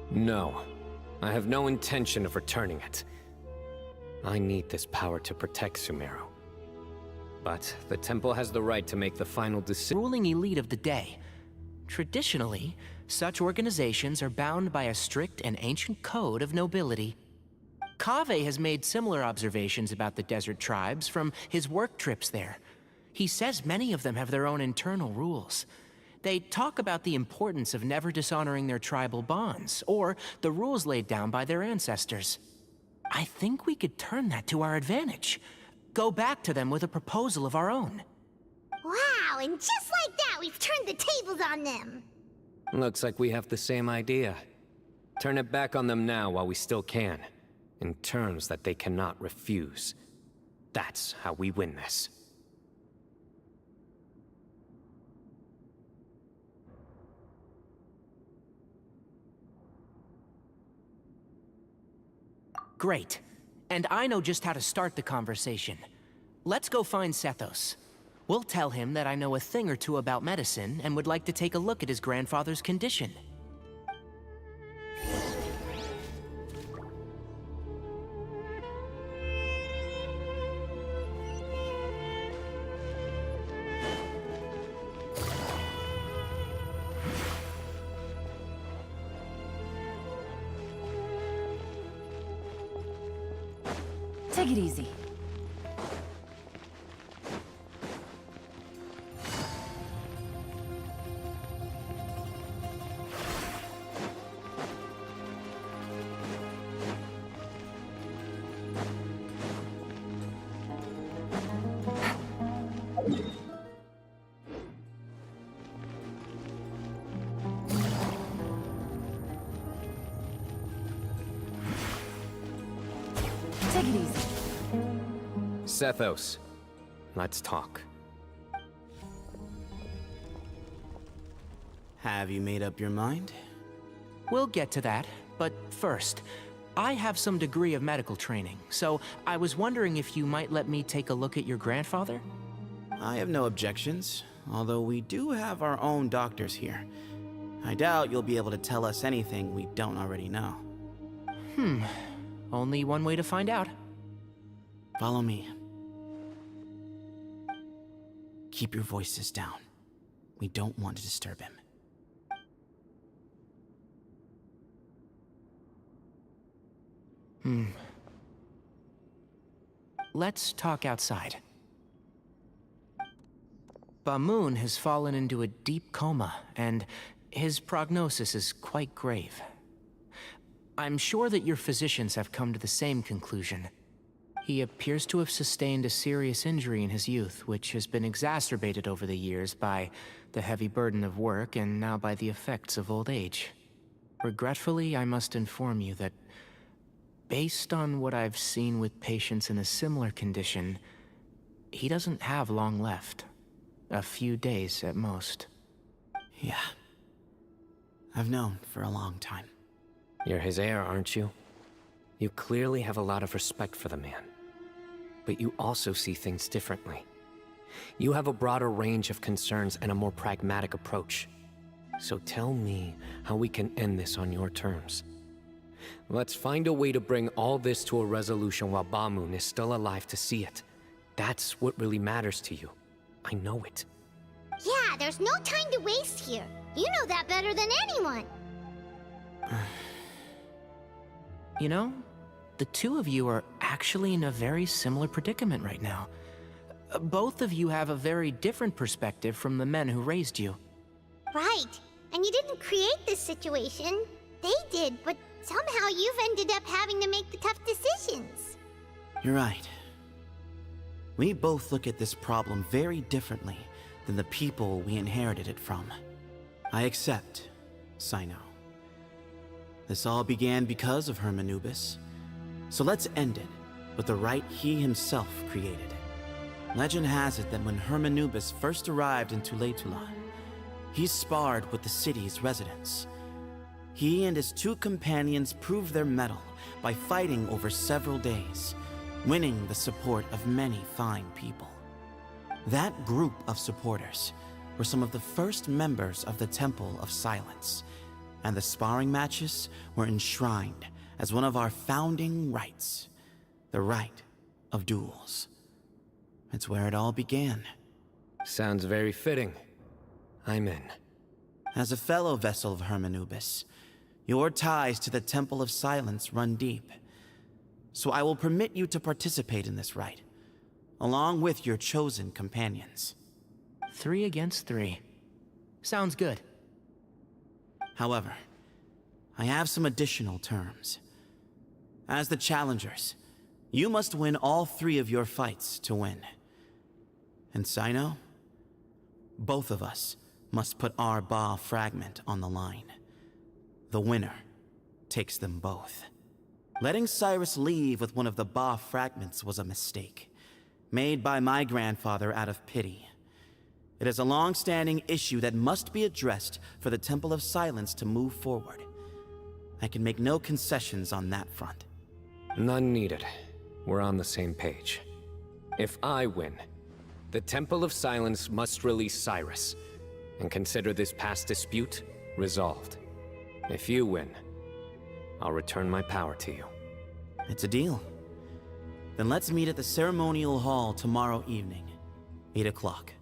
No. I have no intention of returning it. I need this power to protect Sumeru. But the temple has the right to make the final decision. Ruling elite of the day. Traditionally, such organizations are bound by a strict and ancient code of nobility. Kaveh has made similar observations about the desert tribes from his work trips there. He says many of them have their own internal rules. They talk about the importance of never dishonoring their tribal bonds, or the rules laid down by their ancestors. I think we could turn that to our advantage. Go back to them with a proposal of our own. Wow, and just like that, we've turned the tables on them! Looks like we have the same idea. Turn it back on them now while we still can, in terms that they cannot refuse. That's how we win this. Great. And I know just how to start the conversation. Let's go find Sethos. We'll tell him that I know a thing or two about medicine and would like to take a look at his grandfather's condition. Take it easy. Take it easy. Sethos, let's talk. Have you made up your mind? We'll get to that, but first, I have some degree of medical training, so I was wondering if you might let me take a look at your grandfather? I have no objections, although we do have our own doctors here. I doubt you'll be able to tell us anything we don't already know. Only one way to find out. Follow me. Keep your voices down. We don't want to disturb him. Let's talk outside. Bamoon has fallen into a deep coma, and his prognosis is quite grave. I'm sure that your physicians have come to the same conclusion. He appears to have sustained a serious injury in his youth, which has been exacerbated over the years by the heavy burden of work and now by the effects of old age. Regretfully, I must inform you that, based on what I've seen with patients in a similar condition, he doesn't have long left. A few days at most. Yeah. I've known for a long time. You're his heir, aren't you? You clearly have a lot of respect for the man. But you also see things differently. You have a broader range of concerns and a more pragmatic approach. So tell me how we can end this on your terms. Let's find a way to bring all this to a resolution while Bamoon is still alive to see it. That's what really matters to you. I know it. Yeah, there's no time to waste here. You know that better than anyone. You know, the two of you are actually in a very similar predicament right now. Both of you have a very different perspective from the men who raised you. Right. And you didn't create this situation. They did, but somehow you've ended up having to make the tough decisions. You're right. We both look at this problem very differently than the people we inherited it from. I accept, Sino. This all began because of Hermanubis. So let's end it with the rite he himself created. Legend has it that when Hermanubis first arrived in Tuletula, he sparred with the city's residents. He and his two companions proved their mettle by fighting over several days, winning the support of many fine people. That group of supporters were some of the first members of the Temple of Silence, and the sparring matches were enshrined as one of our founding rites, the rite of duels. It's where it all began. Sounds very fitting. I'm in. As a fellow vessel of Hermanubis, your ties to the Temple of Silence run deep. So I will permit you to participate in this rite, along with your chosen companions. 3 against 3. Sounds good. However, I have some additional terms. As the challengers, you must win all 3 of your fights to win. And Sino, both of us must put our Ba fragment on the line. The winner takes them both. Letting Cyrus leave with one of the Ba fragments was a mistake, made by my grandfather out of pity. It is a long-standing issue that must be addressed for the Temple of Silence to move forward. I can make no concessions on that front. None needed. We're on the same page. If I win, The Temple of Silence must release Cyrus, and consider this past dispute resolved. If you win, I'll return my power to you. It's a deal. Then let's meet at the ceremonial hall tomorrow evening, 8 o'clock.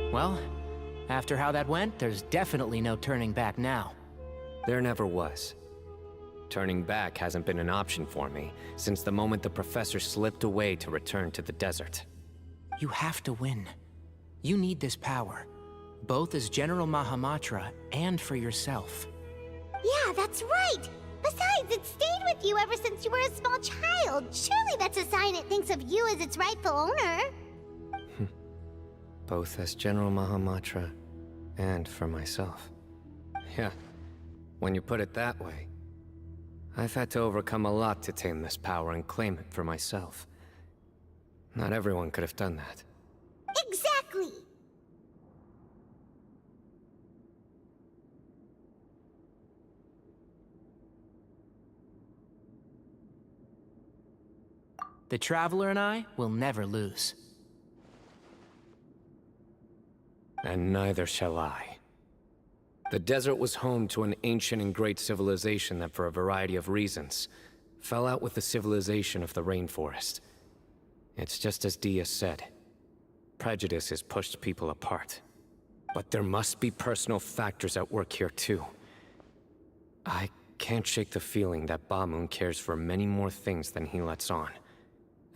Well, after how that went, there's definitely no turning back now. There never was. Turning back hasn't been an option for me since the moment the professor slipped away to return to the desert. You have to win. You need this power, both as General Mahamatra and for yourself. Yeah, that's right! Besides, it stayed with you ever since you were a small child. Surely that's a sign it thinks of you as its rightful owner. Both as General Mahamatra and for myself. Yeah, when you put it that way, I've had to overcome a lot to tame this power and claim it for myself. Not everyone could have done that. Exactly! The Traveler and I will never lose. And neither shall I. The desert was home to an ancient and great civilization that, for a variety of reasons, fell out with the civilization of the rainforest. It's just as Dia said. Prejudice has pushed people apart. But there must be personal factors at work here too. I can't shake the feeling that Bamun cares for many more things than he lets on.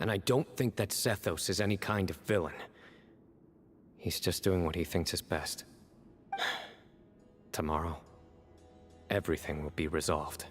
And I don't think that Zethos is any kind of villain. He's just doing what he thinks is best. Tomorrow, everything will be resolved.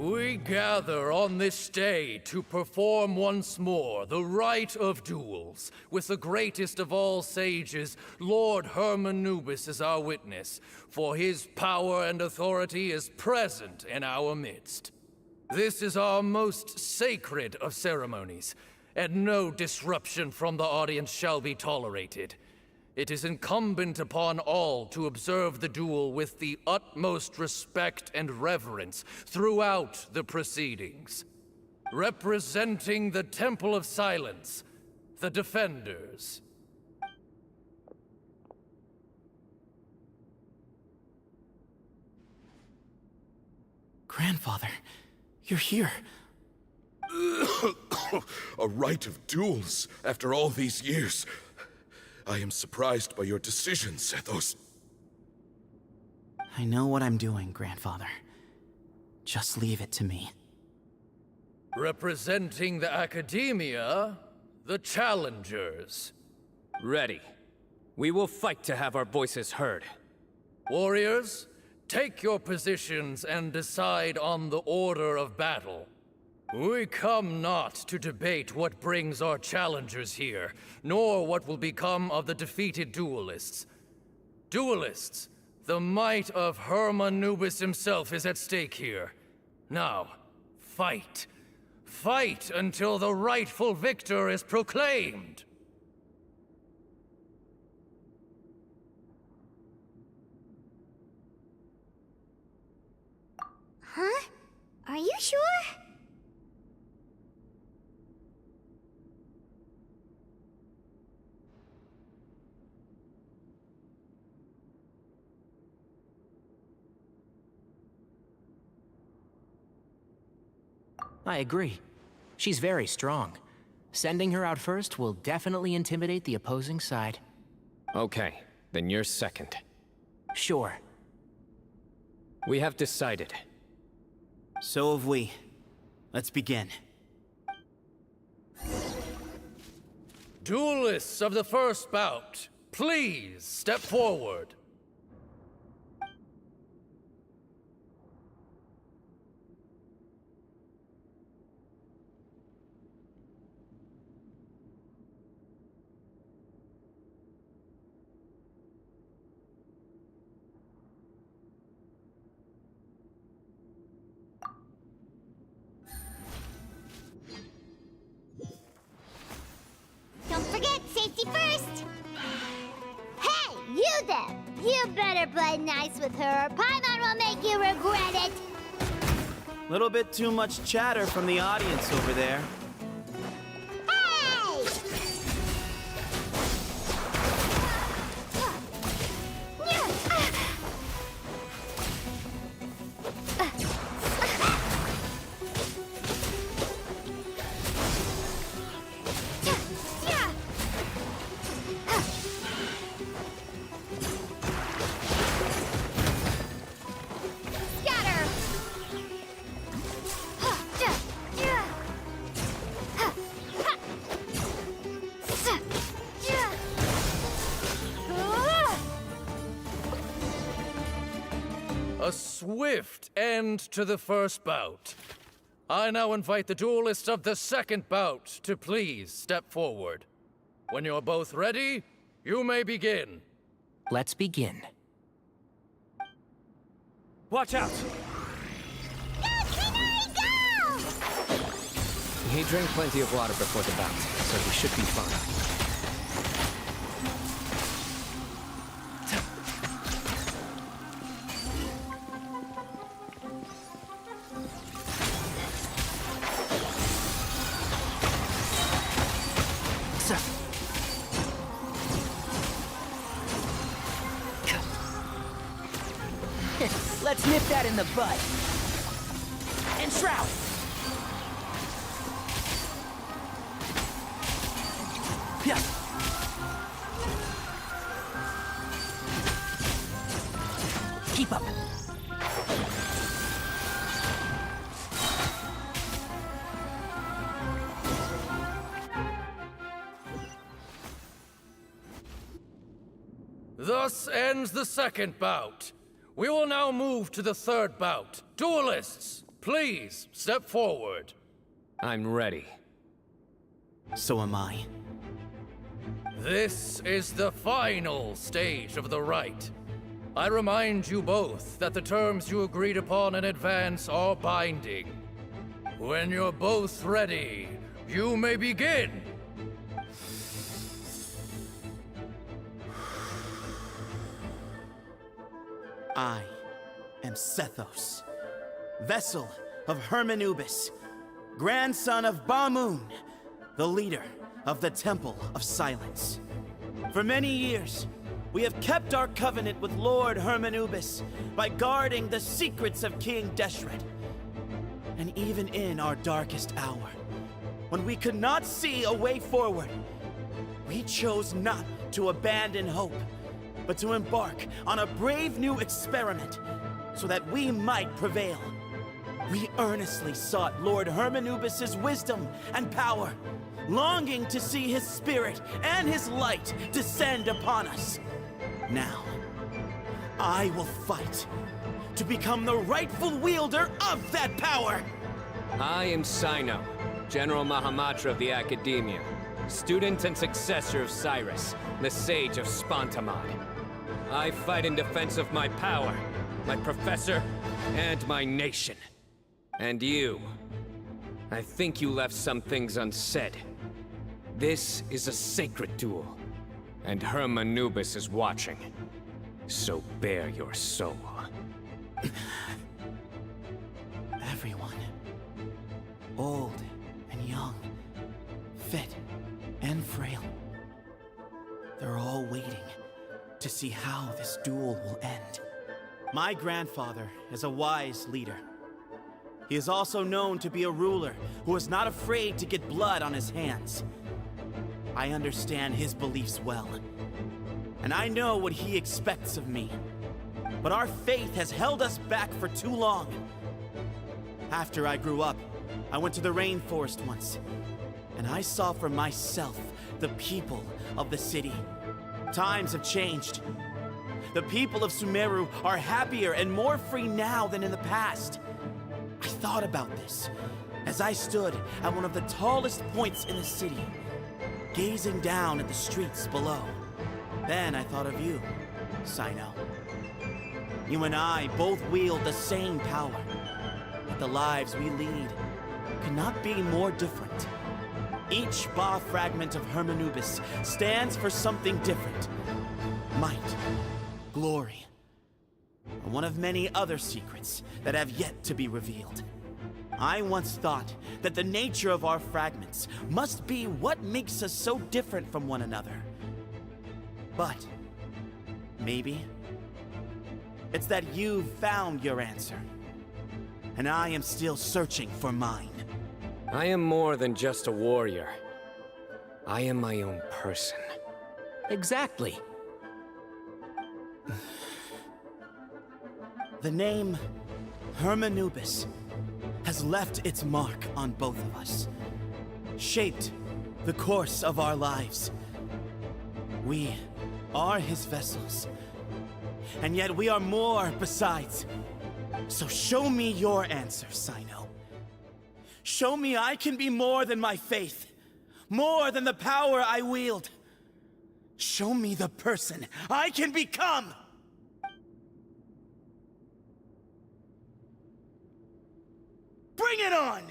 We gather on this day to perform once more the rite of duels, with the greatest of all sages, Lord Hermanubis, as our witness, for his power and authority is present in our midst. This is our most sacred of ceremonies, and no disruption from the audience shall be tolerated. It is incumbent upon all to observe the duel with the utmost respect and reverence throughout the proceedings. Representing the Temple of Silence, the Defenders. Grandfather, you're here. A rite of duels after all these years. I am surprised by your decision, Zethos. I know what I'm doing, Grandfather. Just leave it to me. Representing the Academia, the Challengers. Ready. We will fight to have our voices heard. Warriors, take your positions and decide on the order of battle. We come not to debate what brings our challengers here, nor what will become of the defeated duelists. Duelists, the might of Hermanubis himself is at stake here. Now, fight. Fight until the rightful victor is proclaimed! Huh? Are you sure? I agree. She's very strong. Sending her out first will definitely intimidate the opposing side. Okay, then you're second. Sure. We have decided. So have we. Let's begin. Duelists of the first bout, please step forward. Don't forget, safety first! Hey, you there! You better play nice with her, or Paimon will make you regret it! Little bit too much chatter from the audience over there. Hey! A swift end to the first bout. I now invite the duelists of the second bout to please step forward. When you're both ready, you may begin. Let's begin. Watch out! He drank plenty of water before the bout, so he should be fine. Let's nip that in the bud. And shroud. Yeah. Keep up. Thus ends the second bout. We will now move to the third bout. Duelists, please step forward. I'm ready. So am I. This is the final stage of the rite. I remind you both that the terms you agreed upon in advance are binding. When you're both ready, you may begin. I am Sethos, vessel of Hermanubis, grandson of Bamoon, the leader of the Temple of Silence. For many years, we have kept our covenant with Lord Hermanubis by guarding the secrets of King Deshret. And even in our darkest hour, when we could not see a way forward, we chose not to abandon hope, but to embark on a brave new experiment so that we might prevail. We earnestly sought Lord Hermanubis' wisdom and power, longing to see his spirit and his light descend upon us. Now, I will fight to become the rightful wielder of that power! I am Sino, General Mahamatra of the Academia, student and successor of Cyrus, the Sage of Spantamad. I fight in defense of my power, my professor, and my nation. And you, I think you left some things unsaid. This is a sacred duel, and Hermanubis is watching. So bare your soul. Everyone, old and young, fit and frail, they're all waiting to see how this duel will end. My grandfather is a wise leader. He is also known to be a ruler who is not afraid to get blood on his hands. I understand his beliefs well, and I know what he expects of me. But our faith has held us back for too long. After I grew up, I went to the rainforest once, and I saw for myself the people of the city. Times have changed. The people of Sumeru are happier and more free now than in the past. I thought about this as I stood at one of the tallest points in the city, gazing down at the streets below. Then I thought of you, Sino. You and I both wield the same power, but the lives we lead could not be more different. Each Ba fragment of Hermanubis stands for something different. Might, glory, and one of many other secrets that have yet to be revealed. I once thought that the nature of our fragments must be what makes us so different from one another. But maybe it's that you've found your answer, and I am still searching for mine. I am more than just a warrior. I am my own person. Exactly. The name Hermanubis has left its mark on both of us, shaped the course of our lives. We are his vessels, and yet we are more besides. So show me your answer, Sino. Show me I can be more than my faith, more than the power I wield. Show me the person I can become! Bring it on!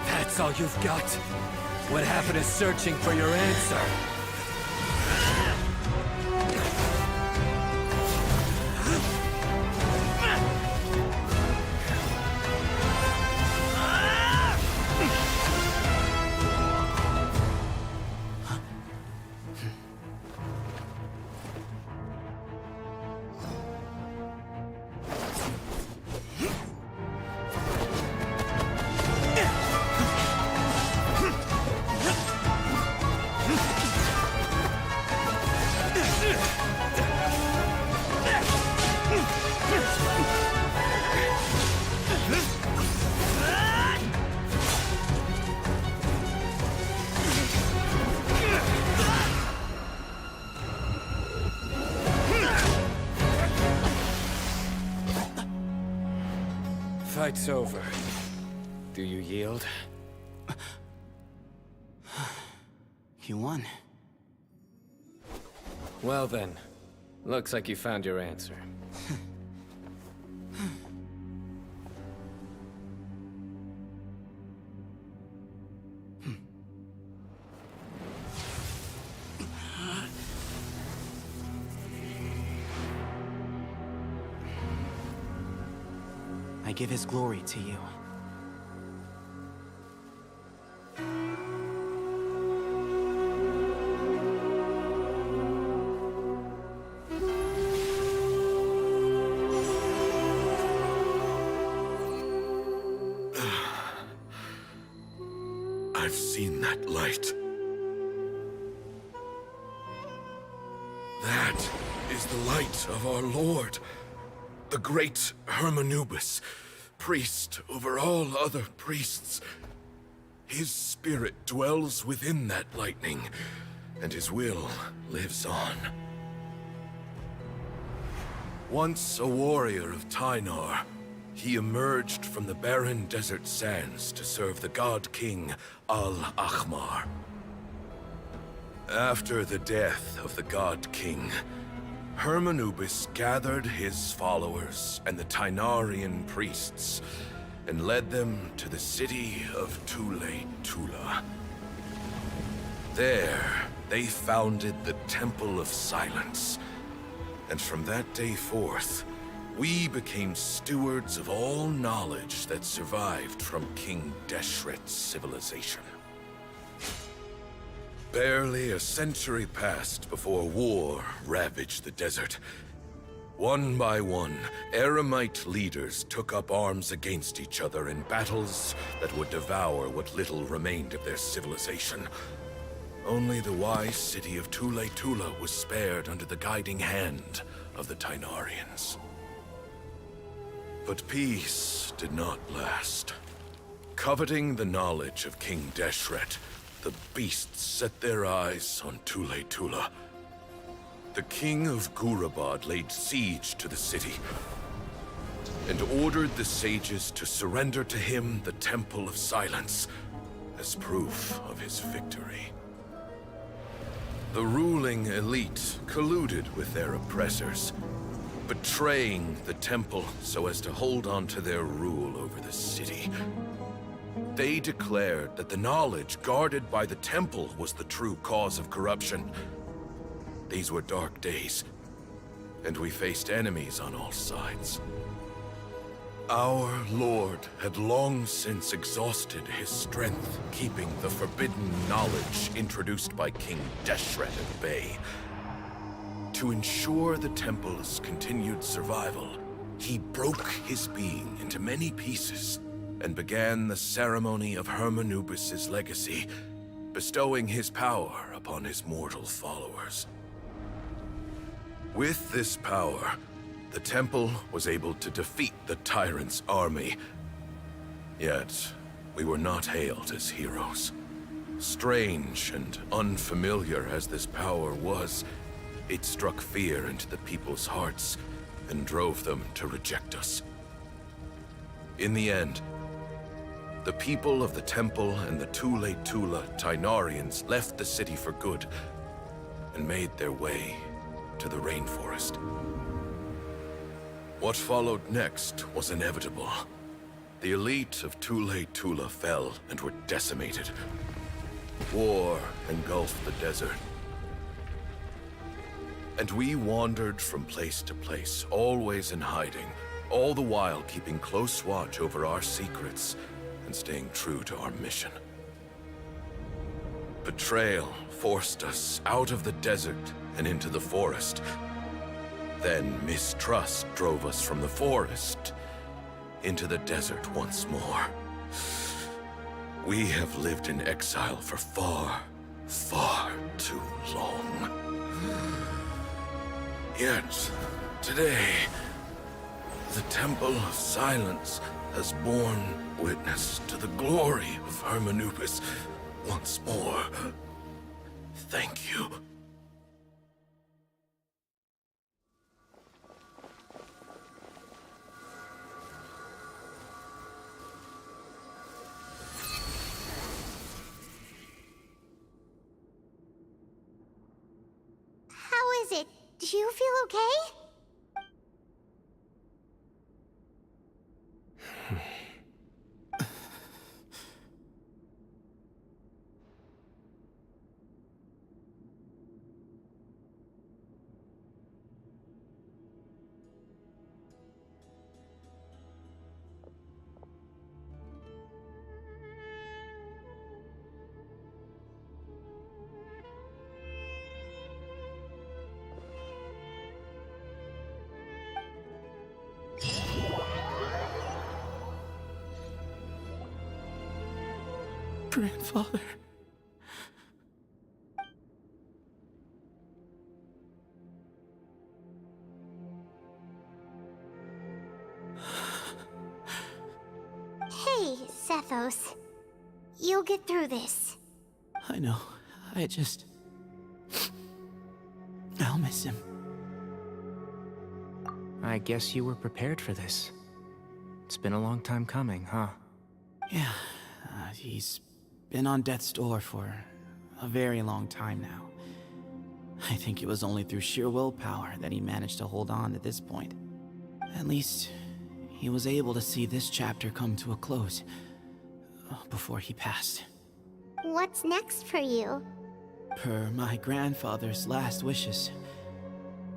That's all you've got? What happened to searching for your answer? Fight's over. Do you yield? You won. Well then, looks like you found your answer. I give his glory to you. I've seen that light. That is the light of our Lord, the great Hermanubis, priest over all other priests. His spirit dwells within that lightning, and his will lives on. Once a warrior of Tynar, he emerged from the barren desert sands to serve the god king Al-Ahmar. After the death of the god king, Hermanubis gathered his followers and the Tainarian priests and led them to the city of Tule-Tula. There, they founded the Temple of Silence, and from that day forth, we became stewards of all knowledge that survived from King Deshret's civilization. Barely a century passed before war ravaged the desert. One by one, Eremite leaders took up arms against each other in battles that would devour what little remained of their civilization. Only the wise city of Tule-Tula was spared under the guiding hand of the Tainarians. But peace did not last. Coveting the knowledge of King Deshret, the beasts set their eyes on Tule-Tula. The king of Gurabad laid siege to the city and ordered the sages to surrender to him the Temple of Silence as proof of his victory. The ruling elite colluded with their oppressors, betraying the temple so as to hold on to their rule over the city. They declared that the knowledge guarded by the temple was the true cause of corruption. These were dark days, and we faced enemies on all sides. Our lord had long since exhausted his strength, keeping the forbidden knowledge introduced by King Deshret at bay. To ensure the temple's continued survival, he broke his being into many pieces and began the ceremony of Hermanubis' legacy, bestowing his power upon his mortal followers. With this power, the temple was able to defeat the tyrant's army. Yet, we were not hailed as heroes. Strange and unfamiliar as this power was, it struck fear into the people's hearts and drove them to reject us. In the end, the people of the temple and the Tule-Tula Tainarians left the city for good and made their way to the rainforest. What followed next was inevitable. The elite of Tule-Tula fell and were decimated. War engulfed the desert. And we wandered from place to place, always in hiding, all the while keeping close watch over our secrets and staying true to our mission. Betrayal forced us out of the desert and into the forest. Then mistrust drove us from the forest into the desert once more. We have lived in exile for far, far too long. Yet, today, the Temple of Silence has borne witness to the glory of Hermanubis once more. Thank you. How is it? Do you feel okay? Grandfather. Hey, Sethos. You'll get through this. I know. I'll miss him. I guess you were prepared for this. It's been a long time coming, huh? Yeah, he's been on death's door for a very long time now. I think it was only through sheer willpower that he managed to hold on to this point. At least, he was able to see this chapter come to a close before he passed. What's next for you? Per my grandfather's last wishes,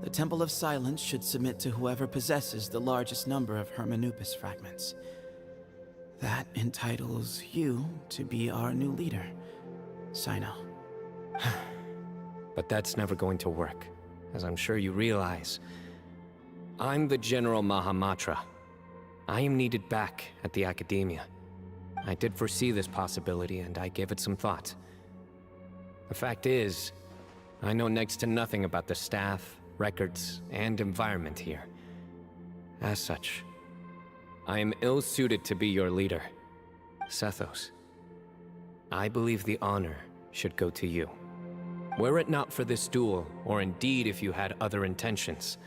the Temple of Silence should submit to whoever possesses the largest number of Hermanupis fragments. That entitles you to be our new leader, Sino. But that's never going to work, as I'm sure you realize. I'm the General Mahamatra. I am needed back at the Academia. I did foresee this possibility, and I gave it some thought. The fact is, I know next to nothing about the staff, records, and environment here. As such, I am ill-suited to be your leader, Sethos. I believe the honor should go to you. Were it not for this duel, or indeed if you had other intentions,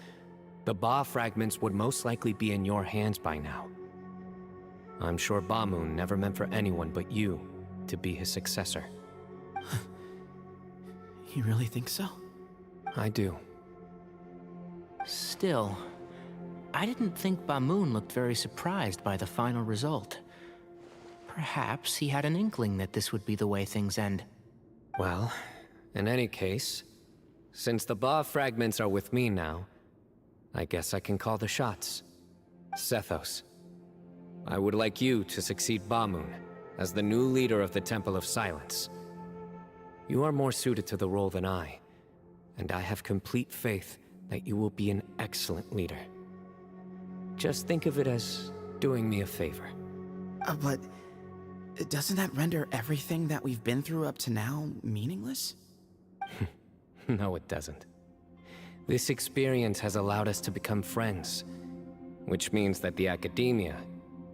the Ba fragments would most likely be in your hands by now. I'm sure Bamoon never meant for anyone but you to be his successor. You really think so? I do. Still, I didn't think Bamoon looked very surprised by the final result. Perhaps he had an inkling that this would be the way things end. Well, in any case, since the Ba fragments are with me now, I guess I can call the shots. Sethos, I would like you to succeed Bamoon as the new leader of the Temple of Silence. You are more suited to the role than I, and I have complete faith that you will be an excellent leader. Just think of it as doing me a favor. But doesn't that render everything that we've been through up to now meaningless? No, it doesn't. This experience has allowed us to become friends, which means that the Academia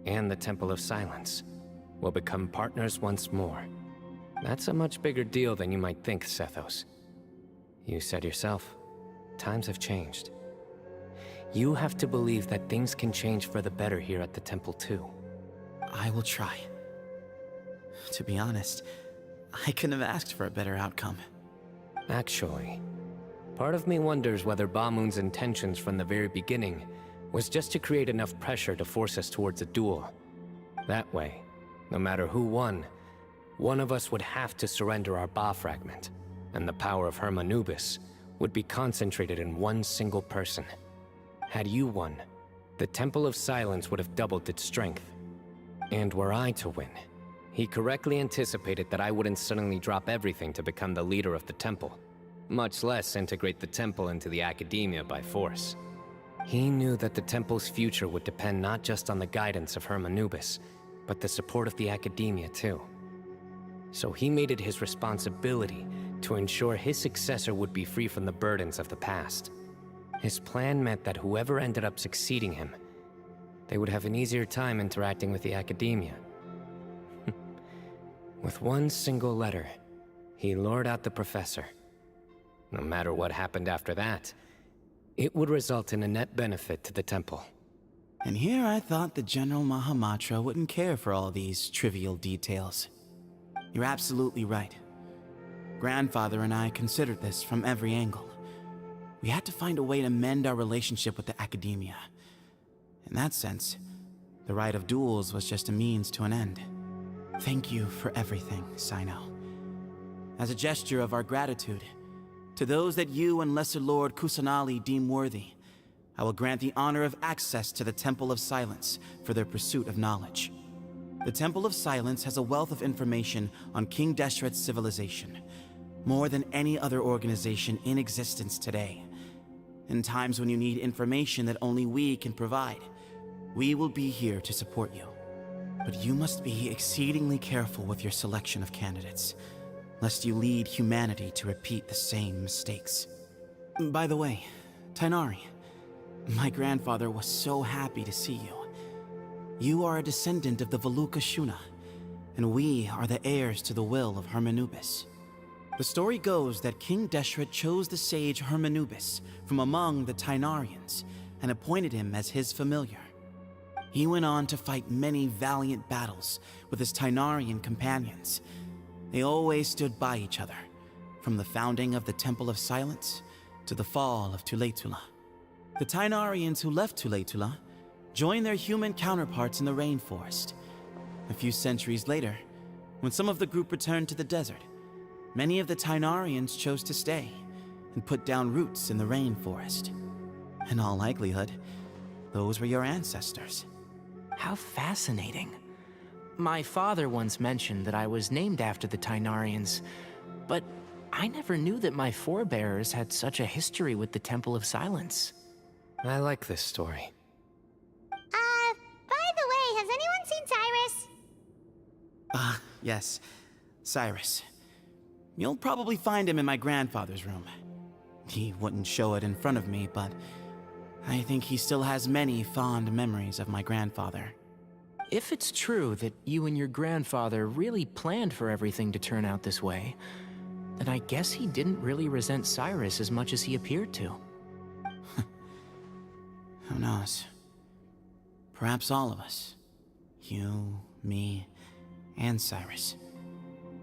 and the Temple of Silence will become partners once more. That's a much bigger deal than you might think, Sethos. You said yourself, times have changed. You have to believe that things can change for the better here at the Temple too. I will try. To be honest, I couldn't have asked for a better outcome. Actually, part of me wonders whether Bamoon's intentions from the very beginning was just to create enough pressure to force us towards a duel. That way, no matter who won, one of us would have to surrender our Ba fragment, and the power of Hermanubis would be concentrated in one single person. Had you won, the Temple of Silence would have doubled its strength. And were I to win, he correctly anticipated that I wouldn't suddenly drop everything to become the leader of the temple, much less integrate the temple into the Academia by force. He knew that the temple's future would depend not just on the guidance of Hermanubis, but the support of the Academia too. So he made it his responsibility to ensure his successor would be free from the burdens of the past. His plan meant that whoever ended up succeeding him, they would have an easier time interacting with the Academia. With one single letter, he lured out the professor. No matter what happened after that, it would result in a net benefit to the temple. And here I thought the General Mahamatra wouldn't care for all these trivial details. You're absolutely right. Grandfather and I considered this from every angle. We had to find a way to mend our relationship with the Academia. In that sense, the right of duels was just a means to an end. Thank you for everything, Sino. As a gesture of our gratitude, to those that you and Lesser Lord Kusanali deem worthy, I will grant the honor of access to the Temple of Silence for their pursuit of knowledge. The Temple of Silence has a wealth of information on King Deshret's civilization, more than any other organization in existence today. In times when you need information that only we can provide, we will be here to support you. But you must be exceedingly careful with your selection of candidates, lest you lead humanity to repeat the same mistakes. By the way, Tainari, my grandfather was so happy to see you. You are a descendant of the Veluca Shuna, and we are the heirs to the will of Hermanubis. The story goes that King Deshret chose the sage Hermanubis from among the Tainarians and appointed him as his familiar. He went on to fight many valiant battles with his Tainarian companions. They always stood by each other, from the founding of the Temple of Silence to the fall of Tuletula. The Tainarians who left Tuletula joined their human counterparts in the rainforest. A few centuries later, when some of the group returned to the desert, many of the Tainarians chose to stay and put down roots in the rainforest. In all likelihood, those were your ancestors. How fascinating. My father once mentioned that I was named after the Tainarians, but I never knew that my forebears had such a history with the Temple of Silence. I like this story. By the way, has anyone seen Cyrus? Yes, Cyrus. You'll probably find him in my grandfather's room. He wouldn't show it in front of me, but I think he still has many fond memories of my grandfather. If it's true that you and your grandfather really planned for everything to turn out this way, then I guess he didn't really resent Cyrus as much as he appeared to. Who knows? Perhaps all of us. You, me, and Cyrus.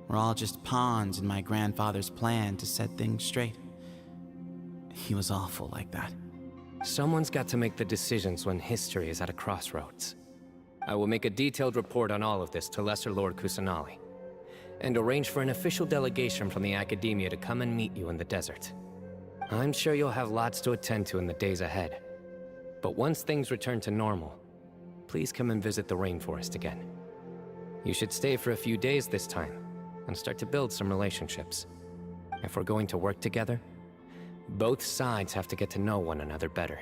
We're all just pawns in my grandfather's plan to set things straight. He was awful like that. Someone's got to make the decisions when history is at a crossroads. I will make a detailed report on all of this to Lesser Lord Kusanali, and arrange for an official delegation from the Academia to come and meet you in the desert. I'm sure you'll have lots to attend to in the days ahead. But once things return to normal, please come and visit the rainforest again. You should stay for a few days this time, and start to build some relationships. If we're going to work together, both sides have to get to know one another better.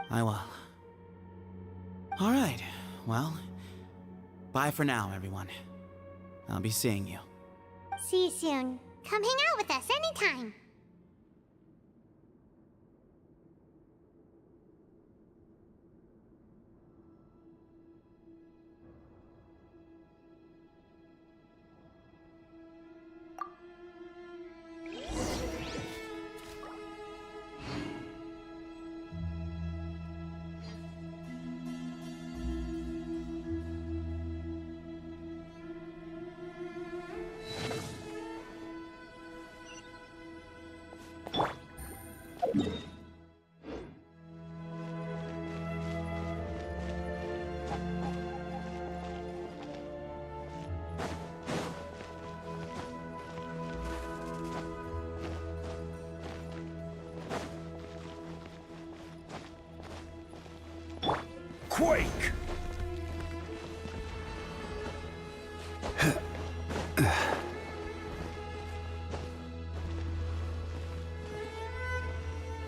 I will. All right, well, bye for now, everyone. I'll be seeing you. See you soon. Come hang out with us anytime. Quake!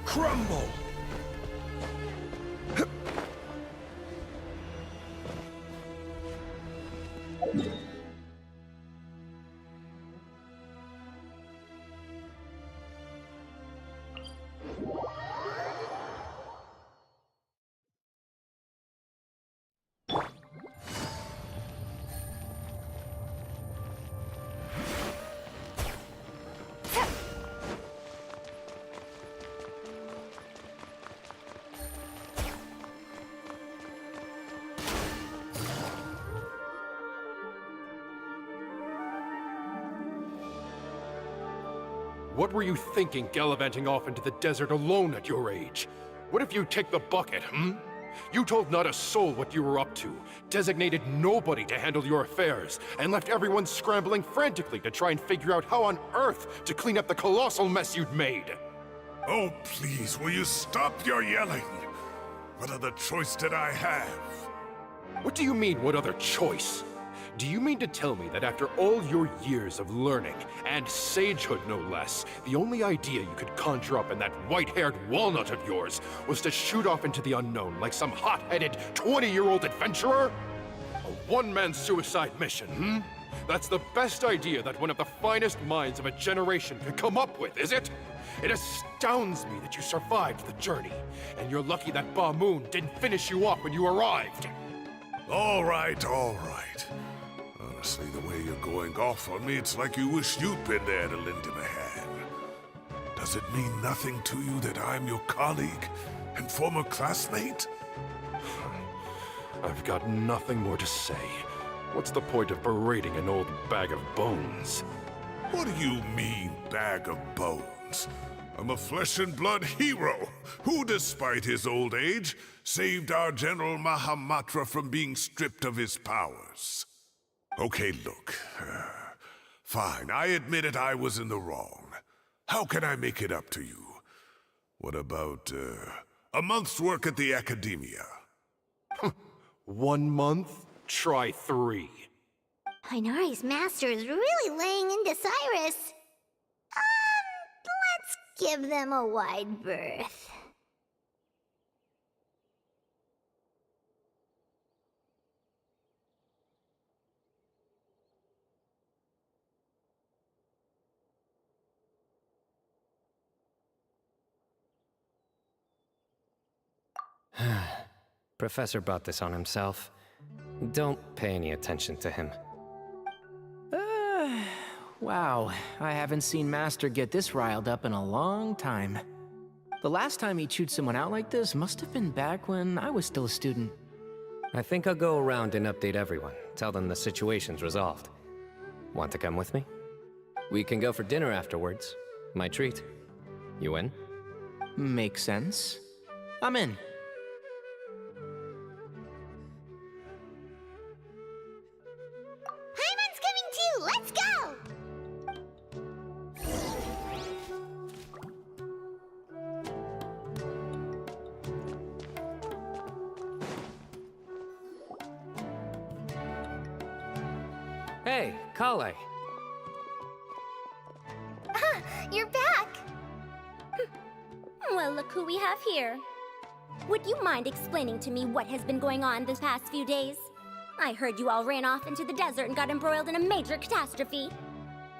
Crumble! What were you thinking, gallivanting off into the desert alone at your age? What if you take the bucket, You told not a soul what you were up to, designated nobody to handle your affairs, and left everyone scrambling frantically to try and figure out how on earth to clean up the colossal mess you'd made. Oh, please, will you stop your yelling? What other choice did I have? What do you mean, what other choice? Do you mean to tell me that after all your years of learning, and sagehood no less, the only idea you could conjure up in that white-haired walnut of yours was to shoot off into the unknown like some hot-headed 20-year-old adventurer? A one-man suicide mission, That's the best idea that one of the finest minds of a generation could come up with, is it? It astounds me that you survived the journey, and you're lucky that Ba Moon didn't finish you off when you arrived. All right, all right. Honestly, the way you're going off on me, it's like you wish you'd been there to lend him a hand. Does it mean nothing to you that I'm your colleague and former classmate? I've got nothing more to say. What's the point of berating an old bag of bones? What do you mean, bag of bones? I'm a flesh and blood hero who, despite his old age, saved our General Mahamatra from being stripped of his powers. Okay, look. Fine, I admit it, I was in the wrong. How can I make it up to you? What about, a month's work at the Academia? 1 month? Try 3. Tighnari's master is really laying into Cyrus. Let's give them a wide berth. Professor brought this on himself. Don't pay any attention to him. Wow, I haven't seen Master get this riled up in a long time. The last time he chewed someone out like this must have been back when I was still a student. I think I'll go around and update everyone. Tell them the situation's resolved. Want to come with me? We can go for dinner afterwards. My treat. You in? Makes sense. I'm in. Paimon's coming too! Let's go! Hey, Kale. You're back! Well, look who we have here. Would you mind explaining to me what has been going on this past few days? I heard you all ran off into the desert and got embroiled in a major catastrophe.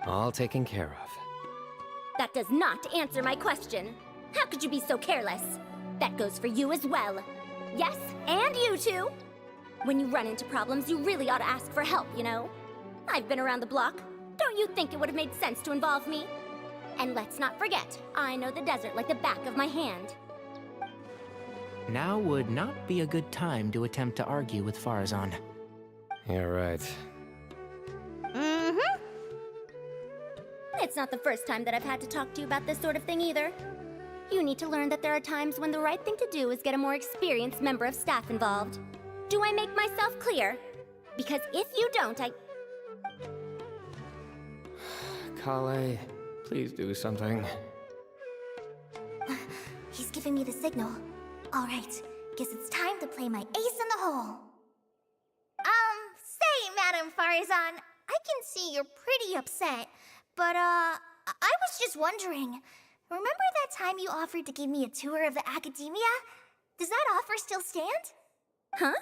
All taken care of. That does not answer my question. How could you be so careless? That goes for you as well. Yes, and you too. When you run into problems, you really ought to ask for help, you know? I've been around the block. Don't you think it would have made sense to involve me? And let's not forget, I know the desert like the back of my hand. Now would not be a good time to attempt to argue with Farazan. You're right. Mm-hmm. It's not the first time that I've had to talk to you about this sort of thing either. You need to learn that there are times when the right thing to do is get a more experienced member of staff involved. Do I make myself clear? Because if you don't, Kale, please do something. He's giving me the signal. All right, guess it's time to play my ace in the hole. Say, Madame Farazan, I can see you're pretty upset, but, I was just wondering, remember that time you offered to give me a tour of the Academia? Does that offer still stand? Huh?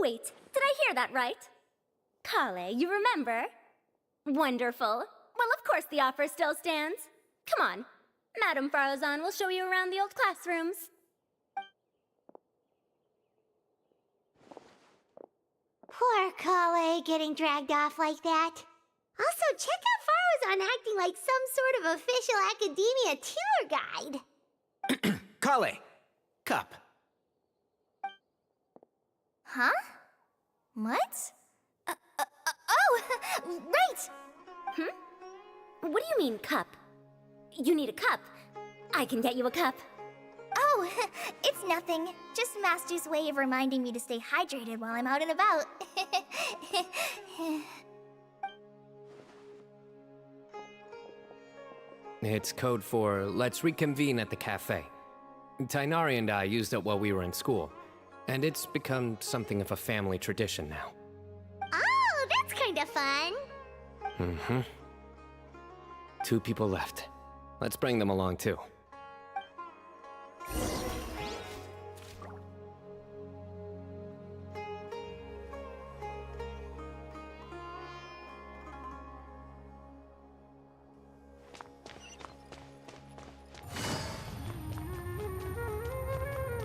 Wait, did I hear that right? Kale, you remember? Wonderful. Well, of course the offer still stands. Come on. Madame Farazan will show you around the old classrooms. Poor Kale getting dragged off like that. Also, check out Farazan acting like some sort of official Academia tour guide. Kale! Cup. Huh? What? Oh, right! What do you mean, cup? You need a cup. I can get you a cup. Oh, it's nothing. Just Master's way of reminding me to stay hydrated while I'm out and about. It's code for let's reconvene at the cafe. Tighnari and I used it while we were in school, and it's become something of a family tradition now. Oh, that's kind of fun. Mm-hmm. 2 people left. Let's bring them along too.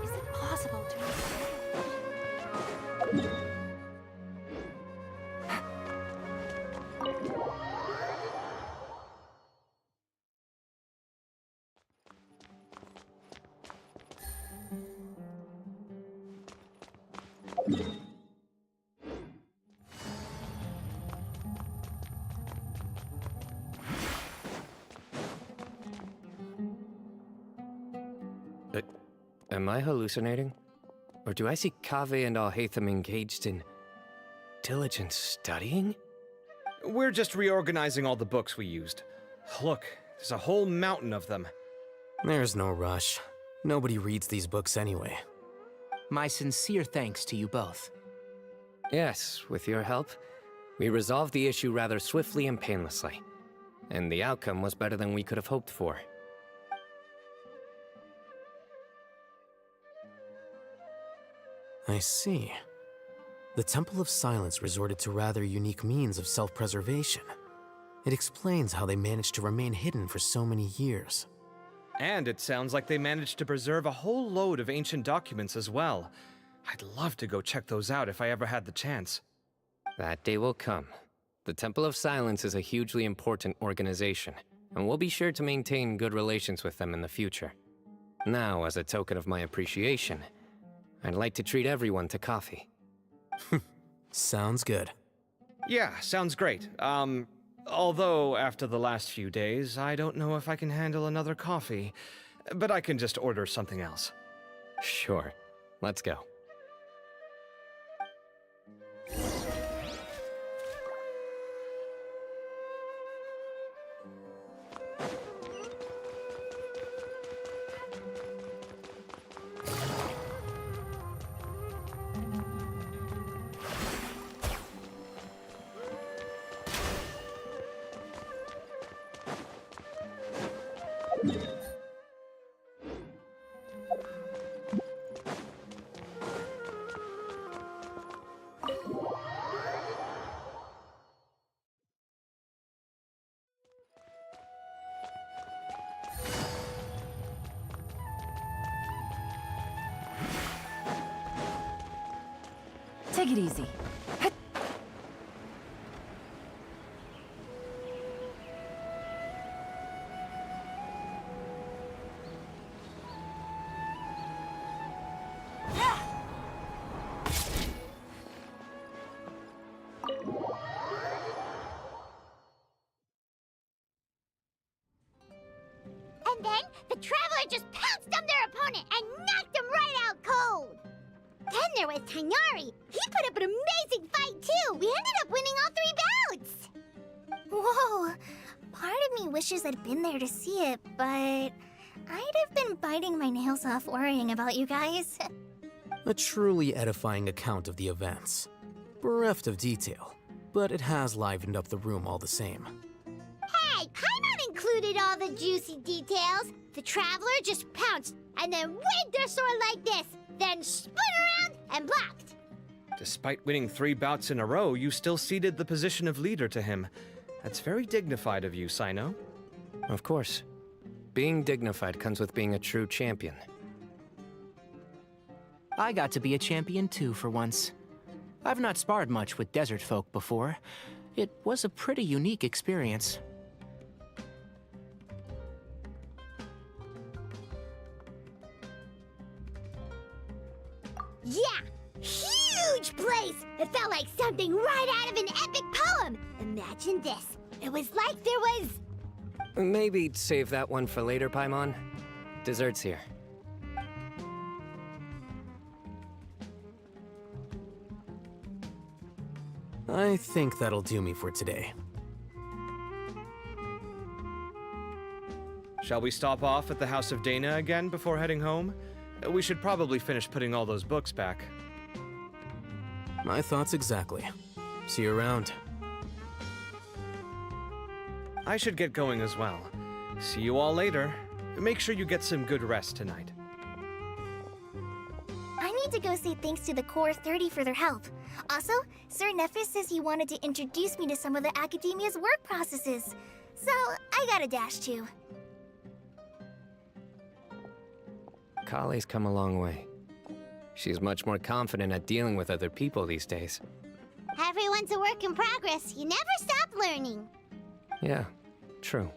Is it possible to... Am I hallucinating? Or do I see Kaveh and Alhaitham engaged in diligent studying? We're just reorganizing all the books we used. Look, there's a whole mountain of them. There's no rush. Nobody reads these books anyway. My sincere thanks to you both. Yes, with your help, we resolved the issue rather swiftly and painlessly. And the outcome was better than we could have hoped for. I see. The Temple of Silence resorted to rather unique means of self-preservation. It explains how they managed to remain hidden for so many years. And it sounds like they managed to preserve a whole load of ancient documents as well. I'd love to go check those out if I ever had the chance. That day will come. The Temple of Silence is a hugely important organization, and we'll be sure to maintain good relations with them in the future. Now, as a token of my appreciation, I'd like to treat everyone to coffee. Sounds good. Yeah, sounds great. Although after the last few days, I don't know if I can handle another coffee. But I can just order something else. Sure. Let's go. Take it easy. And then the Traveler just pounced on their opponent and knocked him right out cold. Then there was Tainari. He put up an amazing fight too. We ended up winning all 3 bouts. Whoa. Part of me wishes I'd been there to see it, but I'd have been biting my nails off worrying about you guys. A truly edifying account of the events. Bereft of detail, but it has livened up the room all the same. Hey, Paimon included all the juicy details. The Traveler just pounced and then waved their sword like this, then spun around and blocked. Despite winning 3 bouts in a row, you still ceded the position of leader to him. That's very dignified of you, Sino. Of course. Being dignified comes with being a true champion. I got to be a champion too for once. I've not sparred much with desert folk before. It was a pretty unique experience. Yeah, huge place! It felt like something right out of an epic poem. Imagine this. It was like there was... Maybe save that one for later, Paimon. Dessert's here. I think that'll do me for today. Shall we stop off at the House of Dana again before heading home? We should probably finish putting all those books back. My thoughts exactly. See you around. I should get going as well. See you all later. Make sure you get some good rest tonight. I need to go say thanks to the Core 30 for their help. Also, Sir Nephis says he wanted to introduce me to some of the Academia's work processes. So, I gotta dash too. Kale's come a long way. She's much more confident at dealing with other people these days. Everyone's a work in progress. You never stop learning. Yeah, true.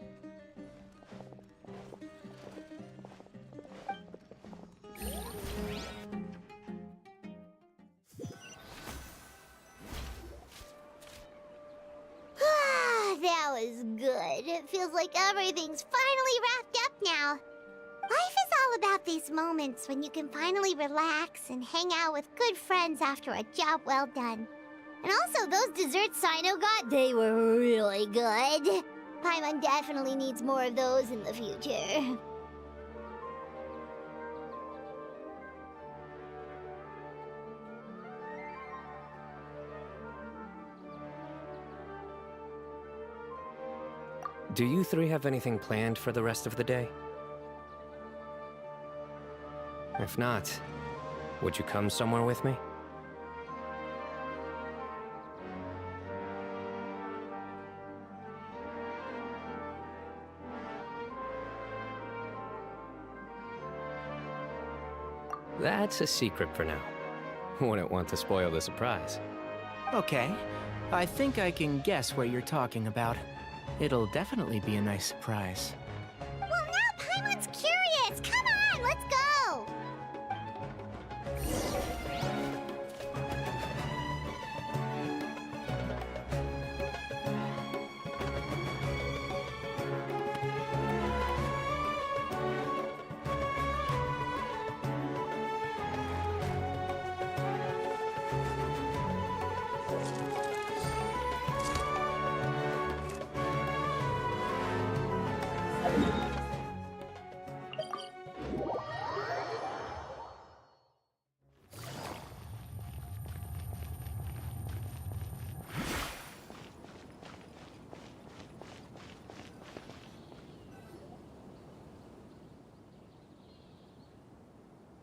it feels like everything's finally wrapped up now. Life is all about these moments when you can finally relax and hang out with good friends after a job well done. And also, those desserts Sino got, they were really good. Paimon definitely needs more of those in the future. Do you three have anything planned for the rest of the day? If not, would you come somewhere with me? That's a secret for now. Wouldn't want to spoil the surprise. Okay, I think I can guess what you're talking about. It'll definitely be a nice surprise. Well, now Paimon's curious! Come on, let's go!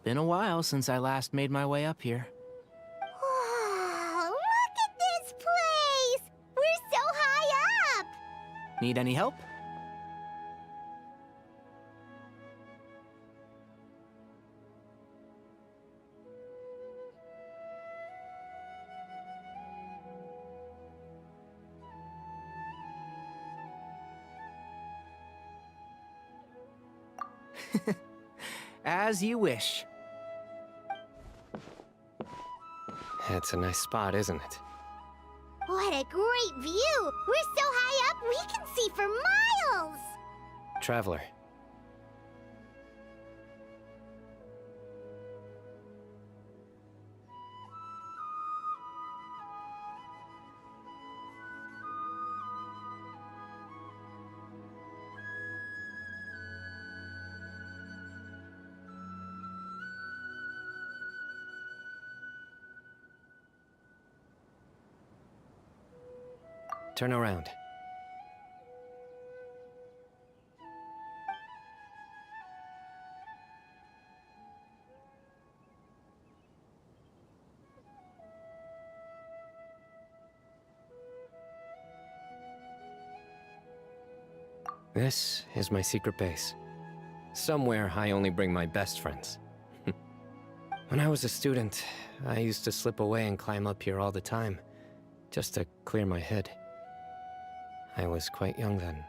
Been a while since I last made my way up here. Wow, look at this place! We're so high up! Need any help? As you wish. It's a nice spot, isn't it? What a great view! We're so high up, we can see for miles! Traveler. Turn around. This is my secret base. Somewhere I only bring my best friends. When I was a student, I used to slip away and climb up here all the time, just to clear my head. I was quite young then,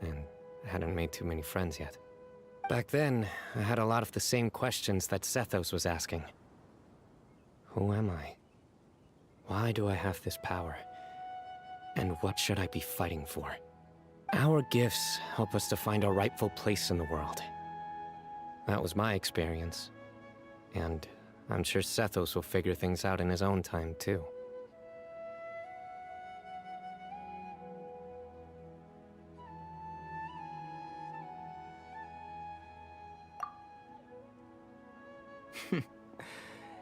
and hadn't made too many friends yet. Back then, I had a lot of the same questions that Zethos was asking. Who am I? Why do I have this power? And what should I be fighting for? Our gifts help us to find our rightful place in the world. That was my experience. And I'm sure Zethos will figure things out in his own time, too.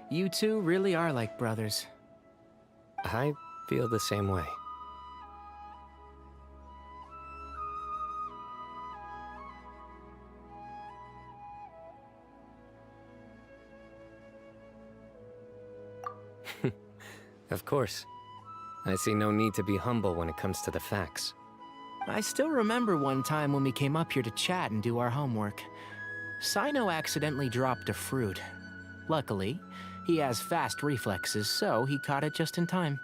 You two really are like brothers. I feel the same way. Of course. I see no need to be humble when it comes to the facts. I still remember one time when we came up here to chat and do our homework. Sino accidentally dropped a fruit. Luckily, he has fast reflexes, so he caught it just in time.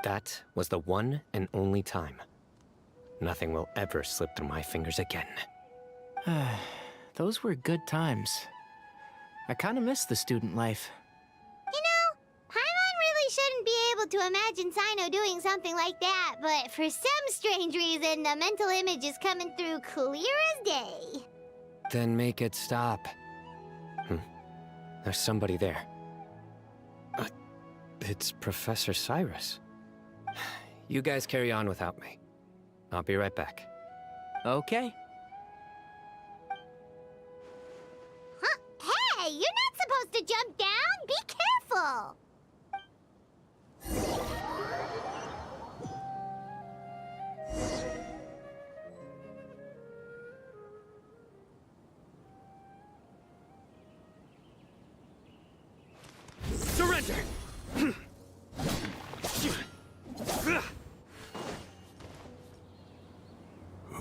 That was the one and only time. Nothing will ever slip through my fingers again. Those were good times. I kinda miss the student life. You know, Paimon really shouldn't be able to imagine Sino doing something like that, but for some strange reason, the mental image is coming through clear as day. Then make it stop. There's somebody there. It's Professor Cyrus. You guys carry on without me. I'll be right back. Okay. Huh? Hey, you're not supposed to jump down! Be careful! Surrender!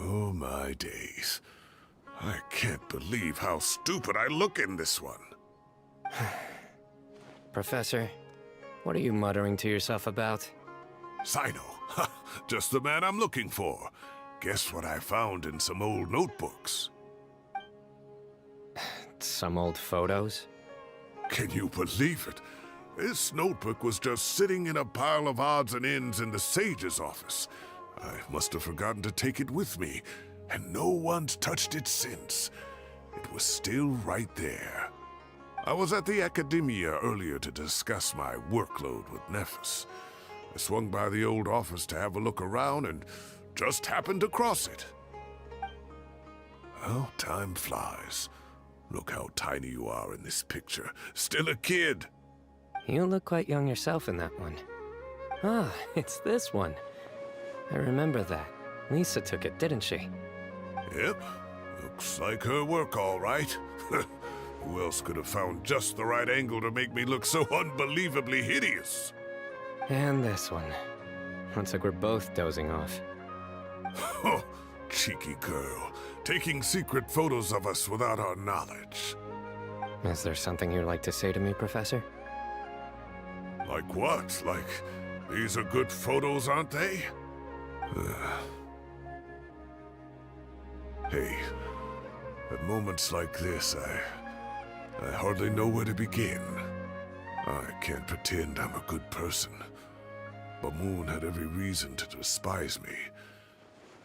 Oh my days. I can't believe how stupid I look in this one. Professor, what are you muttering to yourself about? Sino, just the man I'm looking for. Guess what I found in some old notebooks? Some old photos? Can you believe it? This notebook was just sitting in a pile of odds and ends in the Sage's office. I must have forgotten to take it with me, and no one's touched it since. It was still right there. I was at the Academia earlier to discuss my workload with Nephis. I swung by the old office to have a look around and just happened to cross it. Well, time flies. Look how tiny you are in this picture. Still a kid. You look quite young yourself in that one. Ah, it's this one. I remember that. Lisa took it, didn't she? Yep. Looks like her work, all right. Who else could have found just the right angle to make me look so unbelievably hideous? And this one. Looks like we're both dozing off. Oh, cheeky girl. Taking secret photos of us without our knowledge. Is there something you'd like to say to me, Professor? Like what? Like, these are good photos, aren't they? Hey, at moments like this, I hardly know where to begin. I can't pretend I'm a good person. Bamoon had every reason to despise me.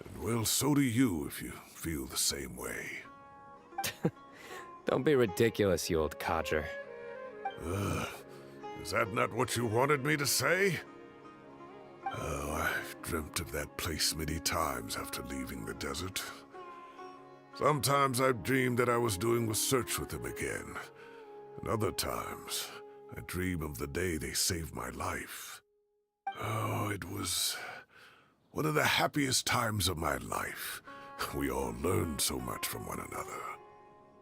And well, so do you if you feel the same way. Don't be ridiculous, you old codger. Is that not what you wanted me to say? Oh, I've dreamt of that place many times after leaving the desert. Sometimes I've dreamed that I was doing research with them again. And other times, I dream of the day they saved my life. Oh, it was one of the happiest times of my life. We all learned so much from one another.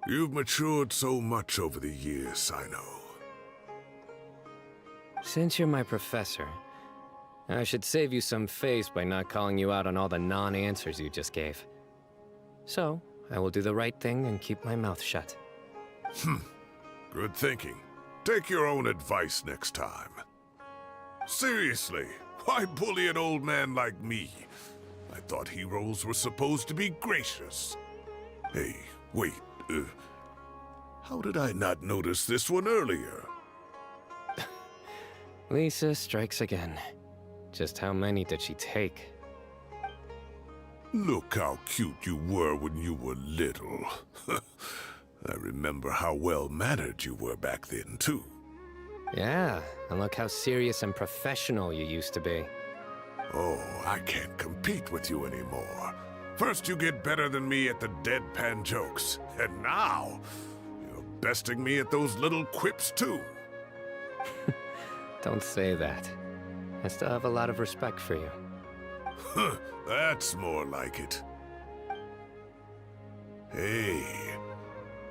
You've matured so much over the years, Sino. Since you're my professor, I should save you some face by not calling you out on all the non-answers you just gave. So, I will do the right thing and keep my mouth shut. Good thinking. Take your own advice next time. Seriously, why bully an old man like me? I thought heroes were supposed to be gracious. Hey, wait, how did I not notice this one earlier? Lisa strikes again. Just how many did she take? Look how cute you were when you were little. I remember how well-mannered you were back then, too. Yeah, and look how serious and professional you used to be. Oh, I can't compete with you anymore. First you get better than me at the deadpan jokes, and now you're besting me at those little quips, too. Don't say that. I still have a lot of respect for you. That's more like it. Hey,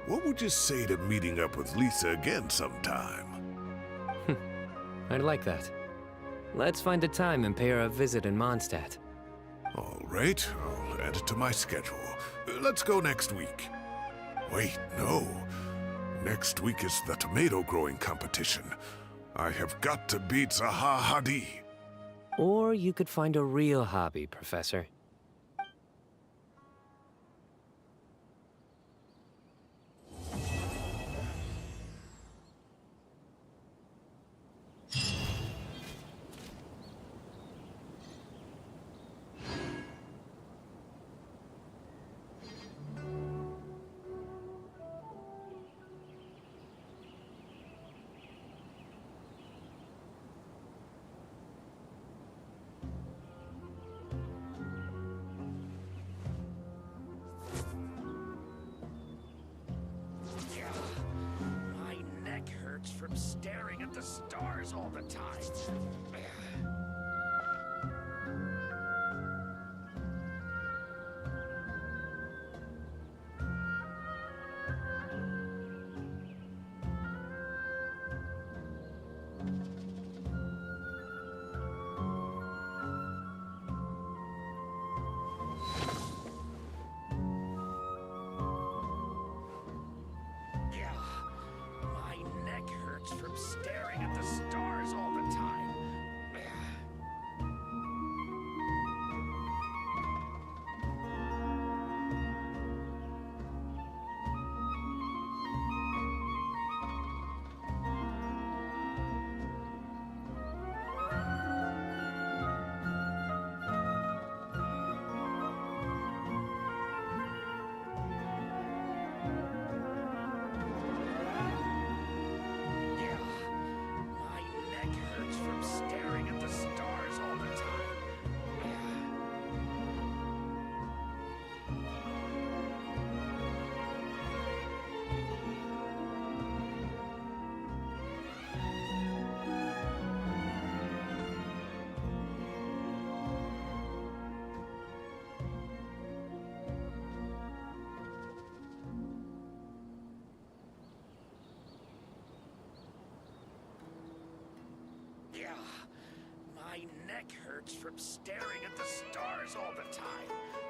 what would you say to meeting up with Lisa again sometime? I'd like that. Let's find a time and pay her a visit in Mondstadt. All right, I'll add it to my schedule. Let's go next week. Wait, no. Next week is the tomato growing competition. I have got to beat Zaha Hadi. Or you could find a real hobby, Professor. stars all the time. My neck hurts from staring at the stars all the time. My neck hurts from staring at the stars all the time. My neck hurts from staring at the stars all the time.